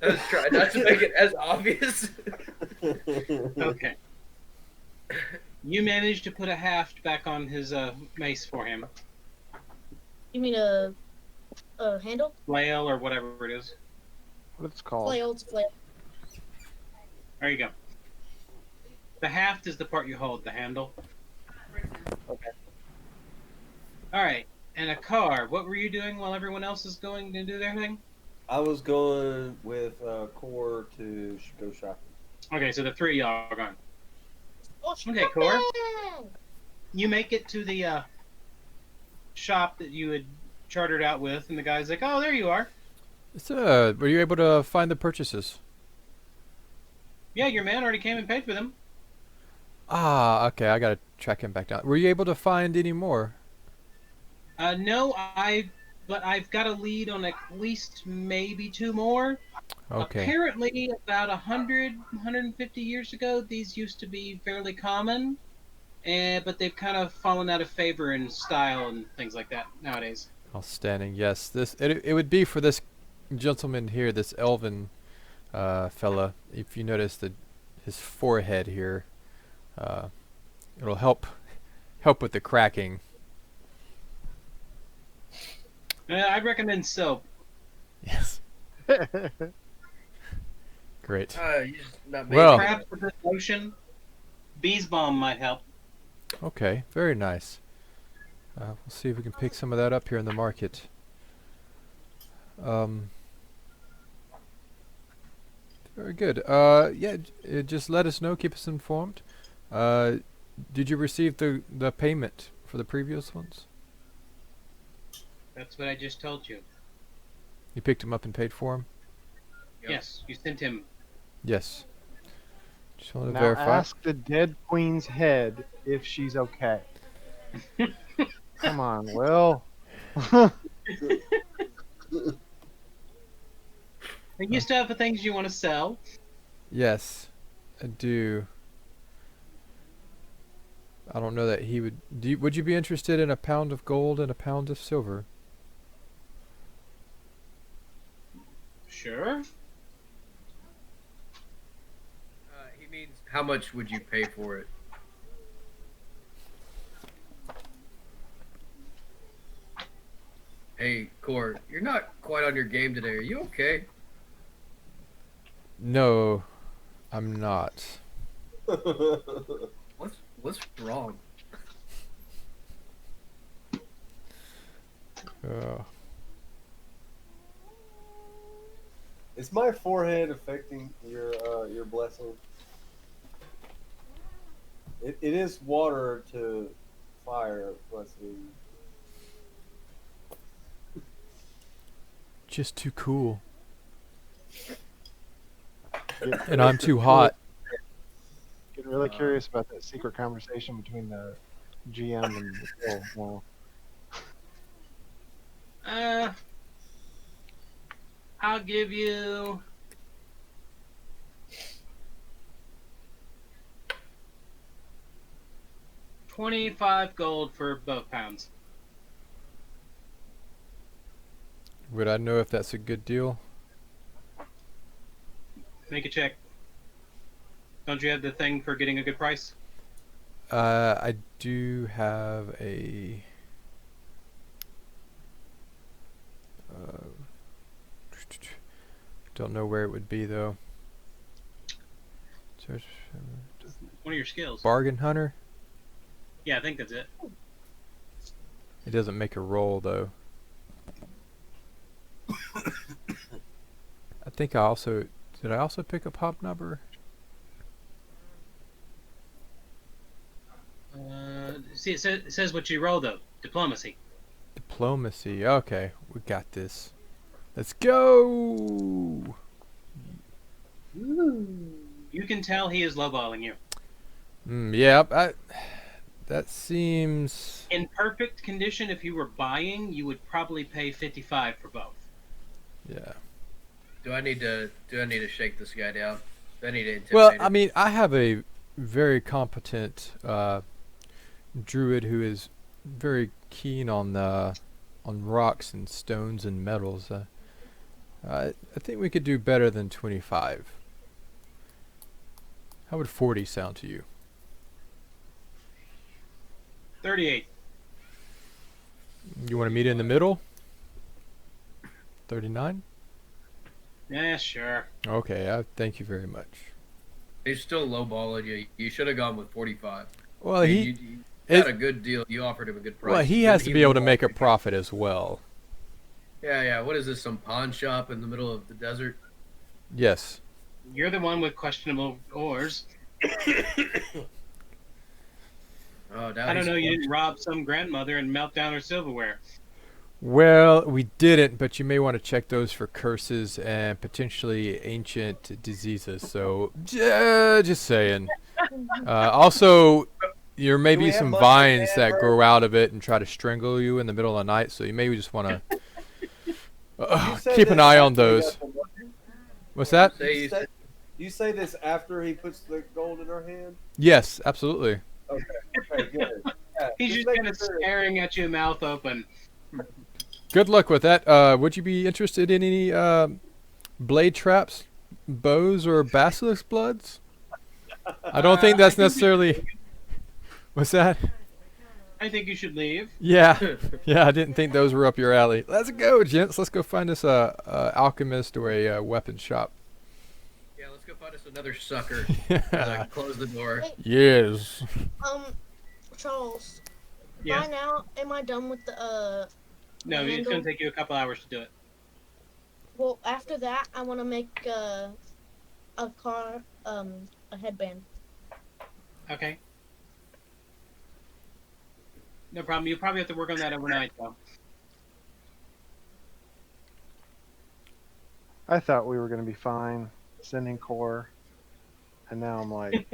I was trying not to make it as obvious. Okay. You managed to put a haft back on his mace for him. You mean a handle? Flail or whatever it is. What it's called? Flail, it's a flail. There you go. The haft is the part you hold, the handle. Okay. All right. And a car. What were you doing while everyone else is going to do their thing? I was going with Core to go shopping. Okay, so the 3 of y'all are gone. Oh, Okay, Core. You make it to the shop that you had chartered out with, and the guy's like, "Oh, there you are. Were you able to find the purchases? Yeah, your man already came and paid for them." Ah, okay, I gotta track him back down. Were you able to find any more? No, but I've got a lead on at least maybe 2 more. Okay. Apparently, about 150 years ago, these used to be fairly common, but they've kind of fallen out of favor in style and things like that nowadays. Outstanding. Yes, it would be for this gentleman here, this elven fella. If you notice his forehead here, it'll help with the cracking. I'd recommend soap. Yes. Great. You just not made Well- Perhaps with this lotion, bees balm might help. Okay, very nice. We'll see if we can pick some of that up here in the market. Very good. Yeah, just let us know. Keep us informed. Did you receive the payment for the previous ones? That's what I just told you. You picked them up and paid for them? Yep. Yes, you sent him. Yes. Just want to Now verify. ask the dead queen's head if she's okay. Come on, Will. You still have the things you want to sell. Yes, I do. I don't know that he would. Would you be interested in a pound of gold and a pound of silver? Sure. He means how much would you pay for it? Hey, Core, you're not quite on your game today. Are you okay? No, I'm not. What's wrong? Is my forehead affecting your blessing? It is water to fire blessing. Just too cool. And I'm too hot. Getting really curious about that secret conversation between the GM and Will. Well, I'll give you $25 gold for both pounds. Would I know if that's a good deal? Make a check. Don't you have the thing for getting a good price? I do have a. Don't know where it would be though. Search. One of your skills. Bargain hunter. Yeah, I think that's it. It doesn't make a roll though. I think I also did. I also pick up hobnobber. See, it says what you roll though. Diplomacy. Diplomacy. Okay, we got this. Let's go. You can tell he is lowballing you. Yeah, that seems. In perfect condition, if you were buying, you would probably pay 55 for both. Yeah. Do I need to shake this guy down? Do I need to intimidate Well, him? I mean, I have a very competent druid who is very keen on rocks and stones and metals. I think we could do better than 25. How would 40 sound to you? 38. You want to meet in the middle? 39? Yeah, sure. Okay, thank you very much. He's still lowballing you. You should have gone with 45. Well, You got a good deal. You offered him a good price. Well, he has to be able to make a profit as well. Yeah. What is this? Some pawn shop in the middle of the desert? Yes. You're the one with questionable ores. Oh, now I don't he's know. You didn't rob some grandmother and melt down her silverware. Well, we didn't, but you may want to check those for curses and potentially ancient diseases. So, just saying. Also, there may be some vines that grow out of it and try to strangle you in the middle of the night. So you may just want to keep an eye on those. What's that? You say this after he puts the gold in her hand? Yes, absolutely. Okay, good. Yeah, He's just kind of staring at you, mouth open. Good luck with that. Would you be interested in any blade traps, bows, or basilisk bloods? I don't think that's necessarily. What's that? I think you should leave. Yeah, I didn't think those were up your alley. Let's go, gents. Let's go find us a alchemist or a weapon shop. Yeah, let's go find us another sucker. As I close the door. Yes. Charles. Yeah. By now, am I done with the No, it's going to take you a couple hours to do it. Well, after that, I want to make a headband. Okay. No problem. You probably have to work on that overnight, though. I thought we were going to be fine sending core, and now I'm like,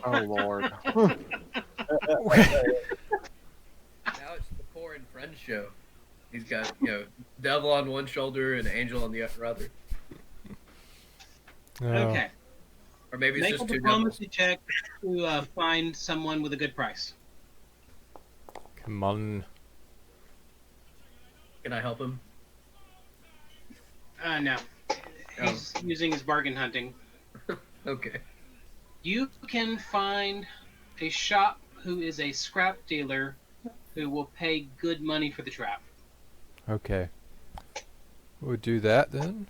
oh Lord. show. He's got, devil on one shoulder and angel on the other. Oh, Okay. Or maybe it's Make a just two devils. diplomacy check to find someone with a good price. come on. Can I help him? No. He's using his bargain hunting. Okay. You can find a shop who is a scrap dealer who will pay good money for the trap. Okay. We'll do that then.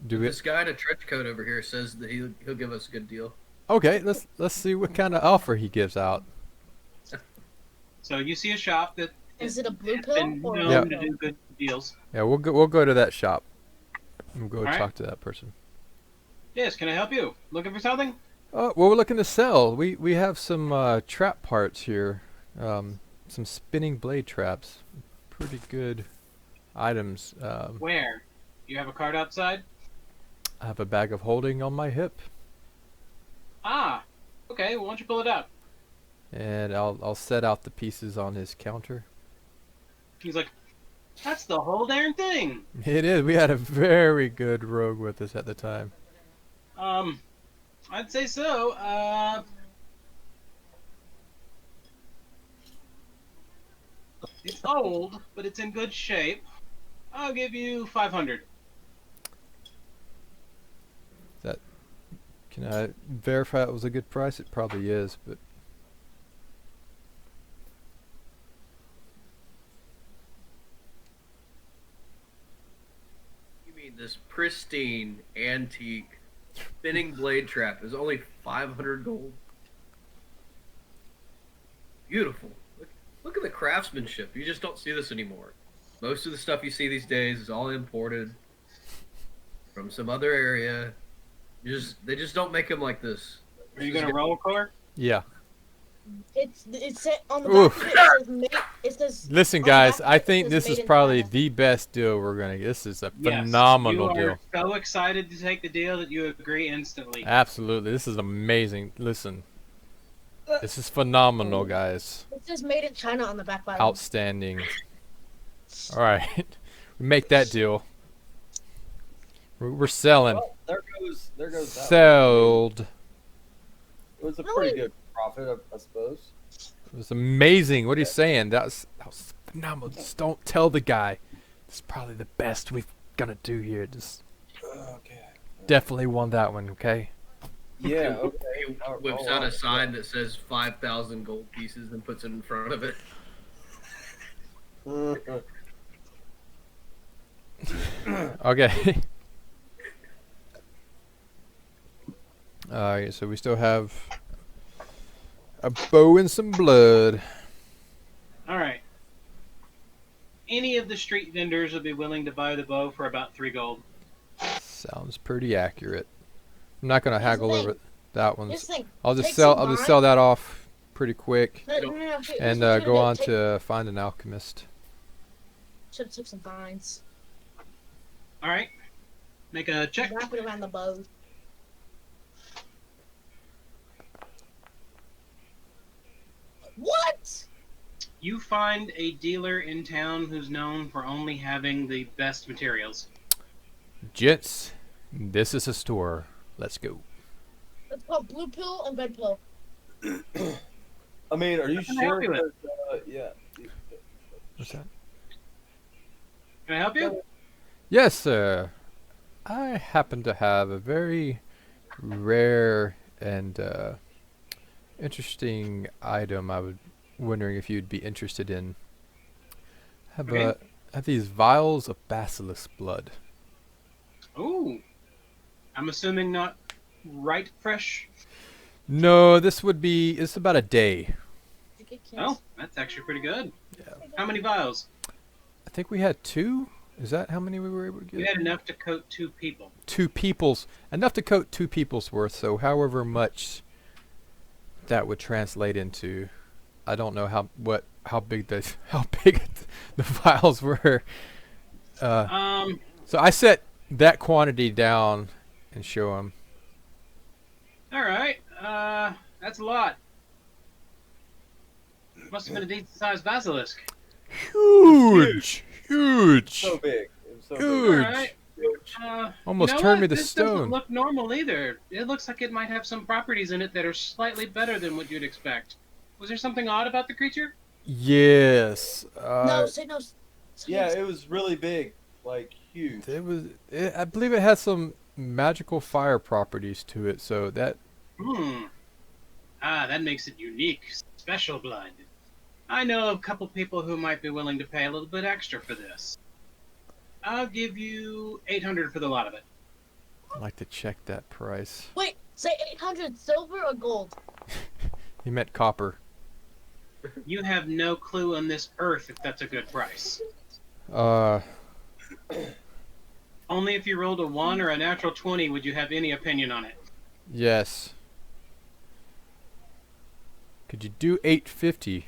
Do This it. guy in a trench coat over here says that he'll give us a good deal. Okay, let's see what kind of offer he gives out. So you see a shop that Is it a blue has pill been or a known red to pill? do good deals. Yeah, we'll go to that shop. We'll go Alright. talk to that person. Yes, can I help you? Looking for something? Well, we're looking to sell. We have some trap parts here. Some spinning blade traps. Pretty good items. Where? You have a card outside? I have a bag of holding on my hip, Ah, okay. Why don't you pull it out? and I'll set out the pieces on his counter. He's like, that's the whole darn thing. It is. We had a very good rogue with us at the time. I'd say so. It's old, but it's in good shape. I'll give you 500. Can I verify it was a good price? It probably is, but You mean this pristine, antique, spinning blade trap is only 500 gold? Beautiful. Look at the craftsmanship. You just don't see this anymore. Most of the stuff you see these days is all imported from some other area. They just don't make them like this. Are you gonna roll a car? yeah. It's set on the Oof. back. It says made, it says Listen, on the guys, back I it think says this made is in probably China. the best deal we're gonna get. This is a Yes. phenomenal You deal. are so excited to take the deal that you agree instantly. Absolutely, this is amazing. Listen, this is phenomenal, guys. It says made in China on the back. By the way. Outstanding. All right, we make that deal. We're selling. Well, there goes that one. Sold. It was a pretty good profit, I suppose. It was amazing. What are you saying? That was phenomenal. Just don't tell the guy. This is probably the best we're gonna do here. Just Okay. definitely won that one. Okay. Yeah. Okay. He whips out a sign that says 5,000 gold pieces and puts it in front of it. Okay. Alright, so we still have a bow and some blood. All right. Any of the street vendors would be willing to buy the bow for about 3 gold. Sounds pretty accurate. I'm not gonna Here's the haggle over thing. that Here's one's. the thing. I'll just Take sell. some I'll just vine. sell that off pretty quick, No, here's and what you go do. on Take- to find an alchemist. Should have took some vines. All right. Make a check. Wrap it around the bow. What? You find a dealer in town who's known for only having the best materials. Gents, this is a store. Let's go. It's called blue pill and red pill. I mean, are you What can I help sure? you with? 'Cause, yeah. What's that? Can I help you? Yes, sir. I happen to have a very rare and interesting item. I was wondering if you'd be interested in. Okay. Have these vials of basilisk blood. Ooh. I'm assuming not right fresh. No, this would be. It's about a day. You get Oh, that's actually pretty good. Yeah. How many vials? I think we had 2. Is that how many we were able to You get? had enough to coat 2 people. 2 people's, enough to coat 2 people's worth. So however much that would translate into, I don't know how big the vials were. So I set that quantity down and show him. All right. That's a lot. Must have been a decent-sized basilisk. Huge, huge, So big. It was so huge. Alright. Almost you know turned me what? to This stone. doesn't look normal either. It looks like it might have some properties in it that are slightly better than what you'd expect. Was there something odd about the creature? Yes. No, say no. Say Yeah, no. it was really big, like huge. I believe it has some magical fire properties to it, so that That makes it unique. Special blood. I know a couple people who might be willing to pay a little bit extra for this. I'll give you 800 for the lot of it. I'd like to check that price. Wait, say 800 silver or gold? He meant copper. You have no clue on this earth if that's a good price. Only if you rolled a 1 or a natural 20 would you have any opinion on it. Yes. Could you do 850?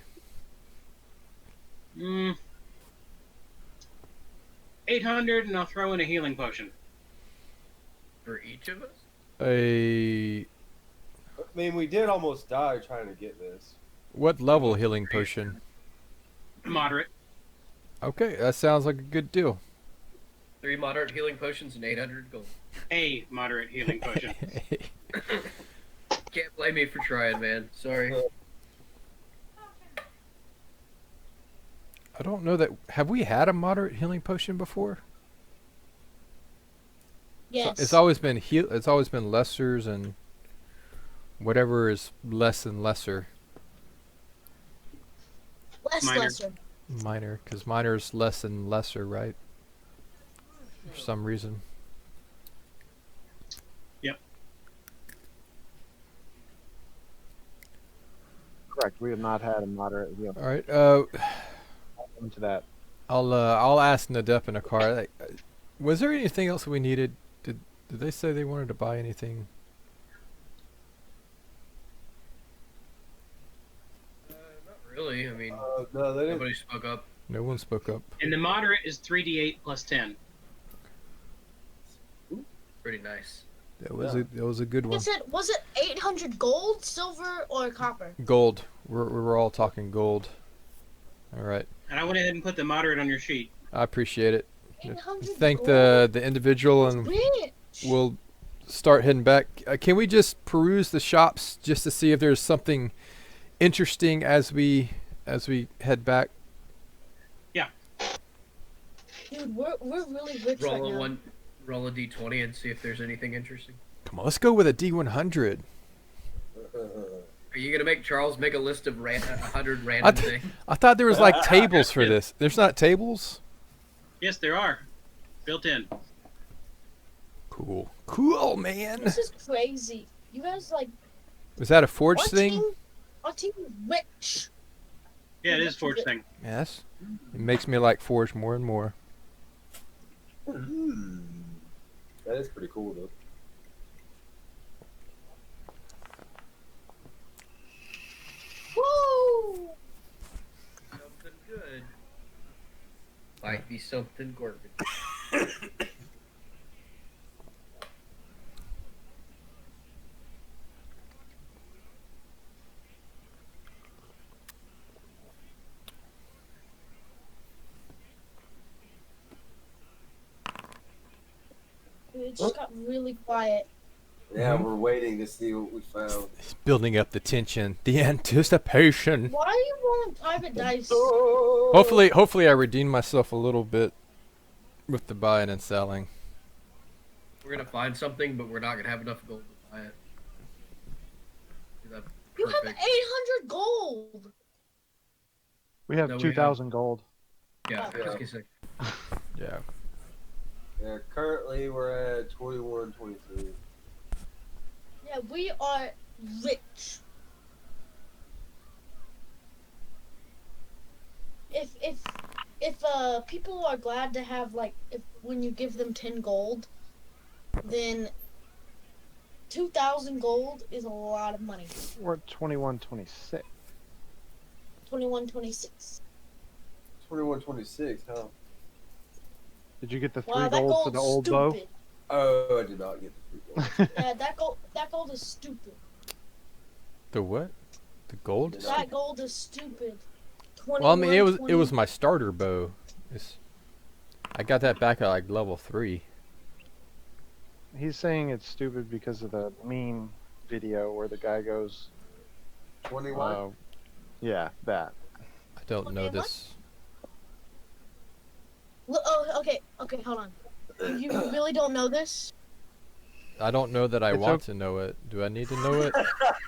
800 and I'll throw in a healing potion. For each of us? A I mean, we did almost die trying to get this. what level healing potion? Moderate. Okay, that sounds like a good deal. 3 moderate healing potions and 800 gold. A moderate healing potion. Can't blame me for trying, man. Sorry. I don't know that. Have we had a moderate healing potion before? Yes. It's always been It's always been lessers and whatever is less and lesser. Minor. Lesser. Minor, because minor is less and lesser, right? For some reason. Yep. Correct. We have not had a moderate heal. All right. Into that. I'll ask Nadep in a car. Like, was there anything else we needed? Did they say they wanted to buy anything? Not really. I mean, No, they didn't. nobody spoke up. No one spoke up. And the moderate is 3d8 plus 10. Pretty nice. That was a good You one. said, was it 800 gold, silver, or copper? Gold. We're all talking gold. All right. And I went ahead and put the moderate on your sheet. I appreciate it. 800 Thank gold? the individual, and Rich. we'll start heading back. Can we just peruse the shops just to see if there's something interesting as we head back? Dude, we're really rich right now. Roll a d20 and see if there's anything interesting. Come on, let's go with a D100. Are you gonna make Charles make a list of 100 random things? I thought there was like tables for this. There's not tables? Yes, there are. Built in. Cool. Cool, man. This is crazy. You guys like Was that a forge our thing? Our team is rich. Yeah, it is Forge thing. Yes. It makes me like forge more and more. That is pretty cool, though. Woo! Something good. Might be something gorgeous. It just got really quiet. Yeah, we're waiting to see what we found. It's building up the tension, the anticipation. Why are you rolling private dice? Hopefully I redeem myself a little bit with the buying and selling. We're gonna find something, but we're not gonna have enough gold to buy it. That's You have perfect. 800 gold. We have No, we 2,000 gold. Yeah, Oh. I was gonna say. Yeah. Yeah, currently we're at 21, 22. Yeah, we are rich. If people are glad to have like when you give them 10 gold, then 2,000 gold is a lot of money. We're at 21, 26. 21, 26. 21, 26, huh? Did you get the 3 Wow, that gold for gold's the old bow? stupid. Oh, I did not get the free gold. Yeah, that gold is stupid. The what? The gold? Yeah. That gold is stupid. 21, Well, I mean, it 20. was my starter bow. I got that back at like level 3. He's saying it's stupid because of the meme video where the guy goes, 21. yeah, that. I don't know 21? this. Oh, okay, hold on. You really don't know this? I don't know that I It's want to know it. Do I need to know it?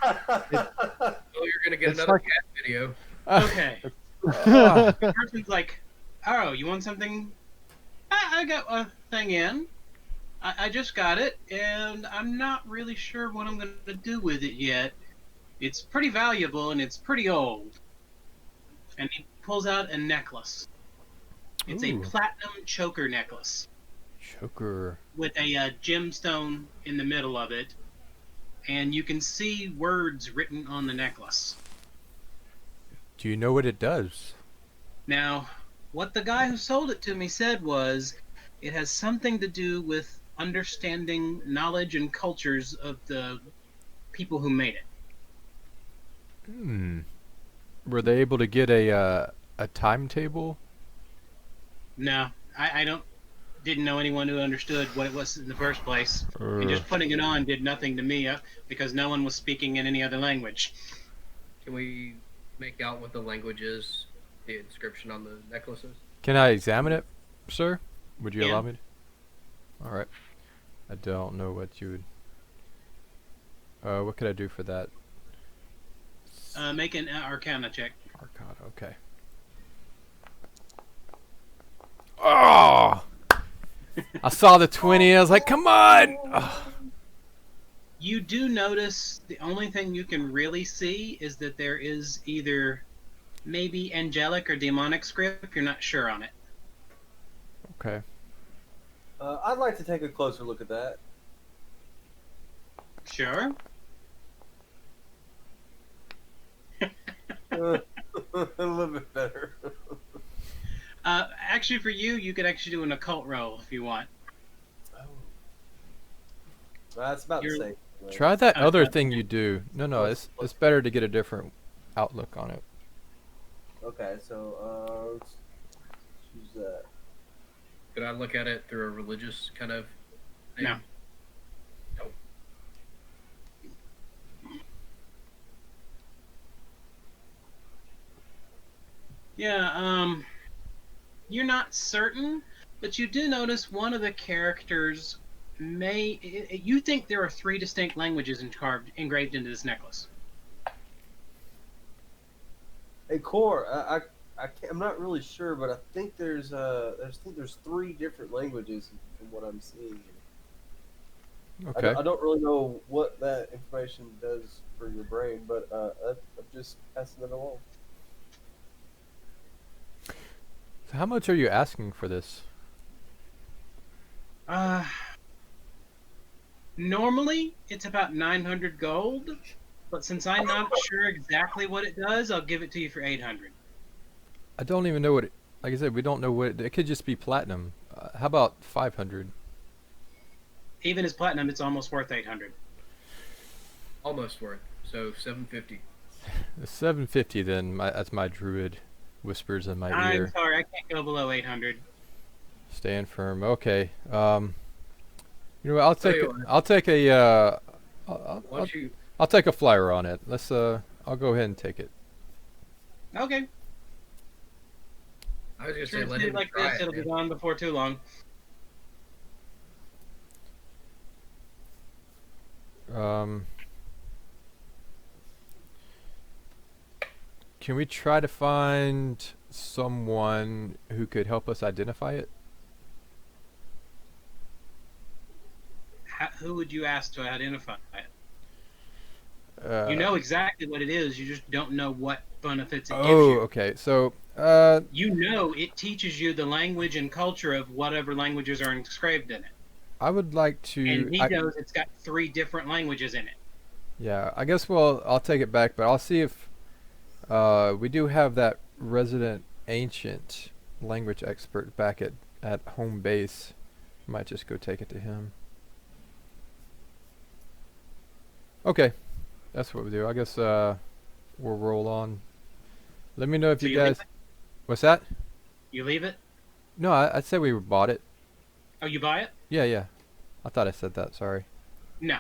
Oh, you're gonna get It's another like- cat video. Okay. Ah, The person's like, "Oh, you want something? I got a thing in. I just got it, and I'm not really sure what I'm going to do with it yet. It's pretty valuable, and it's pretty old." And he pulls out a necklace. It's a Ooh. platinum choker necklace choker. with a gemstone in the middle of it, and you can see words written on the necklace. Do you know what it does? Now, what the guy who sold it to me said was, it has something to do with understanding knowledge and cultures of the people who made it. Hmm. Were they able to get a timetable? No, I didn't know anyone who understood what it was in the first place, and just putting it on did nothing to me because no one was speaking in any other language. Can we make out what the language is? The inscription on the necklaces? Can I examine it, sir? Would you Yeah. allow me to? Alright. I don't know what you would... what could I do for that? Make an Arcana check. Arcana, okay. Oh! I saw the 20, I was like, come on! Oh. You do notice the only thing you can really see is that there is either maybe angelic or demonic script. You're not sure on it. Okay. I'd like to take a closer look at that. Sure. A little bit better. Actually, for you, you could actually do an occult roll if you want. Oh. That's about the You're- same. Try that Uh, other uh, thing you do. No, it's better to get a different outlook on it. Okay, so let's choose that. Could I look at it through a religious kind of thing? No. No. Yeah, you're not certain, but you do notice one of the characters you think there are 3 distinct languages engraved into this necklace. Hey, Core, I'm not really sure, but I think there's 3 different languages from what I'm seeing. Okay. I don't really know what that information does for your brain, but I'm just passing it along. So how much are you asking for this? Normally it's about 900 gold, but since I'm not sure exactly what it does, I'll give it to you for 800. I don't even know what it... Like I said, we don't know what... It could just be platinum. How about 500? Even as platinum, it's almost worth 800. Almost worth. So 750. 750 then. That's my druid whispers in my I'm ear. sorry, I can't go below 800. Stand firm. Okay. You know what? I'll Tell take you what. I'll take a Why don't you? I'll take a flyer on it. Let's I'll go ahead and take it. Okay. I was gonna Sure, say let it's him like try this, it. it'll be man. gone before too long. Can we try to find someone who could help us identify it? Who would you ask to identify it? Uh, You know exactly what it is, you just don't know what benefits it gives Oh, you. okay. So, You know it teaches you the language and culture of whatever languages are inscribed in it. I would like to. And he knows it's got 3 different languages in it. Yeah, I guess I'll take it back, but I'll see if we do have that resident ancient language expert back at home base. Might just go take it to him. Okay, that's what we do. I guess we'll roll on. Let me know if So you you leave guys. What's that? You leave it? No, I'd say we bought it. Oh, you buy it? Yeah, yeah. I thought I said that. Sorry. No.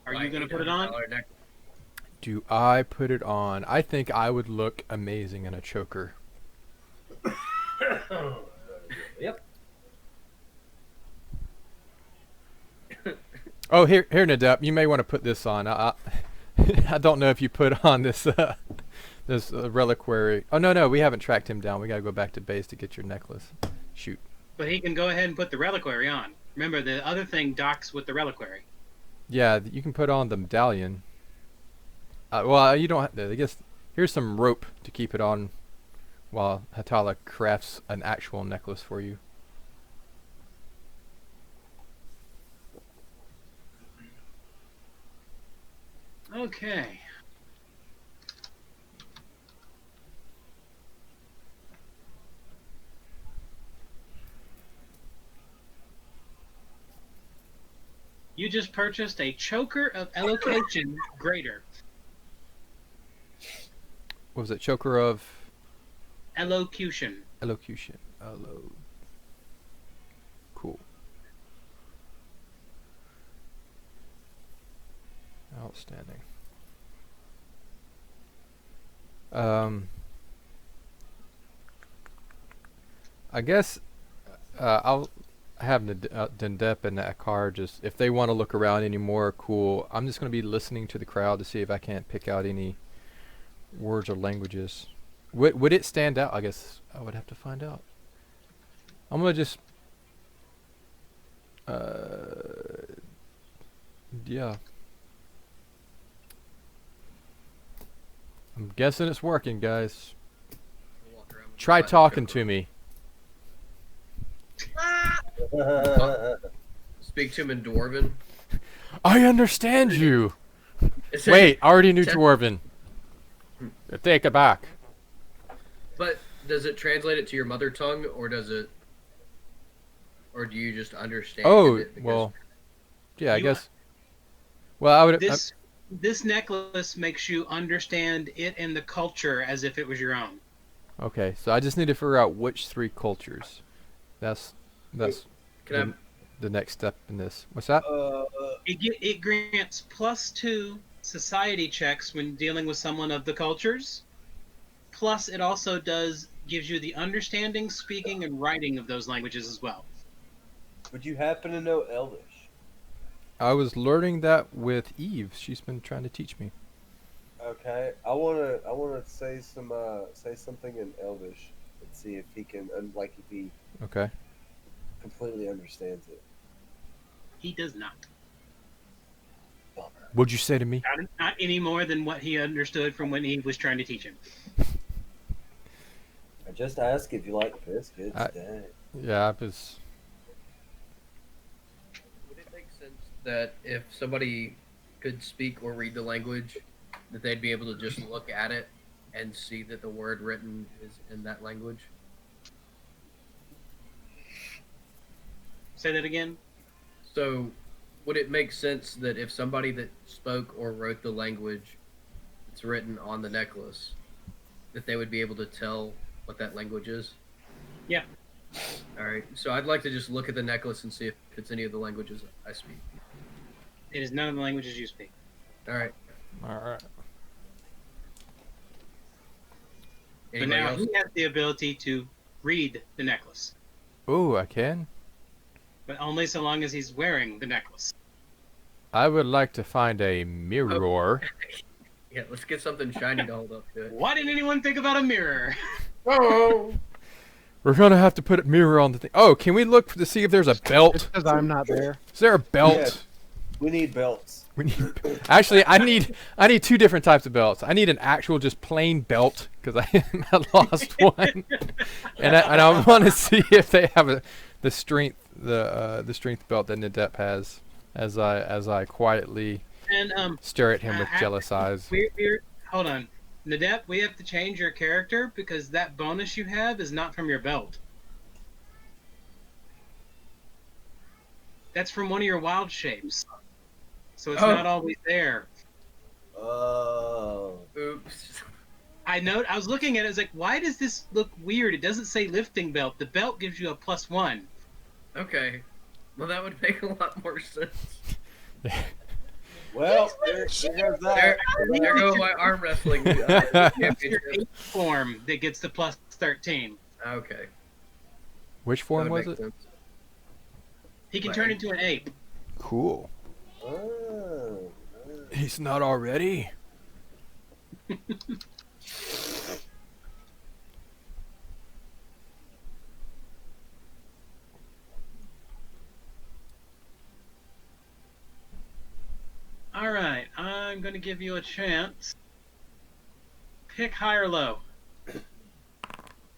Are you going to put it on? Do I put it on? I think I would look amazing in a choker. Yep. Oh, here, Nadep. You may want to put this on. I don't know if you put on this this reliquary. Oh no, we haven't tracked him down. We gotta go back to base to get your necklace. Shoot. But he can go ahead and put the reliquary on. Remember, the other thing docks with the reliquary. Yeah, you can put on the medallion. Well, you don't have to. I guess here's some rope to keep it on while Hatala crafts an actual necklace for you. Okay. You just purchased a choker of elocution greater. What was it? Choker of Elocution. elocution. Cool. Outstanding. I guess I'll have Dendep and Akar just, if they want to look around anymore, cool. I'm just going to be listening to the crowd to see if I can't pick out any words or languages. Would it stand out? I guess I would have to find out. I'm going to just... yeah. I'm guessing it's working, guys. Try talking to me. Speak to him in Dwarven. I understand you. It says- Wait, I already knew Ten- Dwarven. Take it back. But does it translate it to your mother tongue, or does it, or do you just understand? Oh, it because- well, yeah, I You- guess. Well, I would. This necklace makes you understand it and the culture as if it was your own. Okay, so I just need to figure out which 3 cultures. That's Can the next step in this. What's that? It grants +2 society checks when dealing with someone of the cultures. Plus, it also gives you the understanding, speaking, and writing of those languages as well. Would you happen to know Elvish? I was learning that with Eve. She's been trying to teach me. Okay, I wanna say something in Elvish and see if he can if he Okay. completely understands it. He does not. What'd you say to me? Not any more than what he understood from when he was trying to teach him. I just asked if you like biscuits. Dang. Yeah, I was. Would it make sense that if somebody could speak or read the language, that they'd be able to just look at it and see that the word written is in that language? Say that again. So, would it make sense that if somebody that spoke or wrote the language that's written on the necklace, that they would be able to tell what that language is? Yeah. All right. So I'd like to just look at the necklace and see if it's any of the languages I speak. It is none of the languages you speak. All right. All right. But Anybody now else? he has the ability to read the necklace, Oh, I can. but only so long as he's wearing the necklace. I would like to find a mirror. Yeah, let's get something shiny to hold up to it. Why didn't anyone think about a mirror? Oh! We're gonna have to put a mirror on the thing. Oh, can we look to see if there's a belt? Because I'm not there. Is there a belt? Yeah. We need belts. We need. Actually, I need 2 different types of belts. I need an actual just plain belt because I lost one, and I want to see if they have the strength belt that Nadep has. As I quietly And stare at him with jealous eyes. hold on, Nadep. We have to change your character because that bonus you have is not from your belt. That's from one of your wild shapes. so it's not always there. Oh. Oops. I was looking at it, I was like, why does this look weird? It doesn't say lifting belt. The belt gives you a +1. Okay. Well, that would make a lot more sense. Well, there's that. There go my arm wrestling. It's your ape form that gets the +13. Okay. Which form That was would it? make sense. He can turn into an ape. Cool. Oh. He's not already. All right, I'm going to give you a chance. Pick high or low.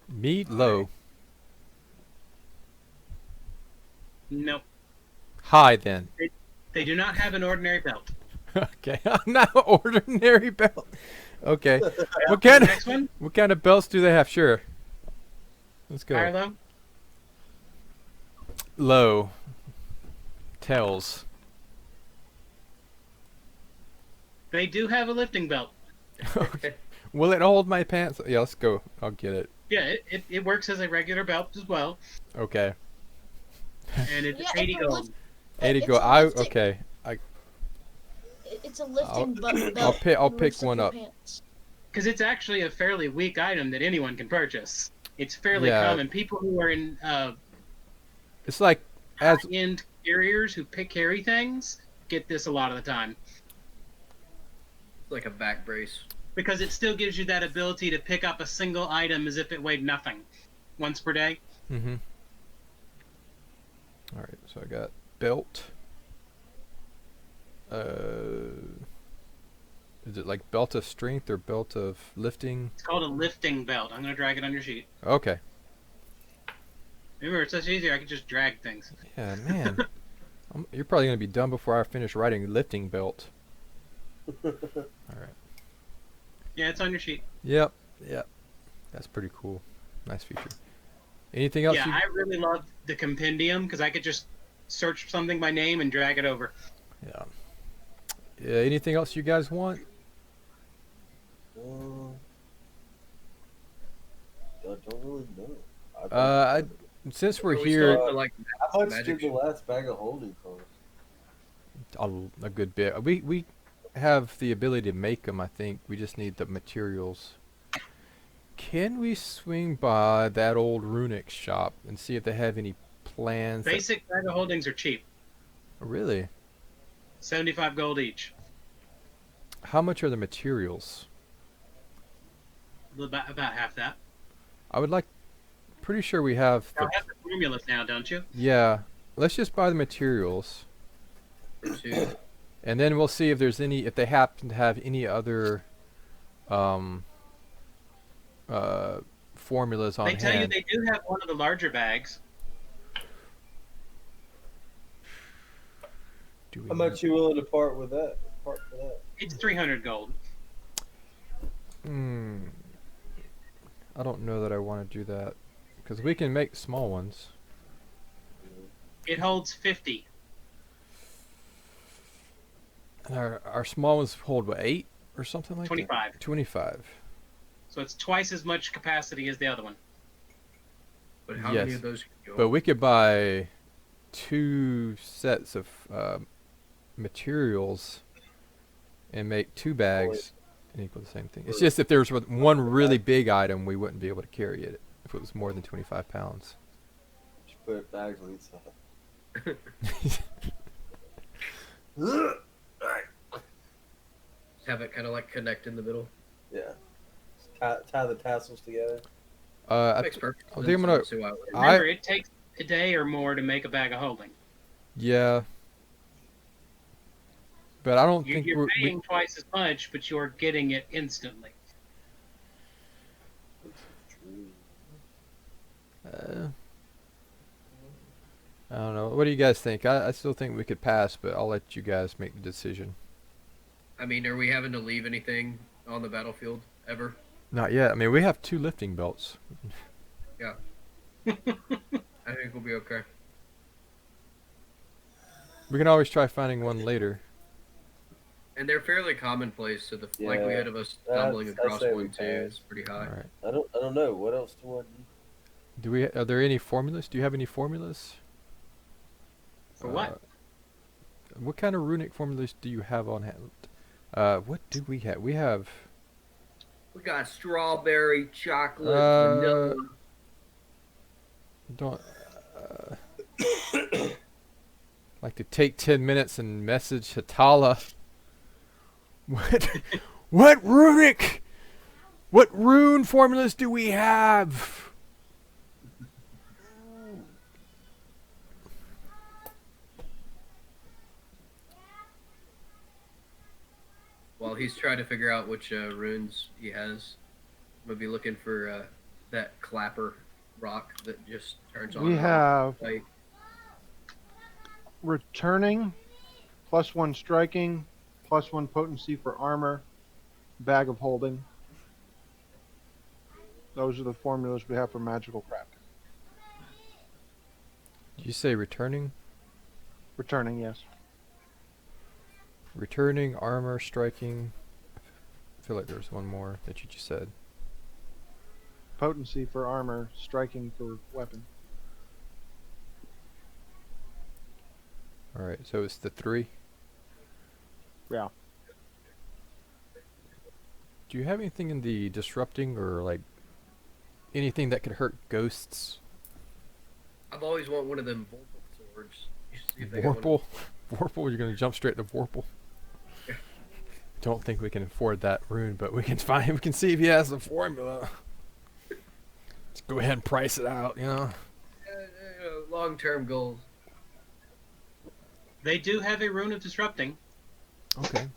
Me low. Nope. High then. They do not have an ordinary belt. Okay. Not an ordinary belt. Okay. What kind of Next one? what kind of belts do they have? Sure. Let's go. High or low? Low. Tails. They do have a lifting belt. Will it hold my pants? Yeah, let's go. I'll get it. Yeah, it works as a regular belt as well. Okay. And it's Yeah, 80 it's a gold. lift- 80 it's go. a lifting- Okay. It's a lifting belt. I'll that pick lifts one your up. pants. Because it's actually a fairly weak item that anyone can purchase. It's fairly Yeah. common. People who are in It's like as high-end carriers who carry things get this a lot of the time. Like a back brace. Because it still gives you that ability to pick up a single item as if it weighed nothing once per day. Mhm. All right. So I got belt. Is it like belt of strength or belt of lifting? It's called a lifting belt. I'm going to drag it on your sheet. Okay. Remember, it's such easier. I can just drag things. Yeah, man. You're probably gonna be done before I finish writing lifting belt. All right. Yeah, it's on your sheet. Yep. Yep. That's pretty cool. Nice feature. Anything else? Yeah, I really love the compendium because I could just search something by name and drag it over. Yeah. Yeah. Anything else you guys want? I don't really know. Since we're So we here, still have to, like, How much magic did the last bag of holding cost? a good bit. We have the ability to make them. I think we just need the materials. Can we swing by that old runic shop and see if they have any plans? Basic bag of holdings are cheap. Really? 75 gold each. How much are the materials? About half that. I would like. Pretty sure we have. Y'all have the formulas now, don't you? Yeah. Let's just buy the materials, for two. and then we'll see if there's any. If they happen to have any other, formulas on They tell you hand. they do have one of the larger bags. Do we How much you willing to part with that? Part for that? It's 300 gold. I don't know that I want to do that, because we can make small ones. It holds 50. And our small ones hold what, 8 or something like 25. that? 25. So it's twice as much capacity as the other one. But how Yes. many of those can you But we could buy 2 sets of materials and make 2 bags and equal the same thing. It's just if there was one really big item, we wouldn't be able to carry it if it was more than 25 pounds. Just put bags on each side. have it kind of like connect in the middle? Yeah. Tie the tassels together. Makes perfect I sense. think I'm gonna- Let's see why it works. Remember, it takes a day or more to make a bag of holding. Yeah. But I don't think You're paying twice as much, but you're getting it instantly. I don't know. What do you guys think? I still think we could pass, but I'll let you guys make the decision. I mean, are we having to leave anything on the battlefield ever? Not yet. I mean, we have 2 lifting belts. I think we'll be okay. We can always try finding one later. And they're fairly commonplace, so the Yeah, likelihood of us stumbling I'd across say we one too pass. is pretty All high. right. I don't know. What else do I do? Are there any formulas? Do you have any formulas? For what? What kind of runic formulas do you have on hand? What do we have? We have. We got strawberry, chocolate, Uh, vanilla. Don't. Like to take 10 minutes and message Hatala. What runic? What rune formulas do we have? While he's trying to figure out which runes he has, I'm gonna be looking for that clapper rock that just turns on. We have like returning, +1 striking, +1 potency for armor, bag of holding. Those are the formulas we have for magical crafting. Did you say returning? Returning, yes. Returning, armor, striking. I feel like there's one more that you just said. Potency for armor, striking for weapon. Alright, so it's the 3. Yeah. Do you have anything in the disrupting or like anything that could hurt ghosts? I've always wanted one of them Vorpal swords. You should see if they got one. Vorpal? Vorpal? You're gonna jump straight to Vorpal? Don't think we can afford that rune, but we can find. We can see if he has the formula. Let's go ahead and price it out. You know. Long-term goals. They do have a rune of disrupting. Okay.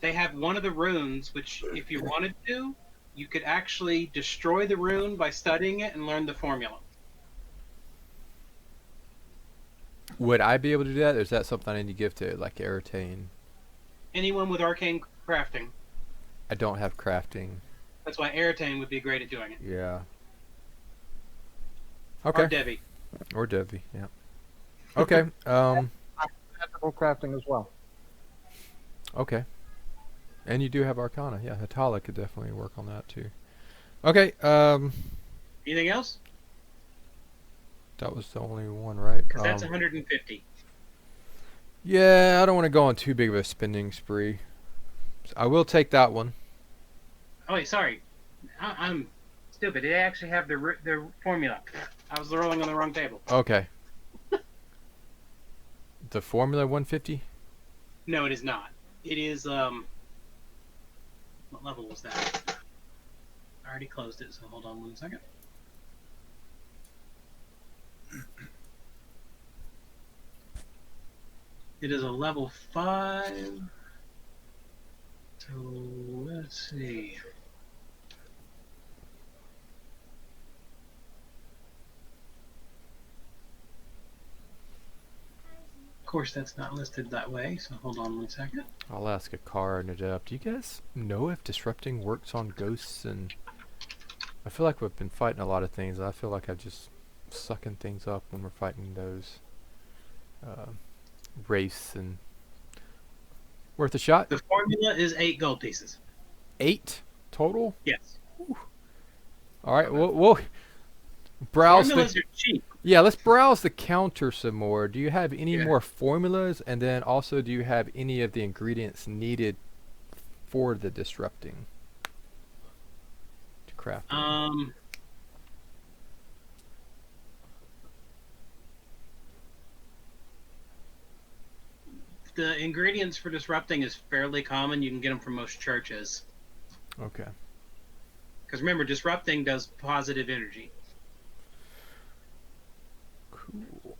They have one of the runes, which, if you wanted to, you could actually destroy the rune by studying it and learn the formula. Would I be able to do that, or is that something I need to give to like Eritane? Anyone with arcane crafting. I don't have crafting. That's why Eritane would be great at doing it. Yeah. Okay. Or Devi. Or Devi. Yeah. Okay. Magical crafting as well. Okay. And you do have Arcana. Yeah, Hatala could definitely work on that too. Okay. Anything else? That was the only one, right? Because that's 150. Yeah, I don't want to go on too big of a spending spree. So I will take that one. Oh wait, sorry. I'm stupid. They actually have the formula. I was rolling on the wrong table. Okay. The formula 150? No, it is not. It is what level was that? I already closed it, so hold on 1 second. It is a level 5. So let's see. Of course, that's not listed that way, so hold on 1 second. I'll ask a car and Adept. Do you guys know if disrupting works on ghosts? And I feel like we've been fighting a lot of things. I feel like I'm just sucking things up when we're fighting those wraiths and worth a shot. The formula is 8 gold pieces. 8 total? Yes. All right, we'll browse. Formulas are cheap. Yeah, let's browse the counter some more. Do you have any more formulas? And then also, do you have any of the ingredients needed for the disrupting to craft? The ingredients for disrupting is fairly common. You can get them from most churches. Okay. Because remember, disrupting does positive energy. Cool.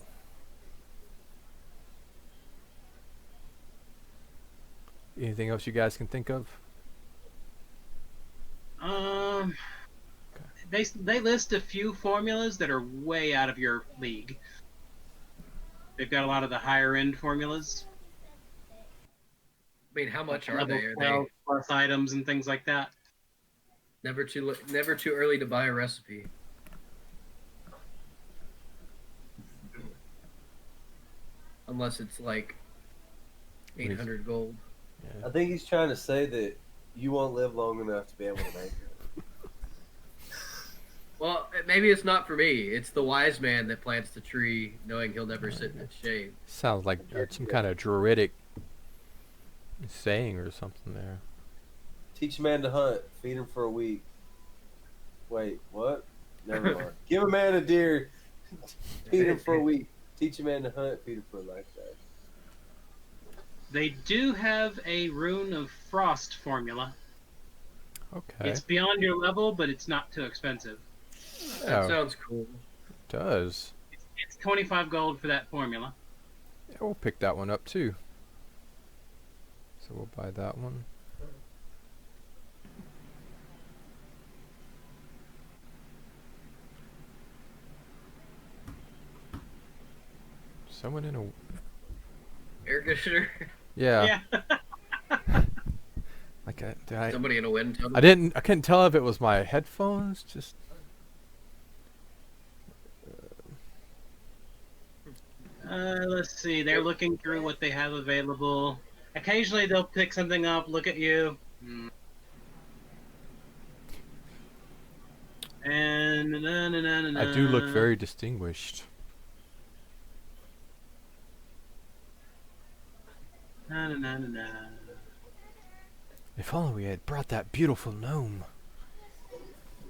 Anything else you guys can think of? They list a few formulas that are way out of your league. They've got a lot of the higher end formulas. I mean, how much are they? Are 12 they plus items and things like that? never too early to buy a recipe? Unless it's like 800 gold. Yeah. I think he's trying to say that you won't live long enough to be able to make it. Well, maybe it's not for me. It's the wise man that plants the tree, knowing he'll never sit in its shade. Sounds like some kind of druidic saying or something there. Teach a man to hunt, feed him for a week. Wait, what? Never mind. Give a man a deer, feed him for a week. Teach a man to hunt, feed him for a lifetime. They do have a Rune of Frost formula. Okay. It's beyond your level, but it's not too expensive. That Oh, sounds cool. it does. It's 25 gold for that formula. Yeah, we'll pick that one up too. So we'll buy that one. Someone in a Air conditioner. yeah. Yeah. Like I Somebody in a wind tunnel. I couldn't tell if it was my headphones. Just Let's see. They're looking through what they have available. Occasionally, they'll pick something up, look at you, and I do look very distinguished. If only we had brought that beautiful gnome.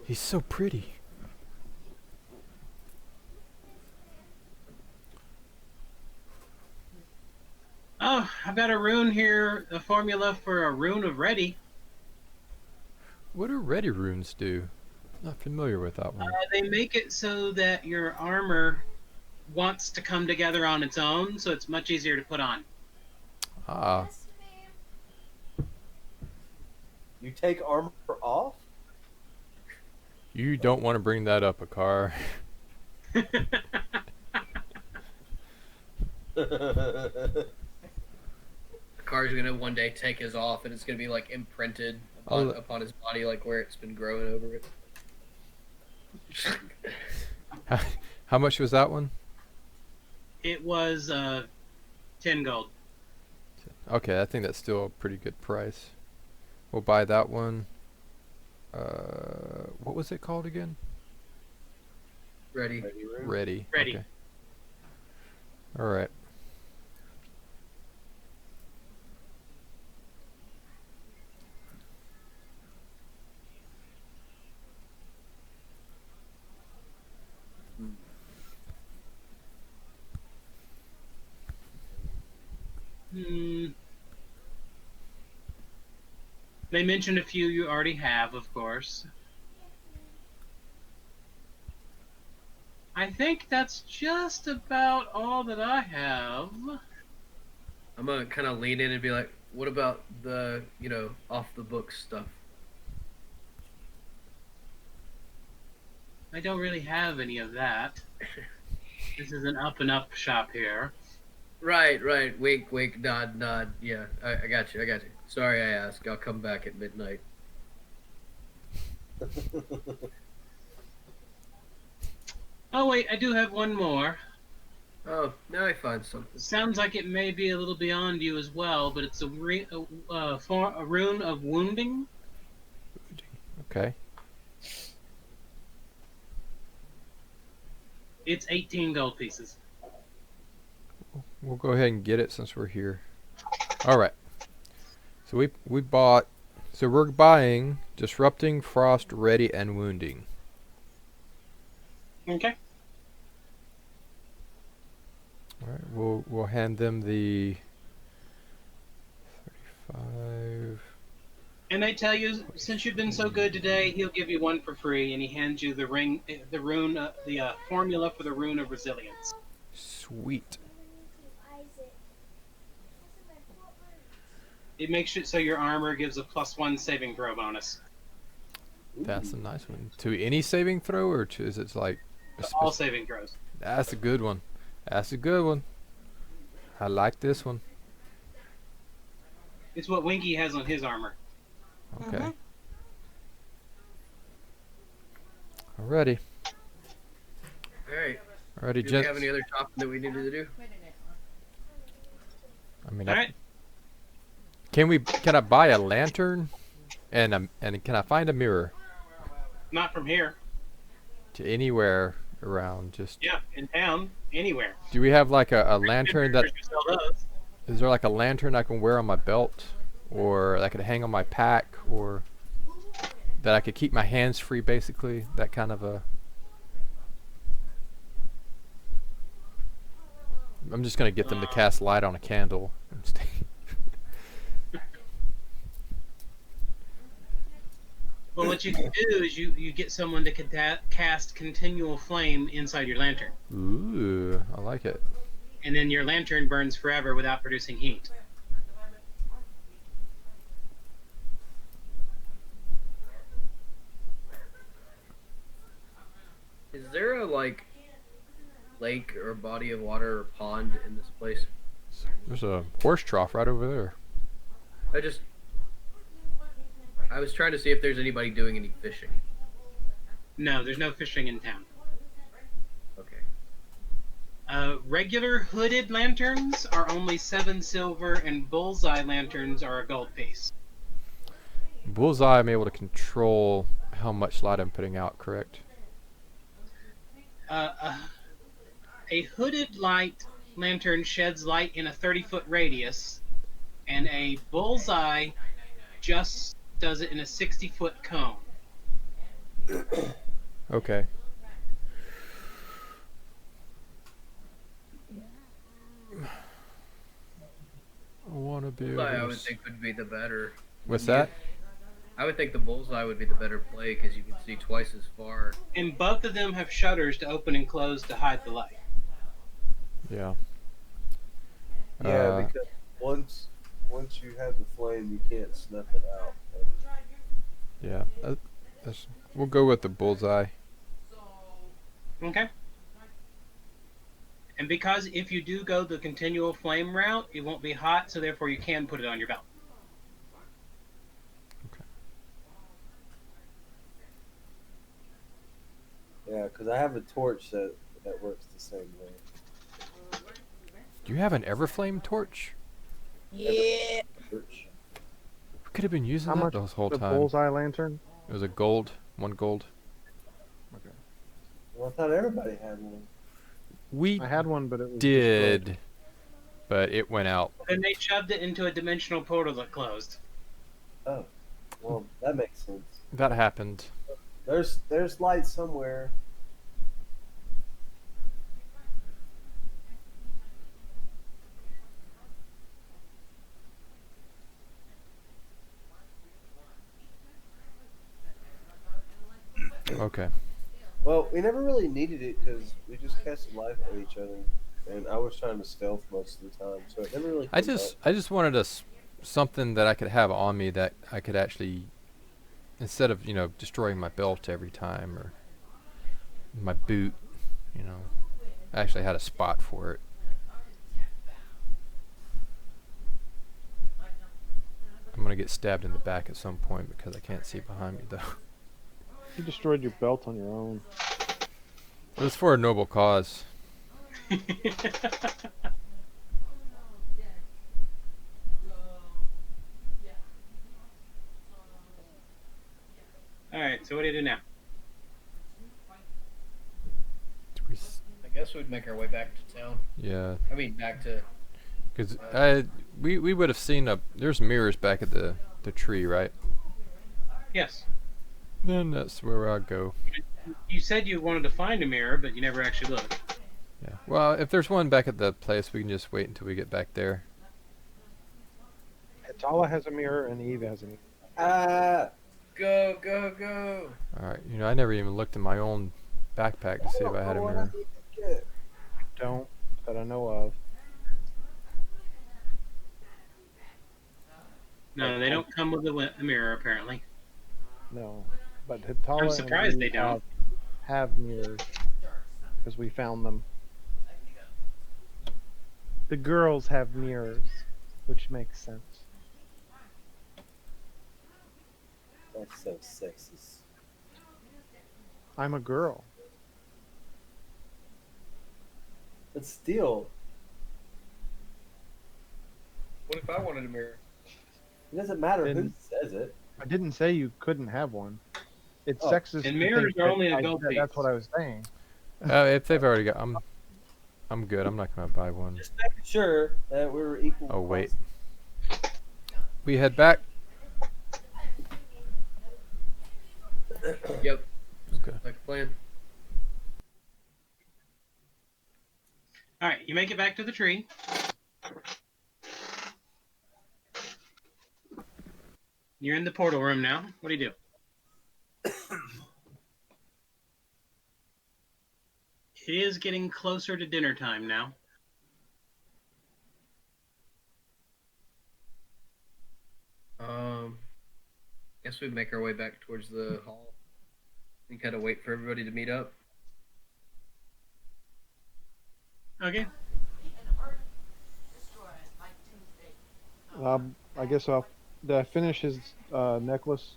He's so pretty. Oh, I've got a rune here, a formula for a rune of ready. What do ready runes do? Not familiar with that one. They make it so that your armor wants to come together on its own, so it's much easier to put on. Ah, You take armor off? you don't want to bring that up, Akar. The car's gonna one day take his off, and it's gonna be like imprinted upon his body, like where it's been growing over it. How much was that one? It was 10 gold. Okay, I think that's still a pretty good price. We'll buy that one. What was it called again? Ready. Ready. Ready. Okay. All right. They mentioned a few you already have, of course. I think that's just about all that I have. I'm gonna kind of lean in and be like, "What about the, off the books stuff?" I don't really have any of that. This is an up and up shop here. Right. Wink, wink, nod, nod. Yeah, I got you. Sorry I asked. I'll come back at midnight. Oh wait, I do have one more. Oh, now I find something. Sounds like it may be a little beyond you as well, but it's a rune of wounding. Okay. It's 18 gold pieces. We'll go ahead and get it since we're here. All right. So we bought. So we're buying disrupting, frost, ready, and wounding. Okay. All right. We'll hand them the 35. And they tell you, since you've been so good today, he'll give you one for free, and he hands you the formula for the rune of resilience. Sweet. It makes it so your armor gives a +1 saving throw bonus. That's a nice one. To any saving throw, or is it like a All saving throws. That's a good one. That's a good one. I like this one. It's what Winky has on his armor. Okay. Alrighty. Alright. Alrighty, Do we gents. have any other shopping that we needed to do? I mean, All right. Can I buy a lantern, and can I find a mirror Not from here. to anywhere around? Just Yeah, in town, anywhere. do we have like a lantern that Vendors sell those. is there like a lantern I can wear on my belt, or that I could hang on my pack, or that I could keep my hands free, basically that kind of a. I'm just gonna get them to cast light on a candle. Well, what you can do is you get someone to cast continual flame inside your lantern, Ooh, I like it. and then your lantern burns forever without producing heat. Is there a like lake or body of water or pond in this place? There's a horse trough right over there. I was trying to see if there's anybody doing any fishing. No, there's no fishing in town. Okay. Regular hooded lanterns are only 7 silver, and bullseye lanterns are a gold piece. Bullseye, I'm able to control how much light I'm putting out, correct? A hooded light lantern sheds light in a 30-foot radius, and a bullseye just does it in a 60-foot cone. Okay. I want to be able Bullseye, I to would think would be the better. What's that? I would think the bullseye would be the better play because you can see twice as far. And both of them have shutters to open and close to hide the light. Yeah. Yeah, because once you have the flame, you can't snuff it out. Yeah. We'll go with the bullseye. Okay. And because if you do go the continual flame route, it won't be hot, so therefore you can put it on your belt. Yeah, because I have a torch that works the same way. Do you have an Everflame torch? Yeah. Torch. We could have been using How that much the whole the time. bullseye lantern? It was a gold, 1 gold. Okay. Well, I thought everybody had one. We I had one, but it was did, destroyed. but it went out. Then they shoved it into a dimensional portal that closed. Oh, well, that makes sense. That happened. There's light somewhere. Okay. Well, we never really needed it because we just casted life on each other, and I was trying to stealth most of the time, so it never really. I just wanted something that I could have on me that I could actually, instead of destroying my belt every time or my boot, I actually had a spot for it. I'm gonna get stabbed in the back at some point because I can't see behind me though. You destroyed your belt on your own. It was for a noble cause. Alright, so what do you do now? I guess we'd make our way back to town. Yeah. I mean, back to. Because we would have seen there's mirrors back at the tree, right? Yes. Then that's where I'd go. You said you wanted to find a mirror, but you never actually looked. Yeah. Well, if there's one back at the place, we can just wait until we get back there. Atala has a mirror and Eve has a mirror. Go, go, go! Alright, I never even looked in my own backpack to see if I had a mirror. Don't, that I know of. No, they don't come with a mirror, apparently. No. But Atala I'm surprised and they Eve don't. have mirrors. Because we found them. The girls have mirrors, which makes sense. That's so sexist. I'm a girl. But still, What if I wanted a mirror? It doesn't matter who Then- says it. I didn't say you couldn't have one. It's Oh, sexist. and to mirrors think are that only a I- gold that- That's piece. what I was saying. If they've already got, I'm good. I'm not gonna buy one. Just making sure that we were equal. Oh wait. We head back. Yep. Okay. Like a plan. All right, you make it back to the tree. You're in the portal room now. What do you do? It is getting closer to dinner time now. Guess we make our way back towards the hall and kind of wait for everybody to meet up. Okay. I guess I'll. Did I finish his necklace?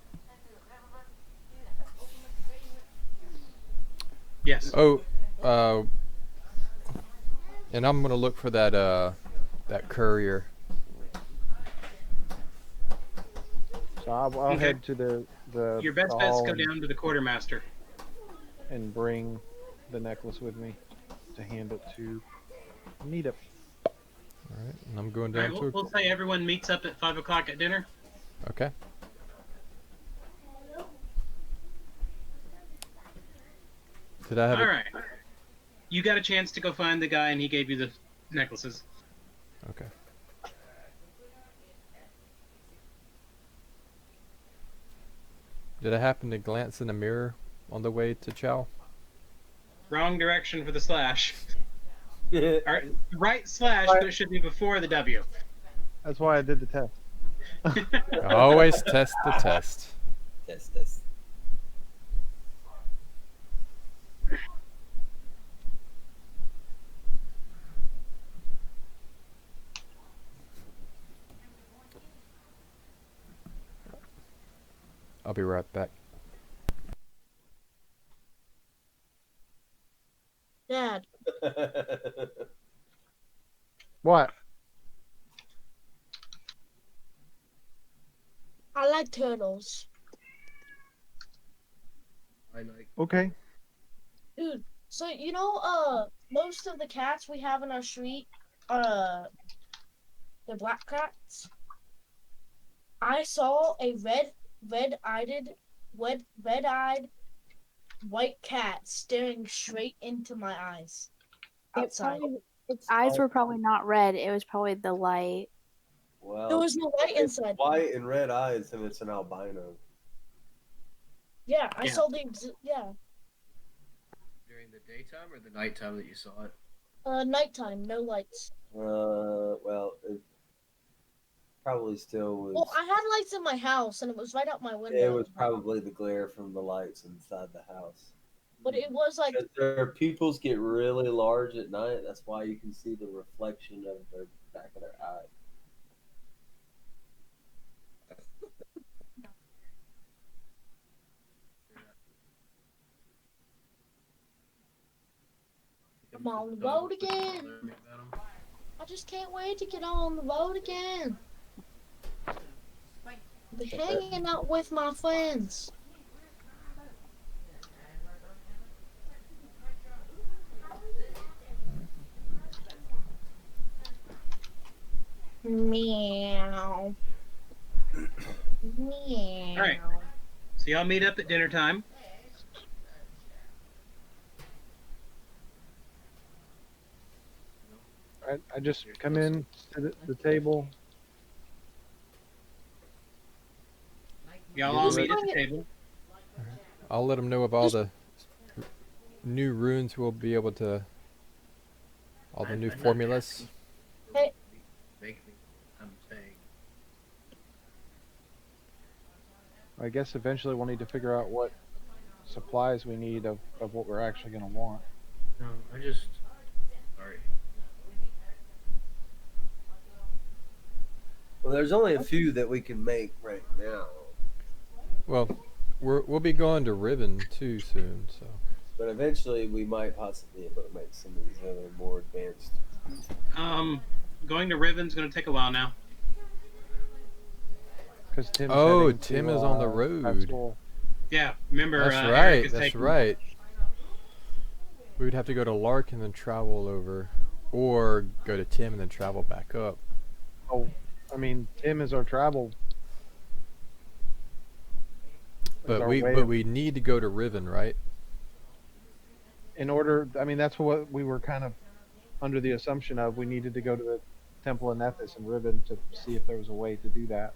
Yes. Oh, and I'm gonna look for that courier. So I'll Okay. head to the Your best the bet's hall go down to the quartermaster. and bring the necklace with me to hand it to Meetup. All right, and I'm going All right, down to. we'll say everyone meets up at 5 o'clock at dinner. Okay. Did I have All right. You got a chance to go find the guy, and he gave you the necklaces. Okay. Did I happen to glance in the mirror on the way to Chow? Wrong direction for the slash. Yeah. All right slash, but it should be before the W. That's why I did the test. Always test the test. Test. I'll be right back. Dad, What? I like turtles. I like. Okay. Dude, so most of the cats we have in our street, they're black cats. I saw a red-eyed white cat staring straight into my eyes outside. Its eyes were probably not red. It was probably the light. Well, There was no light it's inside. white and red eyes, and it's an albino. Yeah, I Yeah. saw the During the daytime or the nighttime that you saw it? nighttime, no lights. Well, it probably still was. Well, I had lights in my house, and it was right out my window. It was probably the glare from the lights inside the house. But it was like, Because their pupils get really large at night. That's why you can see the reflection of their back of their eye. I'm on the road again. I just can't wait to get on the road again. Be hanging out with my friends. Meow. Meow. All right. So y'all meet up at dinner time. I just come in to the table. Y'all all meet at the table. I'll let them know of all the new runes we'll be able to. All the new formulas. Hey. Make me. I'm saying. I guess eventually we'll need to figure out what supplies we need of what we're actually going to want. No, I just. Sorry. Well, there's only a few that we can make right now. Well, we'll be going to Ribbon too soon, so. But eventually we might possibly be able to make some of these other more advanced. Going to Riven's going to take a while now. Because Tim's Oh, heading Tim to, is on the grad road. school. Yeah, remember, That's Eric right. is That's taking- right. We would have to go to Lark and then travel over, or go to Tim and then travel back up. Oh, I mean, Tim is our travel. is our way But of- we need to go to Riven, right? in order, I mean, that's what we were kind of under the assumption of. We needed to go to the Temple of Nethys and Riven to see if there was a way to do that.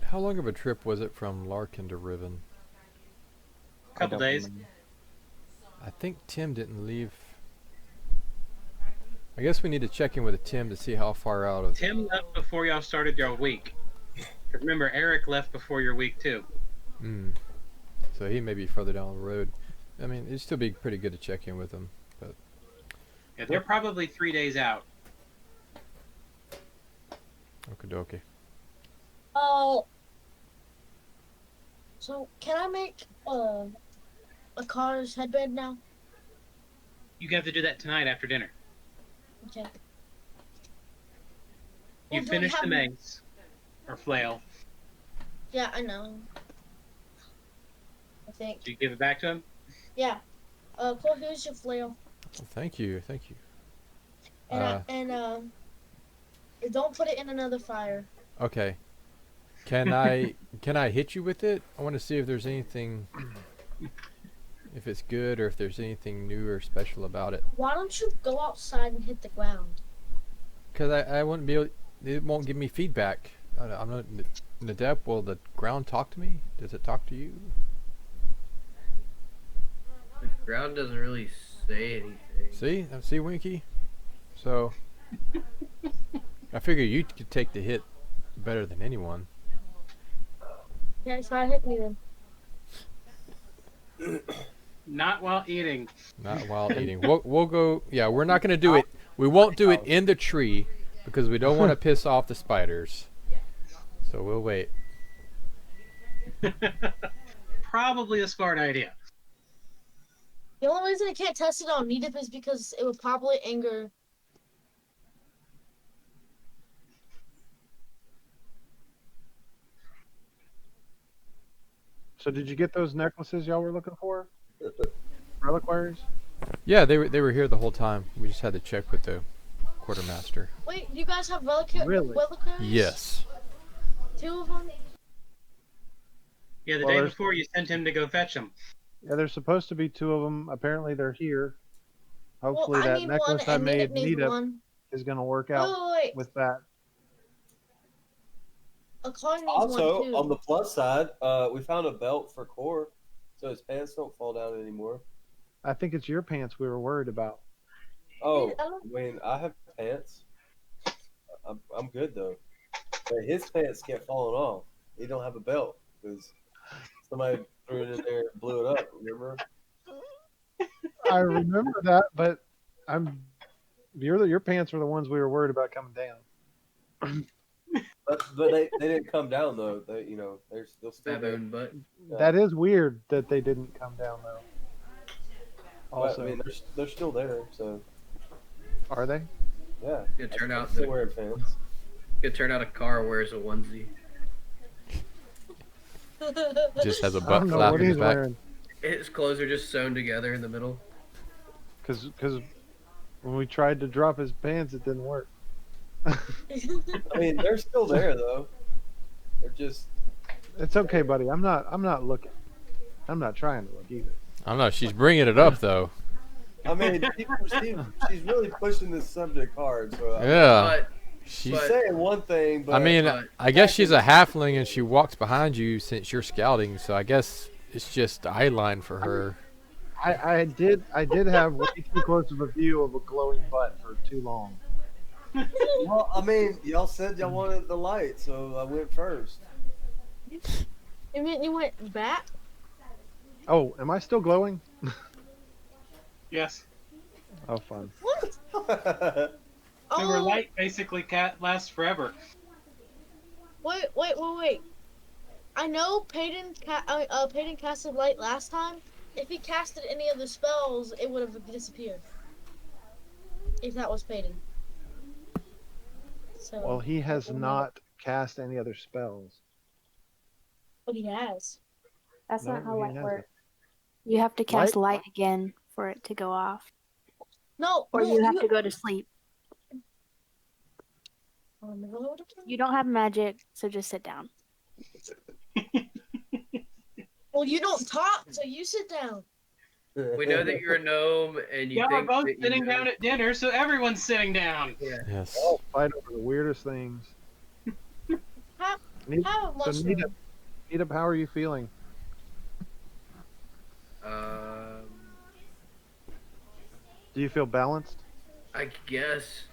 How long of a trip was it from Larkin to Riven? I Couple don't days. remember. I think Tim didn't leave. I guess we need to check in with Tim to see how far out of. Tim left before y'all started your week. Remember, Eric left before your week too. Mm. So he may be further down the road. I mean, it'd still be pretty good to check in with him. Yeah, they're probably 3 days out. Okie dokie. So can I make a car's headband now? You have to do that tonight after dinner. Okay. You Well, do we finished the have- mace or flail. Yeah, I know. I think. Did you give it back to him? Yeah. Cole, here's your flail. Well, thank you. Thank you. And don't put it in another fire. Okay. Can I hit you with it? I want to see if there's anything, if it's good or if there's anything new or special about it. Why don't you go outside and hit the ground? Because I wouldn't be able. It won't give me feedback. I'm not. Nadeb, will the ground talk to me? Does it talk to you? The ground doesn't really say anything. See, Winky. So I figure you could take the hit better than anyone. Yeah, try to hit me then. Not while eating. Not while eating. We'll go. Yeah, we're not gonna do it. We won't do it in the tree because we don't want to piss off the spiders. So we'll wait. Probably a smart idea. The only reason I can't test it on Needip is because it would probably anger. So did you get those necklaces y'all were looking for? Reliquaries? Yeah, they were here the whole time. We just had to check with the quartermaster. Wait, you guys have Really? reliquaries? Yes. 2 of them? Yeah, the Well, day there's- before you sent him to go fetch them. Yeah, there's supposed to be 2 of them. Apparently they're here. Hopefully well, I that need necklace one I and made Needip needs Nita one. is going to work Wait, out wait, wait. with that. A car needs Also, one too. on the plus side, we found a belt for Core, so his pants don't fall down anymore. I think it's your pants we were worried about. Oh, I don't- Wayne, I have pants. I'm good though. But his pants kept falling off. He don't have a belt because somebody threw it in there and blew it up. Remember? I remember that, but your pants were the ones we were worried about coming down. But they didn't come down though. They're still there. Baboon butt. Yeah. That is weird that they didn't come down though. But, Also, I mean, they're still there. So are they? yeah. Could turn I'm out still wearing pants. a car wears a onesie. Just has a I butt don't know flap what in his he's back. wearing. His clothes are just sewn together in the middle. Because when we tried to drop his pants, it didn't work. I mean, they're still there though. They're just. It's okay, buddy. I'm not looking. I'm not trying to look either. I don't know. She's bringing it up though. I mean, she's really pushing this subject hard. So Yeah. But She's. she's saying one thing, but I mean, but- I guess she's a halfling and she walks behind you since you're scouting. So I guess it's just eye line for her. I did have way too close of a view of a glowing butt for too long. well, I mean, y'all said y'all wanted the light, so I went first. You mean you went back? Oh, am I still glowing? Yes. Oh, fun. What? Remember, Oh, light basically lasts forever. wait. I know Peyton casted light last time. If he casted any of the spells, it would have disappeared. If that was Peyton. So. Well, he has not cast any other spells. But he has. That's No, not how he light hasn't. works. You have to cast light again for it to go off. No, Or no, you have to go to sleep. You don't have magic, so just sit down. Well, you don't talk, so you sit down. We know that you're a gnome, and you Y'all are think both that you sitting know. down at dinner, so everyone's sitting down. Yeah. Yes. All fight over the weirdest things. Have Nita, a mushroom. Nita, how are you feeling? Do you feel balanced? I guess.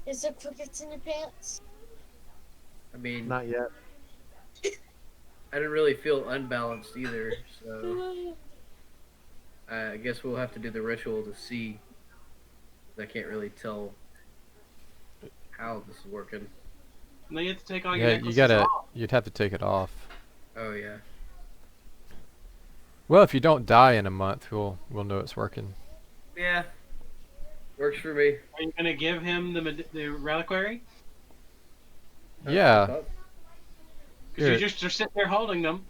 Is there crickets in your pants? I mean, Not yet. I didn't really feel unbalanced either, so I guess we'll have to do the ritual to see. I can't really tell how this is working. Now you have to take all your Yeah, you necklaces gotta. off. You'd have to take it off. Oh yeah. Well, if you don't die in a month, we'll know it's working. Yeah. Works for me. Are you gonna give him the reliquary? Yeah. Because you just are sitting there holding them.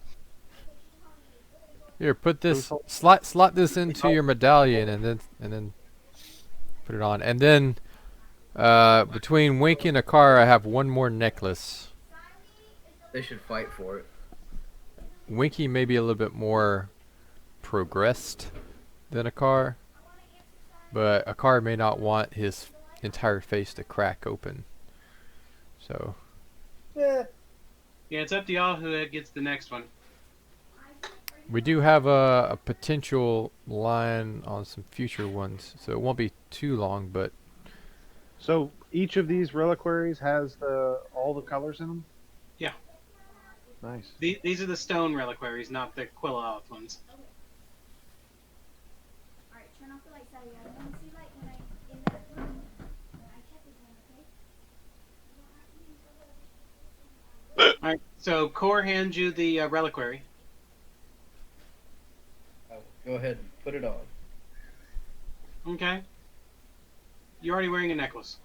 Here, put this. Slot this into your medallion, and then put it on. And then between Winky and Akara, I have one more necklace. They should fight for it. Winky may be a little bit more progressed than Akar, but Akar may not want his entire face to crack open. So. Yeah. Yeah, it's up to y'all who gets the next one. We do have a potential line on some future ones, so it won't be too long, but... So each of these reliquaries has all the colors in them? Yeah. Nice. These are the stone reliquaries, not the Quilla ones. Alright, turn off the lights out here. I want to see light when I in that room. I check again, okay? Alright, so Core hands you the reliquary. Go ahead and put it on. Okay. You're already wearing a necklace.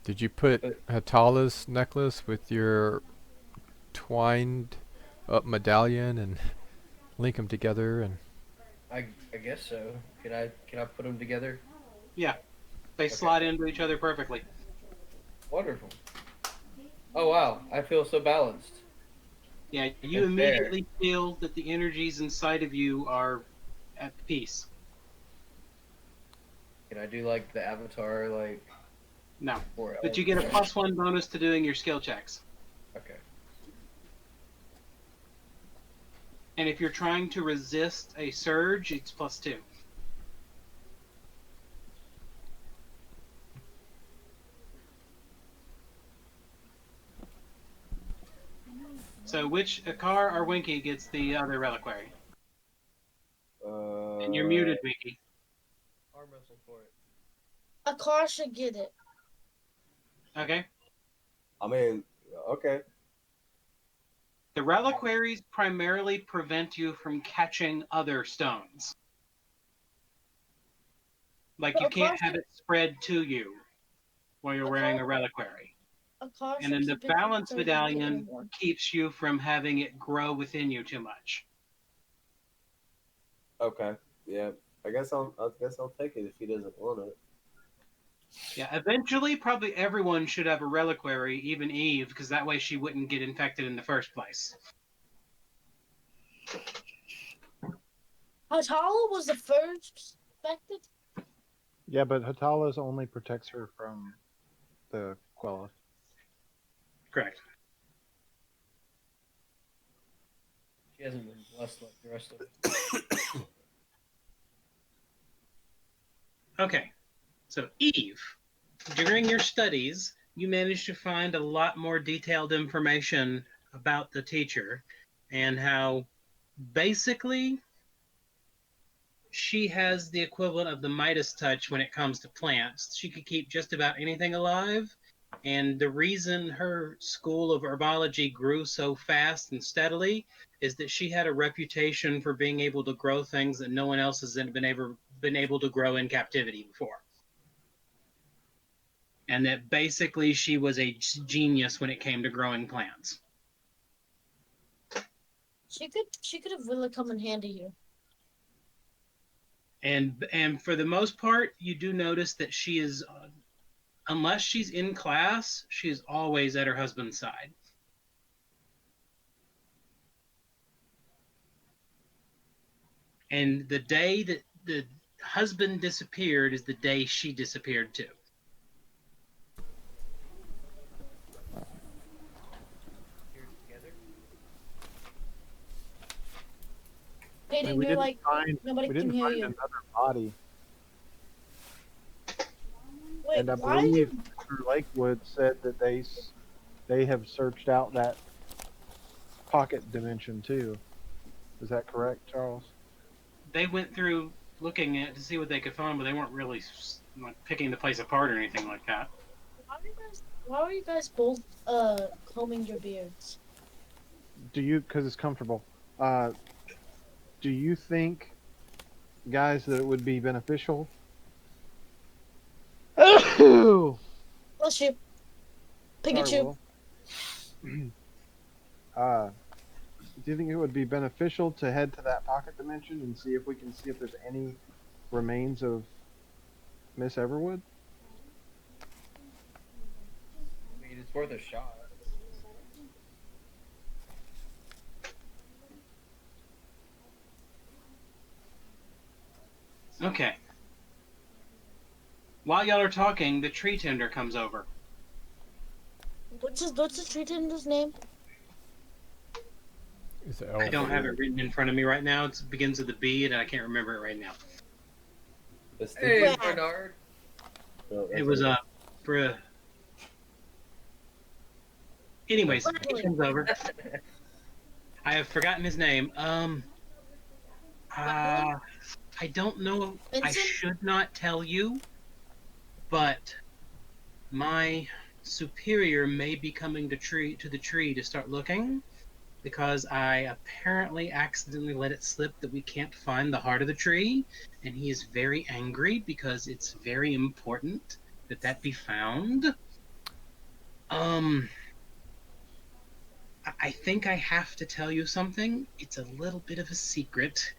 Did you put Hatala's necklace with your twined up medallion and link them together? And I guess so. Can I put them together? Yeah. They slide into each other perfectly. Wonderful. Oh wow, I feel so balanced. Yeah, you immediately feel that the energies inside of you are at peace. Can I do like the avatar like? No, but you get a +1 bonus to doing your skill checks. Okay. And if you're trying to resist a surge, it's +2. So which Akar or Winky gets the other reliquary? And you're muted, Winky. Arm wrestle for it. A car should get it. Okay. I mean, okay. The reliquaries primarily prevent you from catching other stones. Like you can't have it spread to you while you're wearing a reliquary. And then the balance medallion keeps you from having it grow within you too much. Okay. Yeah. I guess I'll take it if he doesn't want it. Yeah, eventually probably everyone should have a reliquary, even Eve, because that way she wouldn't get infected in the first place. Hatala was the first infected? Yeah, but Hatala's only protects her from the Quella. Correct. She hasn't been blessed like the rest of us. Okay, so Eve, during your studies, you managed to find a lot more detailed information about the teacher and how basically she has the equivalent of the Midas touch when it comes to plants. She could keep just about anything alive. And the reason her school of herbology grew so fast and steadily is that she had a reputation for being able to grow things that no one else has been able to grow in captivity before. and that basically she was a genius when it came to growing plants. She could have really come in handy here. And for the most part, you do notice that she is, unless she's in class, she is always at her husband's side. And the day that the husband disappeared is the day she disappeared too. Hayden, we you're didn't like, find nobody we can didn't hear find you. another body, Wait, and I why are believe you? Mr. Lakewood said that they have searched out that pocket dimension too. Is that correct, Charles? They went through looking at to see what they could find, but they weren't really like picking the place apart or anything like that. Why are you guys both combing your beards? Do you, because it's comfortable? Do you think, guys, that it would be beneficial? Oh, Bless you. sorry, Pikachu. Will. Do you think it would be beneficial to head to that pocket dimension and see if we can see if there's any remains of Miss Everwood? I mean, it's worth a shot. Okay. While y'all are talking, the tree tender comes over. What's the tree tender's name? It's an I elf. don't have it written in front of me right now. It begins with a B, and I can't remember it right now. Hey, Yeah. Bernard. No, It was for. Anyways, Bradley. it comes over. I have forgotten his name. I don't know. I Vincent? should not tell you, but my superior may be coming to the tree to start looking, because I apparently accidentally let it slip that we can't find the heart of the tree, and he is very angry because it's very important that that be found. I think I have to tell you something. It's a little bit of a secret.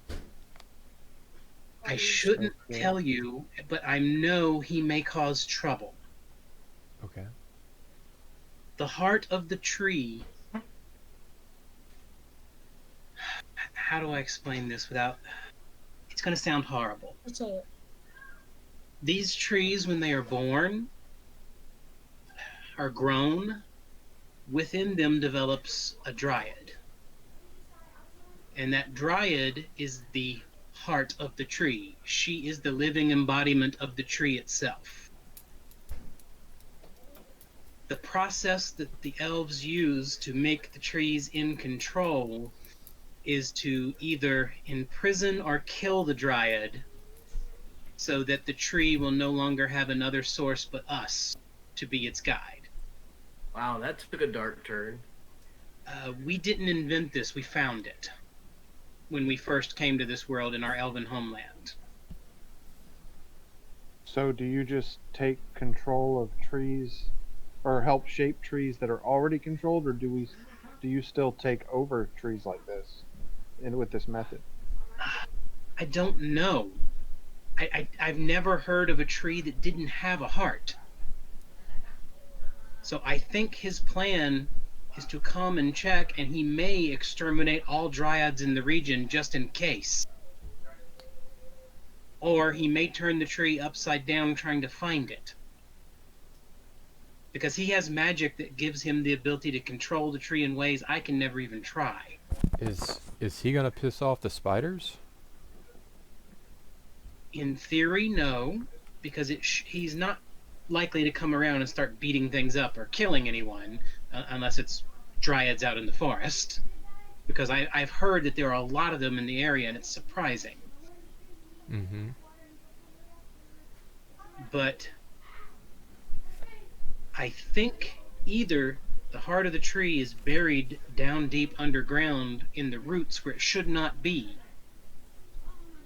I shouldn't Okay. tell you, but I know he may cause trouble. Okay. The heart of the tree. How do I explain this without... It's going to sound horrible. I'll tell you. These trees, when they are born, are grown, within them develops a dryad. And that dryad is the heart of the tree. She is the living embodiment of the tree itself. The process that the elves use to make the trees in control is to either imprison or kill the dryad so that the tree will no longer have another source but us to be its guide. Wow, that took a dark turn. We didn't invent this, we found it when we first came to this world in our elven homeland. So do you just take control of trees, or help shape trees that are already controlled, or do you still take over trees like this, and with this method? I don't know. I've never heard of a tree that didn't have a heart. So I think his plan is to come and check, and he may exterminate all dryads in the region just in case. Or he may turn the tree upside down trying to find it. Because he has magic that gives him the ability to control the tree in ways I can never even try. Is he gonna piss off the spiders? In theory, no, because he's not likely to come around and start beating things up or killing anyone unless it's dryads out in the forest. Because I've heard that there are a lot of them in the area, and it's surprising. Mm-hmm. But I think either the heart of the tree is buried down deep underground in the roots where it should not be.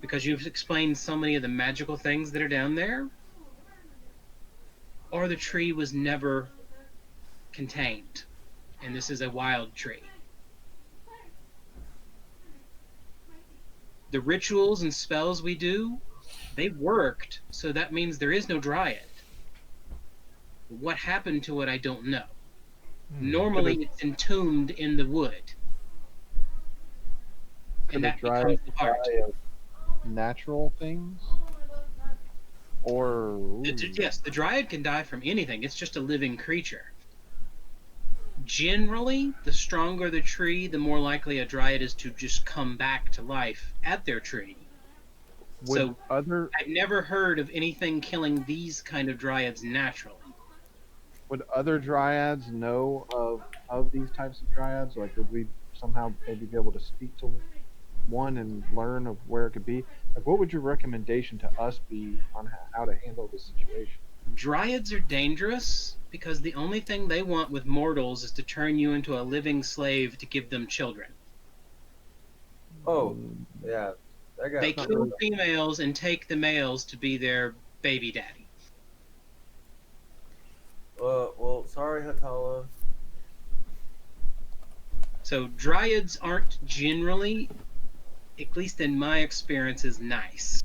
Because you've explained so many of the magical things that are down there. or the tree was never contained, and this is a wild tree. The rituals and spells we do, they worked, so that means there is no Dryad. What happened to it, I don't know. Normally, it's entombed in the wood, and that becomes the heart. Natural things, or Yes, the Dryad can die from anything. It's just a living creature. Generally, the stronger the tree, the more likely a Dryad is to just come back to life at their tree. So I've never heard of anything killing these kind of Dryads naturally. Would other Dryads know of these types of Dryads? Like, would we somehow maybe be able to speak to one and learn of where it could be? Like, what would your recommendation to us be on how to handle this situation? Dryads are dangerous because the only thing they want with mortals is to turn you into a living slave to give them children. Oh, yeah. They kill females and take the males to be their baby daddy. Well, sorry, Hatala. So Dryads aren't generally, at least in my experience, nice.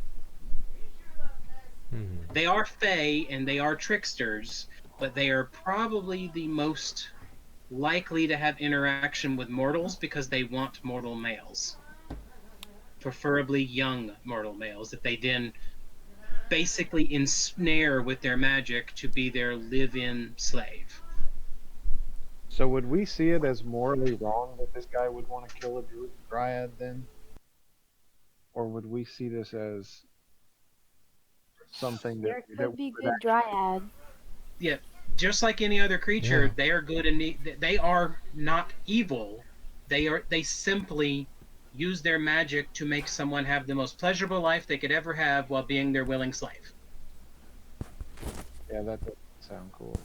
They are fae and they are tricksters, but they are probably the most likely to have interaction with mortals because they want mortal males. Preferably young mortal males that they then basically ensnare with their magic to be their live-in slave. So would we see it as morally wrong that this guy would want to kill a Dryad then? Or would we see this as something that There could be good Dryad. Yeah, just like any other creature, they are good and they are not evil. They simply use their magic to make someone have the most pleasurable life they could ever have while being their willing slave. Yeah, that doesn't sound cool.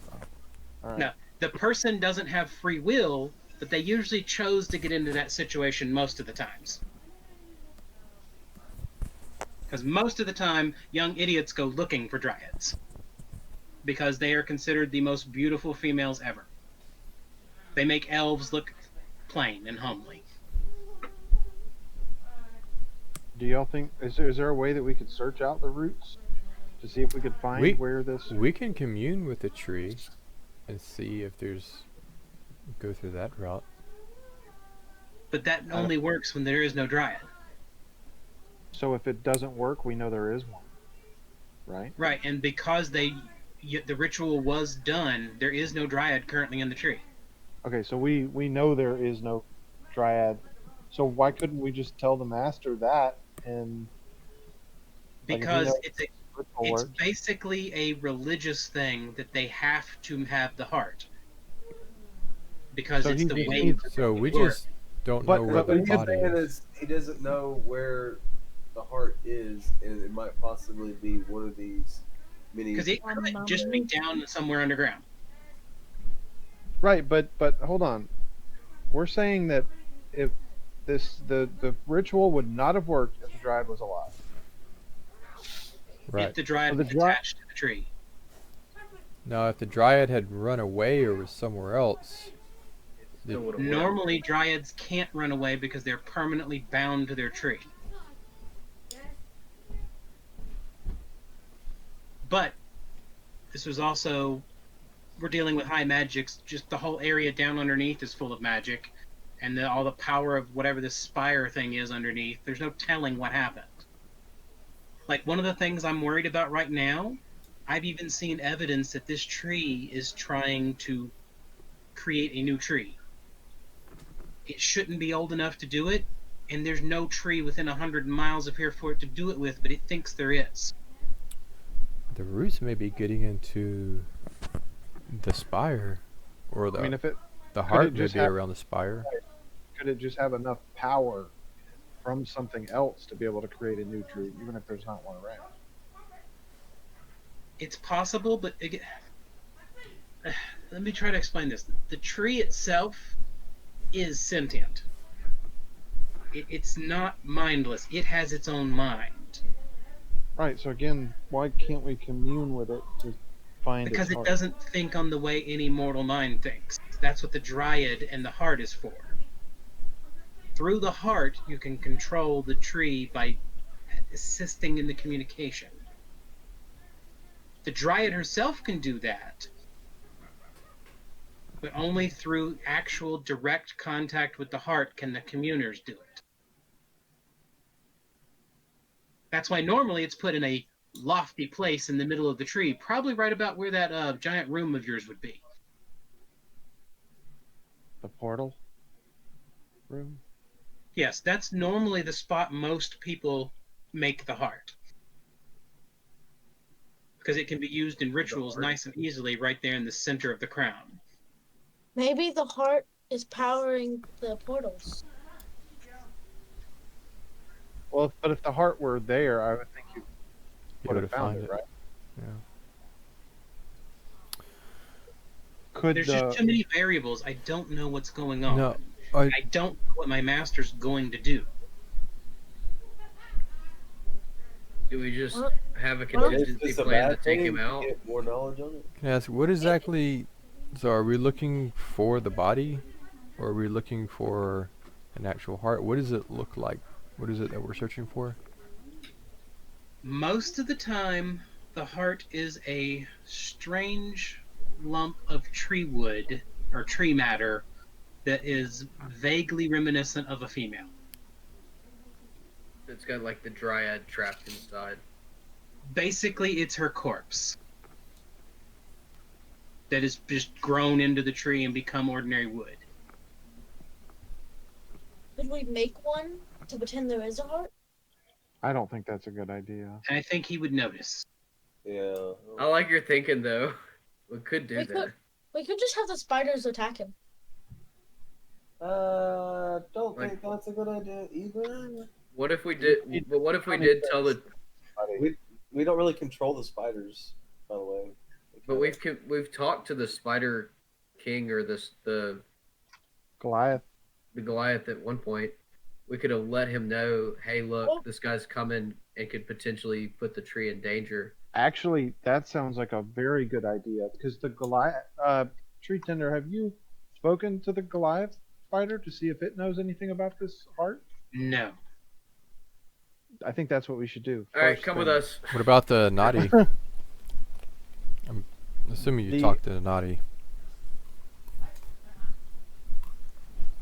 All right. Now, the person doesn't have free will, but they usually chose to get into that situation most of the times. Because most of the time, young idiots go looking for Dryads. Because they are considered the most beautiful females ever. They make elves look plain and homely. Do y'all think, is there a way that we could search out the roots to see if we could find where this... We can commune with the tree and see if there's... go through that route. But that only works when there is no Dryad. So if it doesn't work, we know there is one, right? Right, and because the ritual was done, there is no Dryad currently in the tree. Okay, so we know there is no Dryad. So why couldn't we just tell the master that and... Because it's basically a religious thing that they have to have the heart. Because it's the way... So we just don't know where the body is. He doesn't know where the heart is, and it might possibly be one of these many... Because it could just be down somewhere underground. Right, but hold on. We're saying that if the ritual would not have worked if the Dryad was alive. Right. If the Dryad was attached to the tree. No, if the Dryad had run away or was somewhere else... Normally, Dryads can't run away because they're permanently bound to their tree. But this was also... We're dealing with high magics. Just the whole area down underneath is full of magic. And all the power of whatever this spire thing is underneath. There's no telling what happened. Like, one of the things I'm worried about right now, I've even seen evidence that this tree is trying to create a new tree. It shouldn't be old enough to do it, and there's no tree within 100 miles of here for it to do it with, but it thinks there is. The roots may be getting into the spire, or the, if the heart may be around the spire. Could it just have enough power from something else to be able to create a new tree, even if there's not one around? It's possible, but again, let me try to explain this. The tree itself is sentient. It's not mindless. It has its own mind. Right, so again, why can't we commune with it to find because its it heart. doesn't think on the way any mortal mind thinks. That's what the Dryad and the heart is for. Through the heart, you can control the tree by assisting in the communication. The Dryad herself can do that, but only through actual direct contact with the heart can the communers do it. That's why normally it's put in a lofty place in the middle of the tree, probably right about where that giant room of yours would be. The portal room. Yes, that's normally the spot most people make the heart. Because it can be used in rituals nice and easily right there in the center of the crown. Maybe the heart is powering the portals. Well, but if the heart were there, I would think you You would would have have found found it, it. right? Yeah. Could There's the just too many variables. I don't know what's going on. No, I don't know what my master's going to do. Do we just Well, have a Is contingency this a plan to bad take thing him to out? get more knowledge on it? can I ask what exactly? So, are we looking for the body, or are we looking for an actual heart? What does it look like? What is it that we're searching for? Most of the time, the heart is a strange lump of tree wood or tree matter that is vaguely reminiscent of a female. It's got like the Dryad trapped inside. Basically, it's her corpse that has just grown into the tree and become ordinary wood. Could we make one to pretend there is a heart? I don't think that's a good idea. And I think he would notice. Yeah. I like your thinking though. We could do We that. could. We could just have the spiders attack him. Don't Like- think that's a good idea either. What if we did? But what if we did tell the? We don't really control the spiders, by the way. But we've talked to the Spider King or the Goliath. Goliath at one point. We could have let him know, hey, look, Oh. this guy's coming and could potentially put the tree in danger. Actually, that sounds like a very good idea because the Goliath tree tender. Have you spoken to the Goliath spider to see if it knows anything about this heart? No. I think that's what we should do. All right, first come with thing. us. What about the naughty? I'm assuming you talked to the naughty.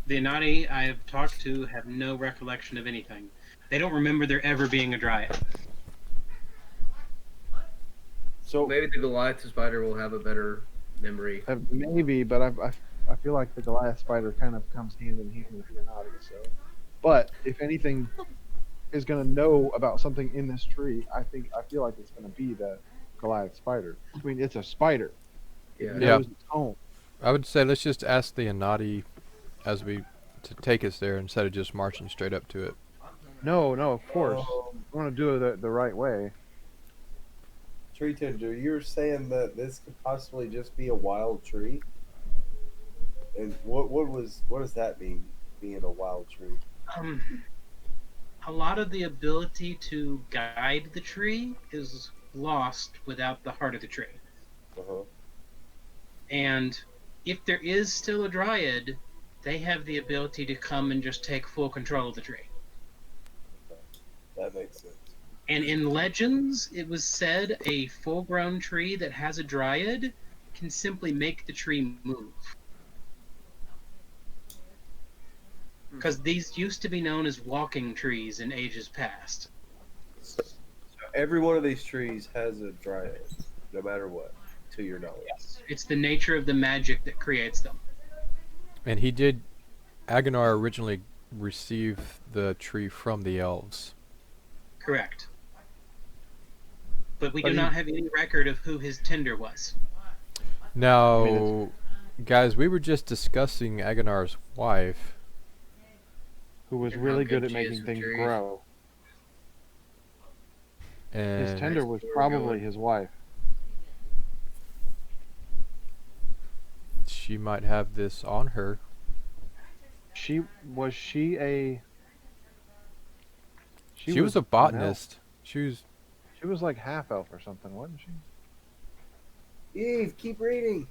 The Inati I have talked to have no recollection of anything. They don't remember there ever being a Dryad. So Maybe the Goliath spider will have a better memory. Maybe, but I feel like the Goliath spider kind of comes hand in hand with the Anati. So, but if anything is going to know about something in this tree, I feel like it's going to be the Goliath spider. I mean, it's a spider. Yeah. It Yeah. knows its own. I would say let's just ask the Anati as we to take us there instead of just marching straight up to it. No, of course. We want to do it the right way. tree tender, you're saying that this could possibly just be a wild tree? And what does that mean, being a wild tree? A lot of the ability to guide the tree is lost without the heart of the tree. Uh-huh. And if there is still a Dryad, they have the ability to come and just take full control of the tree. That makes sense. And in Legends, it was said a full-grown tree that has a Dryad can simply make the tree move. Because these used to be known as walking trees in ages past. So every one of these trees has a Dryad, no matter what, to your knowledge. It's the nature of the magic that creates them. And Agonar originally received the tree from the elves. Correct. But we But do he- not have any record of who his tender was. Now, guys, we were just discussing Agonar's wife. Who was And how really good good at she is making with things trees. grow. And His tender was where we're probably going. his wife. she might have this on her. She was She was a an elf. botanist. She was She was like half elf or something, wasn't she? Eve, keep reading.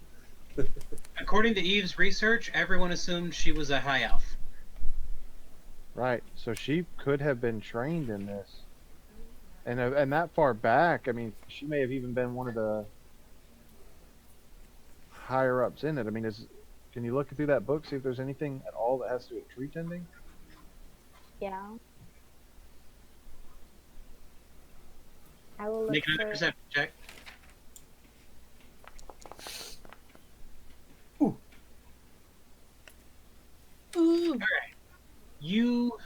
According to Eve's research, everyone assumed she was a high elf. Right. So she could have been trained in this, and that far back. I mean, she may have even been one of the higher ups in it. I mean, can you look through that book, see if there's anything at all that has to do with tree tending? Yeah. I will look Make another for. perception check. Ooh. You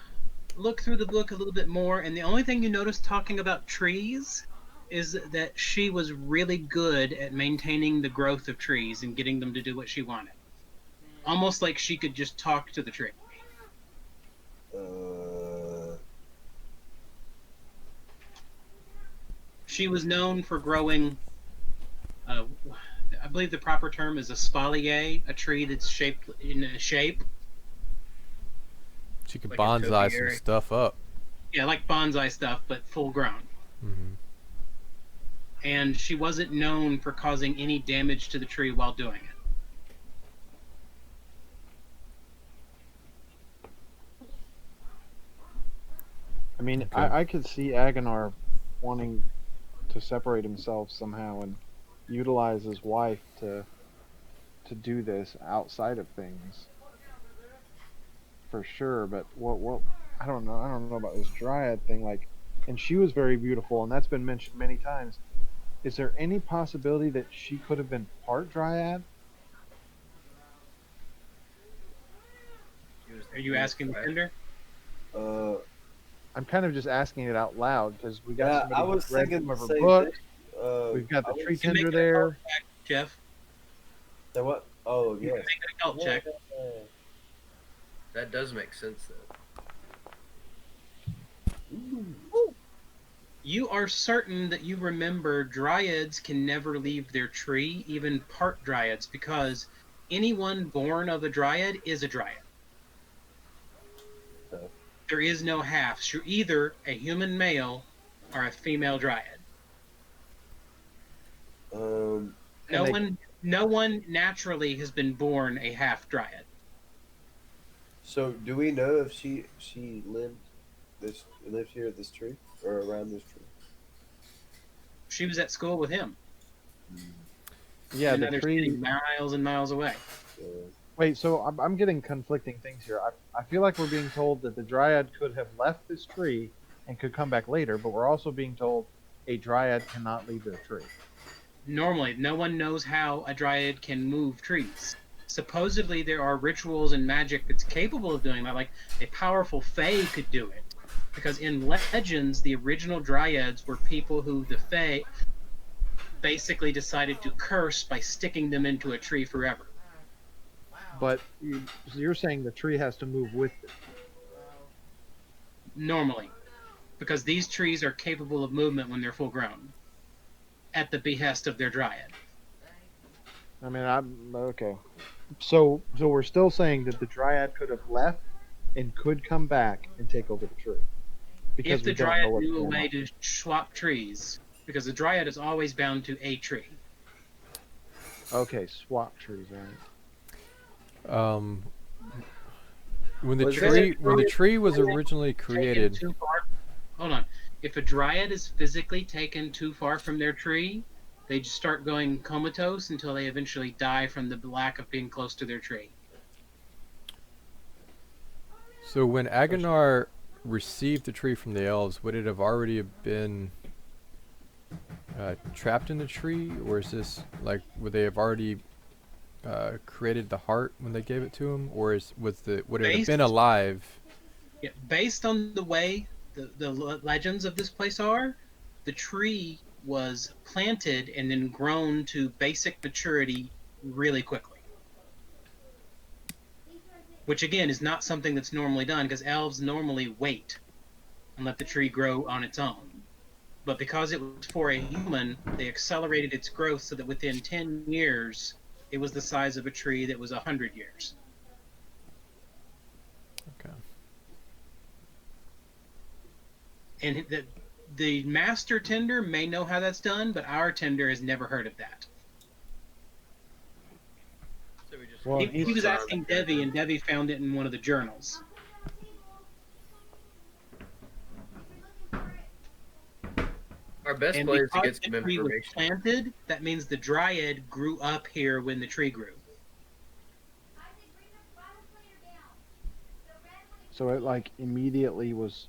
look through the book a little bit more, and the only thing you notice talking about trees is that she was really good at maintaining the growth of trees and getting them to do what she wanted. Almost like she could just talk to the tree. She was known for growing, I believe the proper term is a spalier, a tree that's shaped in a shape. She could Like a bonsai some topiary. stuff up. Yeah, like bonsai stuff, but full grown. Mm-hmm. And she wasn't known for causing any damage to the tree while doing it. I mean, Okay. I could see Agonar wanting to separate himself somehow and utilize his wife to do this outside of things. For sure, but what I don't know. I don't know about this Dryad thing. Like, and she was very beautiful, and that's been mentioned many times. Is there any possibility that she could have been part Dryad? She was the Are you queen of asking the Dryads. tender? I'm kind of just asking it out loud because we got Yeah, somebody I who was read thinking some of the her same books. thing. We've got I the was- tree You make tender an occult there. check, Jeff. That what? Oh, You yes. can make an occult check. That does make sense though. You are certain that you remember Dryads can never leave their tree, even part Dryads, because anyone born of a Dryad is a Dryad. Okay. There is no halves. You're either a human male or a female Dryad. Um, No one naturally has been born a half Dryad. so do we know if she lived here at this tree or around this tree? She was at school with him Yeah, in the another tree. city miles and miles away. Uh, Wait, so I'm getting conflicting things here. I feel like we're being told that the Dryad could have left this tree and could come back later, but we're also being told a Dryad cannot leave their tree. Normally, no one knows how a Dryad can move trees. Supposedly, there are rituals and magic that's capable of doing that, like a powerful Fae could do it. Because in legends, the original Dryads were people who the Fae basically decided to curse by sticking them into a tree forever. But so you're saying the tree has to move with it. Normally. Because these trees are capable of movement when they're full grown. At the behest of their Dryad. I mean, I'm okay. So we're still saying that the Dryad could have left and could come back and take over the tree. Because If the we don't know Dryad what's knew a going way on. to swap trees, because the Dryad is always bound to a tree. Okay, swap trees, right? When the Was tree was originally created, Taken too far. Hold on. If a Dryad is physically taken too far from their tree, they just start going comatose until they eventually die from the lack of being close to their tree. so when Agonar received the tree from the elves, would it have already been trapped in the tree, or is this like would they have already created the heart when they gave it to him, or would it have been alive? Yeah, based on the way the legends of this place are, the tree was planted and then grown to basic maturity really quickly. Which again is not something that's normally done because elves normally wait and let the tree grow on its own. But because it was for a human, they accelerated its growth so that within 10 years, it was the size of a tree that was 100 years. Okay. And the master tender may know how that's done, but our tender has never heard of that. So we just Well, He was asking Devi, and Devi found it in one of the journals. our best And play is to because get the some tree was information. planted, that means the Dryad grew up here when the tree grew. So it like immediately was.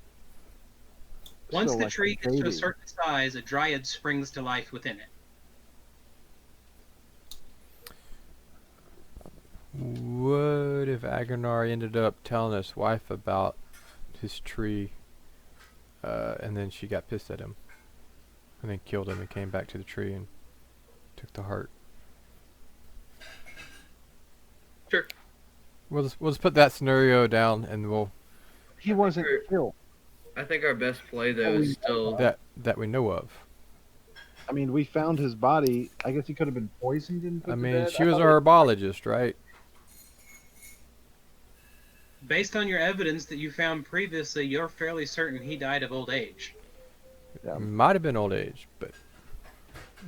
Once still the like a tree gets to a baby. certain size, a Dryad springs to life within it. What if Agonar ended up telling his wife about his tree, and then she got pissed at him, and then killed him and came back to the tree and took the heart? Sure. We'll just put that scenario down, and we'll He wasn't killed. I think our best play though is still that we know of. I mean, we found his body. I guess he could have been poisoned and put I to mean, bed. she was a herbologist, right? Based on your evidence that you found previously, you're fairly certain he died of old age. Yeah. Might have been old age, but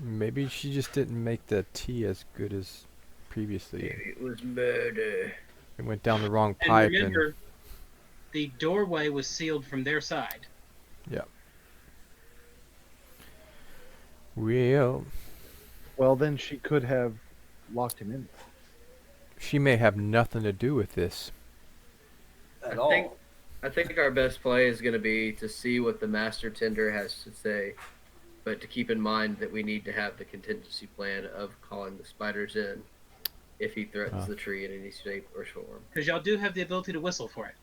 maybe she just didn't make the tea as good as previously. it was murder. It went down the wrong And pipe. remember, the doorway was sealed from their side. Well, then she could have locked him in. She may have nothing to do with this. At I all. think I think our best play is going to be to see what the master tender has to say, but to keep in mind that we need to have the contingency plan of calling the spiders in if he threatens the tree in any shape or form. Because y'all do have the ability to whistle for it.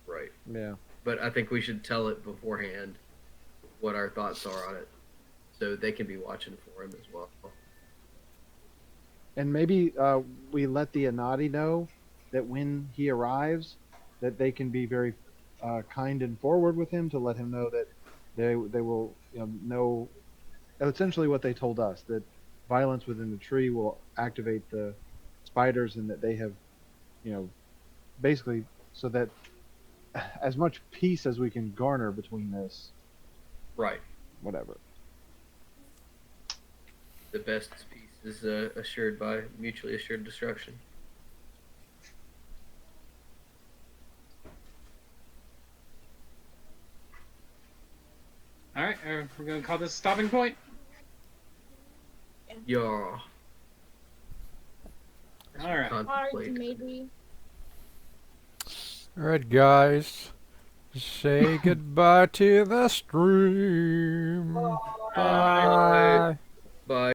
Right. Yeah. But I think we should tell it beforehand what our thoughts are on it, so they can be watching for him as well. And maybe we let the Anati know that when he arrives, that they can be very kind and forward with him to let him know that they will know essentially what they told us, that violence within the tree will activate the spiders, and that they have, basically so that as much peace as we can garner between this, Right. whatever. The best peace is assured by mutually assured destruction. All right, we're going to call this a stopping point. Yeah. All right. Contemplate. Maybe. Alright, guys. Say goodbye to the stream. Bye. Bye.